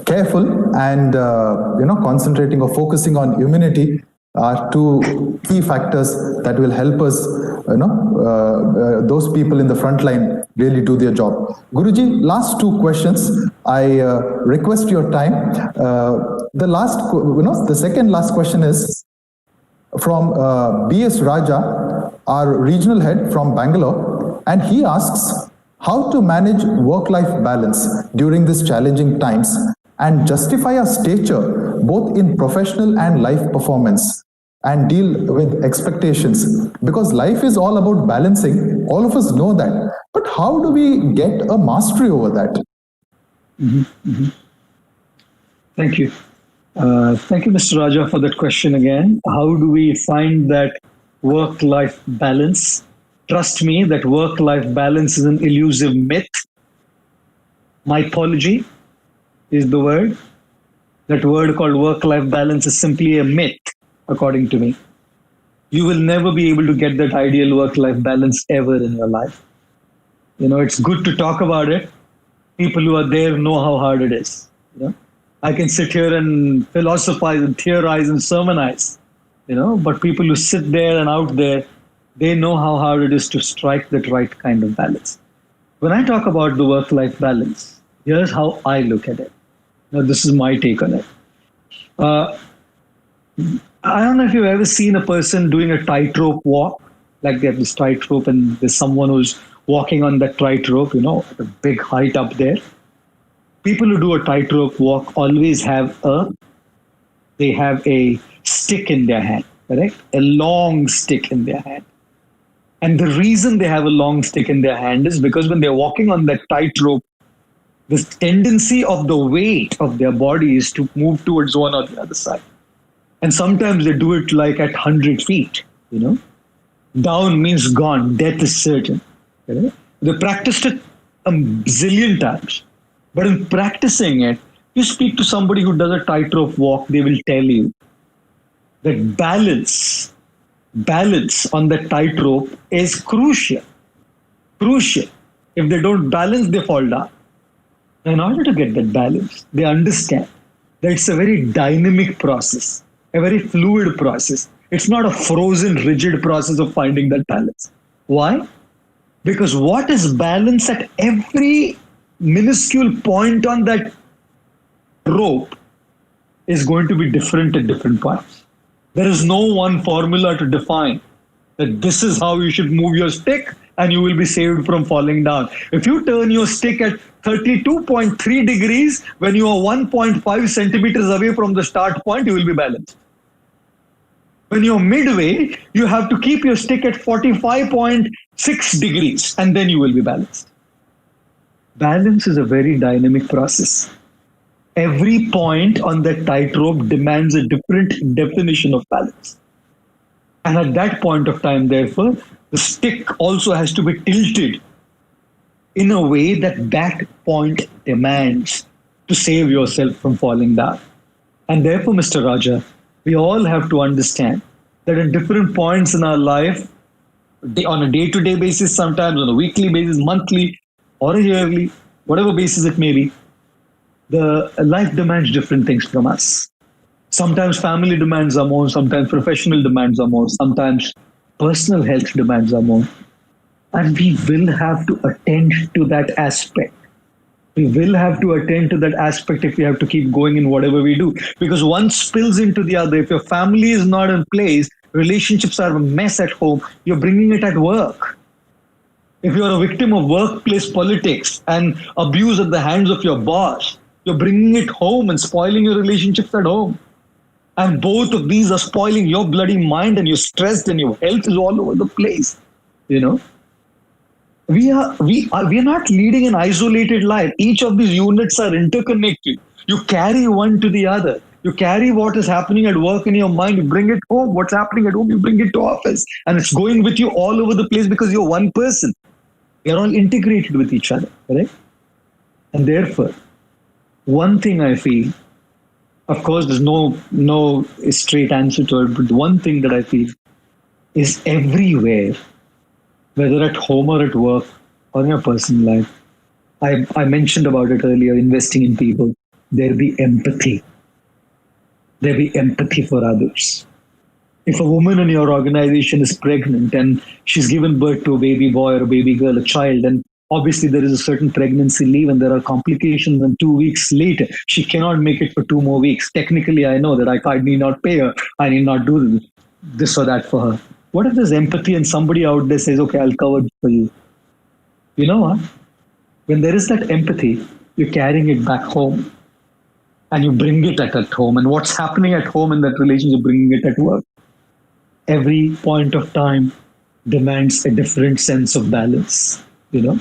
careful and concentrating or focusing on immunity are two key factors that will help us. Those people in the front line really do their job. Guruji, last two questions. I request your time. The second last question is from B.S. Raja, our regional head from Bangalore, and he asks how to manage work-life balance during these challenging times and justify our stature both in professional and life performance and deal with expectations, because life is all about balancing. All of us know that, but how do we get a mastery over that? Thank you. Thank you, Mr. Raja, for that question again. How do we find that work-life balance? Trust me, that work-life balance is an elusive myth. Mythology is the word. That word called work-life balance is simply a myth, according to me. You will never be able to get that ideal work-life balance ever in your life. It's good to talk about it. People who are there know how hard it is. I can sit here and philosophize and theorize and sermonize, but people who sit there and out there, they know how hard it is to strike that right kind of balance. When I talk about the work-life balance, here's how I look at it. Now, this is my take on it. I don't know if you've ever seen a person doing a tightrope walk, like they have this tightrope and there's someone who's walking on that tightrope, at a big height up there. People who do a tightrope walk always have a stick in their hand, correct? A long stick in their hand. And the reason they have a long stick in their hand is because when they're walking on that tightrope, the tendency of the weight of their body is to move towards one or the other side. And sometimes they do it like at 100 feet, Down means gone, death is certain. Correct? They practiced it a zillion times. But in practicing it, you speak to somebody who does a tightrope walk, they will tell you that balance on the tightrope is crucial. Crucial. If they don't balance, they fall down. In order to get that balance, they understand that it's a very dynamic process, a very fluid process. It's not a frozen, rigid process of finding that balance. Why? Because what is balance at every minuscule point on that rope is going to be different at different points. There is no one formula to define that this is how you should move your stick and you will be saved from falling down. If you turn your stick at 32.3 degrees when you are 1.5 centimeters away from the start point, you will be balanced. When you're midway, you have to keep your stick at 45.6 degrees and then you will be balanced. Balance is a very dynamic process. Every point on that tightrope demands a different definition of balance. And at that point of time, therefore, the stick also has to be tilted in a way that that point demands to save yourself from falling down. And therefore, Mr. Raja, we all have to understand that at different points in our life, on a day-to-day basis, sometimes on a weekly basis, monthly, or a yearly, whatever basis it may be, the life demands different things from us. Sometimes family demands are more, sometimes professional demands are more, sometimes personal health demands are more. And we will have to attend to that aspect. We will have to attend to that aspect if we have to keep going in whatever we do. Because one spills into the other. If your family is not in place, relationships are a mess at home, you're bringing it at work. If you're a victim of workplace politics and abuse at the hands of your boss, you're bringing it home and spoiling your relationships at home. And both of these are spoiling your bloody mind, and you're stressed and your health is all over the place. You know, we are not leading an isolated life. Each of these units are interconnected. You carry one to the other. You carry what is happening at work in your mind, you bring it home. What's happening at home, you bring it to office. And it's going with you all over the place because you're one person. You're all integrated with each other, correct? And therefore, one thing I feel, of course, there's no straight answer to it, but one thing that I feel is everywhere, whether at home or at work or in your personal life, I mentioned about it earlier, investing in people, there be empathy. There be empathy for others. If a woman in your organization is pregnant and she's given birth to a baby boy or a baby girl, a child, and obviously there is a certain pregnancy leave and there are complications, and 2 weeks later, she cannot make it for 2 more weeks. Technically, I know that I need not pay her. I need not do this or that for her. What if there's empathy and somebody out there says, okay, I'll cover it for you? You know what? When there is that empathy, you're carrying it back home and you bring it at home. And what's happening at home in that relationship, bringing it at work. Every point of time demands a different sense of balance, you know,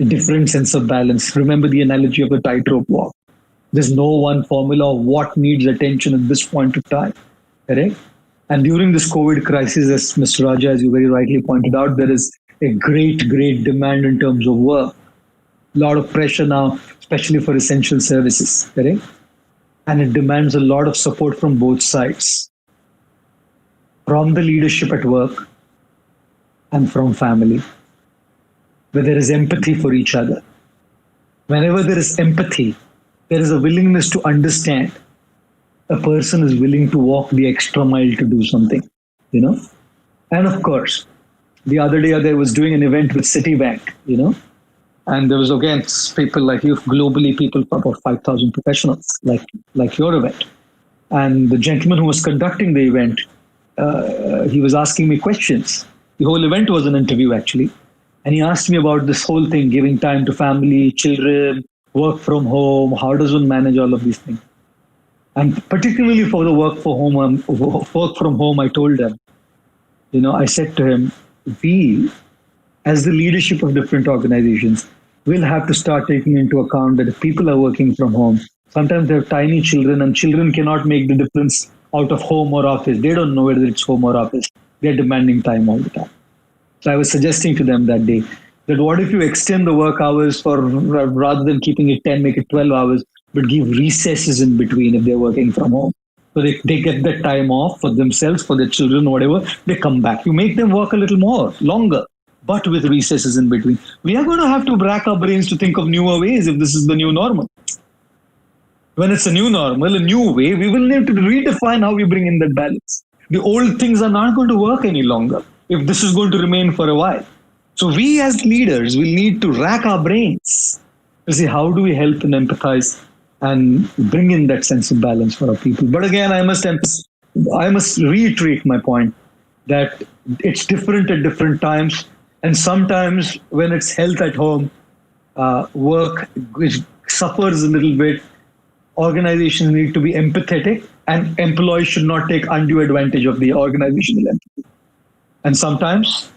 a different sense of balance. Remember the analogy of the tightrope walk. There's no one formula of what needs attention at this point of time, correct? And during this COVID crisis, as Mr. Raja, as you very rightly pointed out, there is a great demand in terms of work. A lot of pressure now, especially for essential services, correct? And it demands a lot of support from both sides. From the leadership at work and from family, where there is empathy for each other. Whenever there is empathy, there is a willingness to understand. A person is willing to walk the extra mile to do something, you know. And of course, the other day I was doing an event with Citibank, you know, and there was again people like you, globally people, about 5,000 professionals, like your event. And the gentleman who was conducting the event, he was asking me questions. The whole event was an interview actually. And he asked me about this whole thing, giving time to family, children, work from home. How does one manage all of these things? And particularly for the work from home, I told him, you know, I said to him, we, as the leadership of different organizations, will have to start taking into account that if people are working from home, sometimes they have tiny children and children cannot make the difference out of home or office. They don't know whether it's home or office. They're demanding time all the time. So I was suggesting to them that day that what if you extend the work hours for, rather than keeping it 10, make it 12 hours, but give recesses in between if they're working from home. So they get that time off for themselves, for their children, whatever, they come back. You make them work a little more, longer, but with recesses in between. We are going to have to rack our brains to think of newer ways if this is the new normal. When it's a new normal, a new way, we will need to redefine how we bring in that balance. The old things are not going to work any longer if this is going to remain for a while. So we as leaders will need to rack our brains to see how do we help and empathize and bring in that sense of balance for our people. But again, I must reiterate my point that it's different at different times. And sometimes when it's health at home, work which suffers a little bit, organizations need to be empathetic and employees should not take undue advantage of the organizational empathy. And sometimes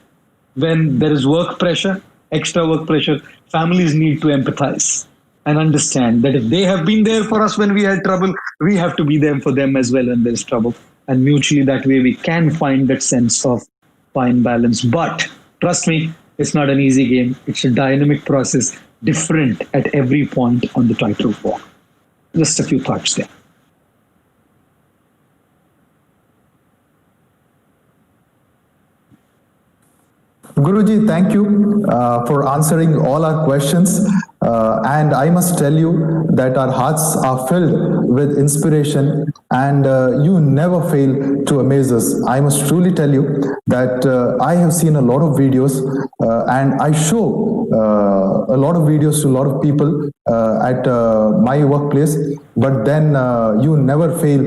when there is work pressure, extra work pressure, families need to empathize and understand that if they have been there for us when we had trouble, we have to be there for them as well when there's trouble. and mutually that way we can find that sense of fine balance. But trust me, it's not an easy game. It's a dynamic process, different at every point on the tightrope walk. Just a few thoughts there. Guruji, thank you for answering all our questions. And I must tell you that our hearts are filled with inspiration, and you never fail to amaze us. I must truly tell you that I have seen a lot of videos, and I show a lot of videos to a lot of people at my workplace, but then you never fail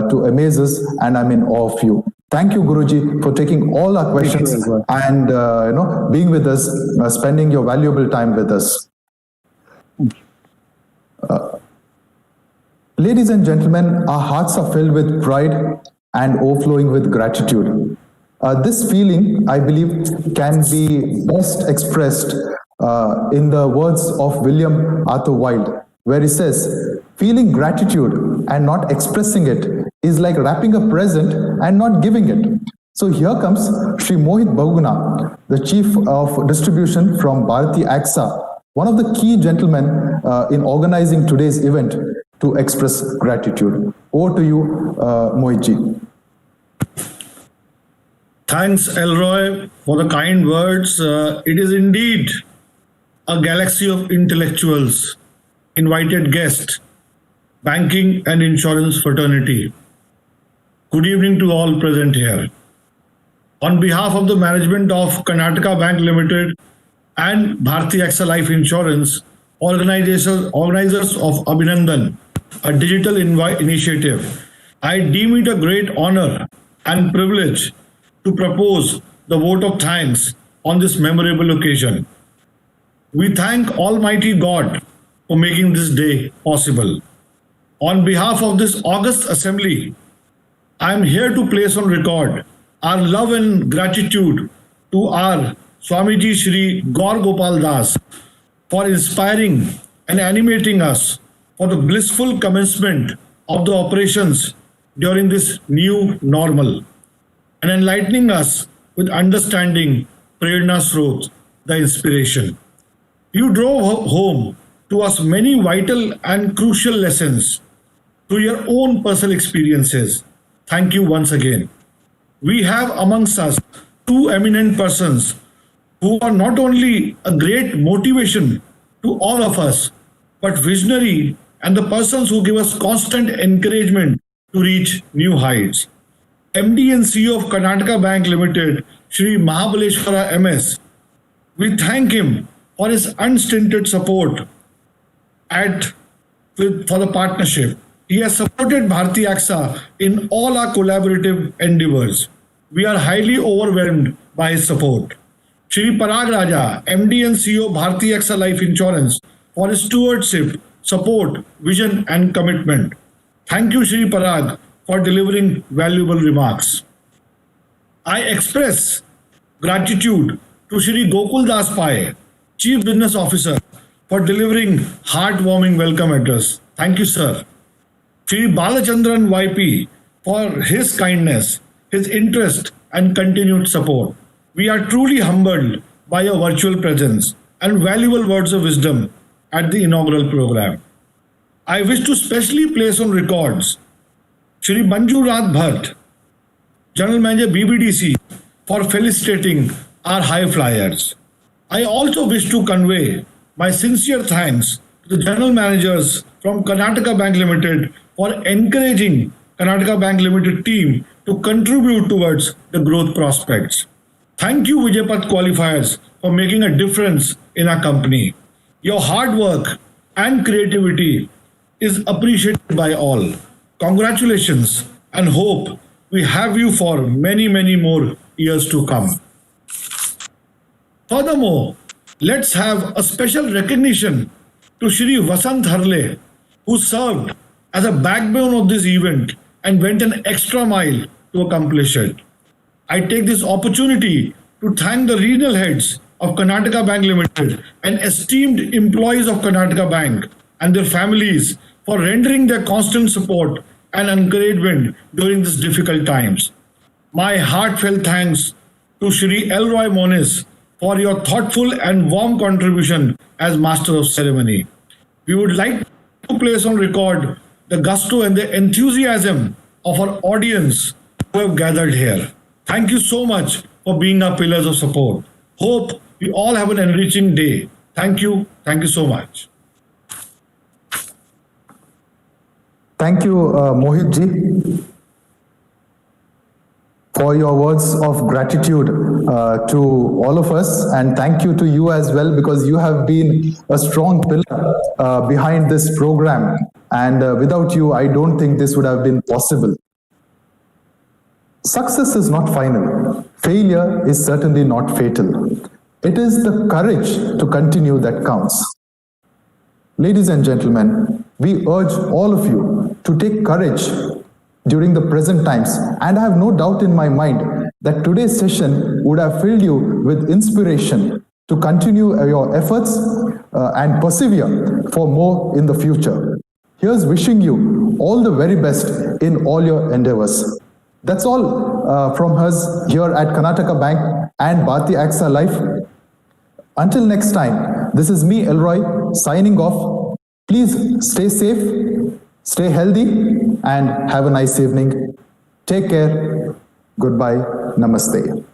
to amaze us, and I'm in awe of you. Thank you, Guruji, for taking all our questions and being with us, spending your valuable time with us. Ladies and gentlemen, our hearts are filled with pride and overflowing with gratitude. This feeling, I believe, can be best expressed in the words of William Arthur Wilde, where he says, feeling gratitude and not expressing it is like wrapping a present and not giving it. So here comes Sri Mohit Bahuguna, the Chief of Distribution from Bharati AXA, one of the key gentlemen in organizing today's event, to express gratitude. Over to you, Mohitji. Thanks, Elroy, for the kind words. It is indeed a galaxy of intellectuals, invited guests, banking and insurance fraternity. Good evening to all present here. On behalf of the management of Karnataka Bank Limited and Bharati AXA Life Insurance, organizers of Abhinandan, a digital initiative, I deem it a great honor and privilege to propose the vote of thanks on this memorable occasion. We thank Almighty God for making this day possible. On behalf of this august assembly, I am here to place on record our love and gratitude to our Swamiji Shri Gaur Gopal Das for inspiring and animating us for the blissful commencement of the operations during this new normal and enlightening us with understanding Prerna Srot, the inspiration. You drove home to us many vital and crucial lessons through your own personal experiences. Thank you once again. We have amongst us two eminent persons who are not only a great motivation to all of us, but visionary and the persons who give us constant encouragement to reach new heights. MD and CEO of Karnataka Bank Limited, Shri Mahabaleshwara MS, we thank him for his unstinted support for the partnership. He has supported Bharati AXA in all our collaborative endeavors. We are highly overwhelmed by his support. Shri Parag Raja, MD and CEO Bharati AXA Life Insurance, for his stewardship, support, vision and commitment. Thank you, Shri Parag, for delivering valuable remarks. I express gratitude to Shri Gokul Das Pai, Chief Business Officer, for delivering heartwarming welcome address. Thank you, sir. Shri Balachandran YP for his kindness, his interest and continued support. We are truly humbled by your virtual presence and valuable words of wisdom at the inaugural program. I wish to specially place on records Shri Manju Rath Bhatt, General Manager BBDC, for felicitating our high flyers. I also wish to convey my sincere thanks to the General Managers from Karnataka Bank Limited for encouraging Karnataka Bank Limited team to contribute towards the growth prospects. Thank you, Vijaypath qualifiers, for making a difference in our company. Your hard work and creativity is appreciated by all. Congratulations and hope we have you for many, many more years to come. Furthermore, let's have a special recognition to Shri Vasant Harle, who served as a backbone of this event and went an extra mile to accomplish it. I take this opportunity to thank the regional heads of Karnataka Bank Limited and esteemed employees of Karnataka Bank and their families for rendering their constant support and encouragement during these difficult times. My heartfelt thanks to Shri Elroy Moniz for your thoughtful and warm contribution as Master of Ceremony. We would like to place on record the gusto and the enthusiasm of our audience who have gathered here. Thank you so much for being our pillars of support. Hope we all have an enriching day. Thank you. Thank you so much. Thank you, Mohit ji, for your words of gratitude to all of us, and thank you to you as well, because you have been a strong pillar behind this program, and without you, I don't think this would have been possible. Success is not final. Failure is certainly not fatal. It is the courage to continue that counts. Ladies and gentlemen, we urge all of you to take courage during the present times, and I have no doubt in my mind that today's session would have filled you with inspiration to continue your efforts and persevere for more in the future. Here's wishing you all the very best in all your endeavors. That's all from us here at Karnataka Bank and Bharti AXA Life. Until next time, this is me, Elroy, signing off. Please stay safe, stay healthy, and have a nice evening. Take care. Goodbye. Namaste.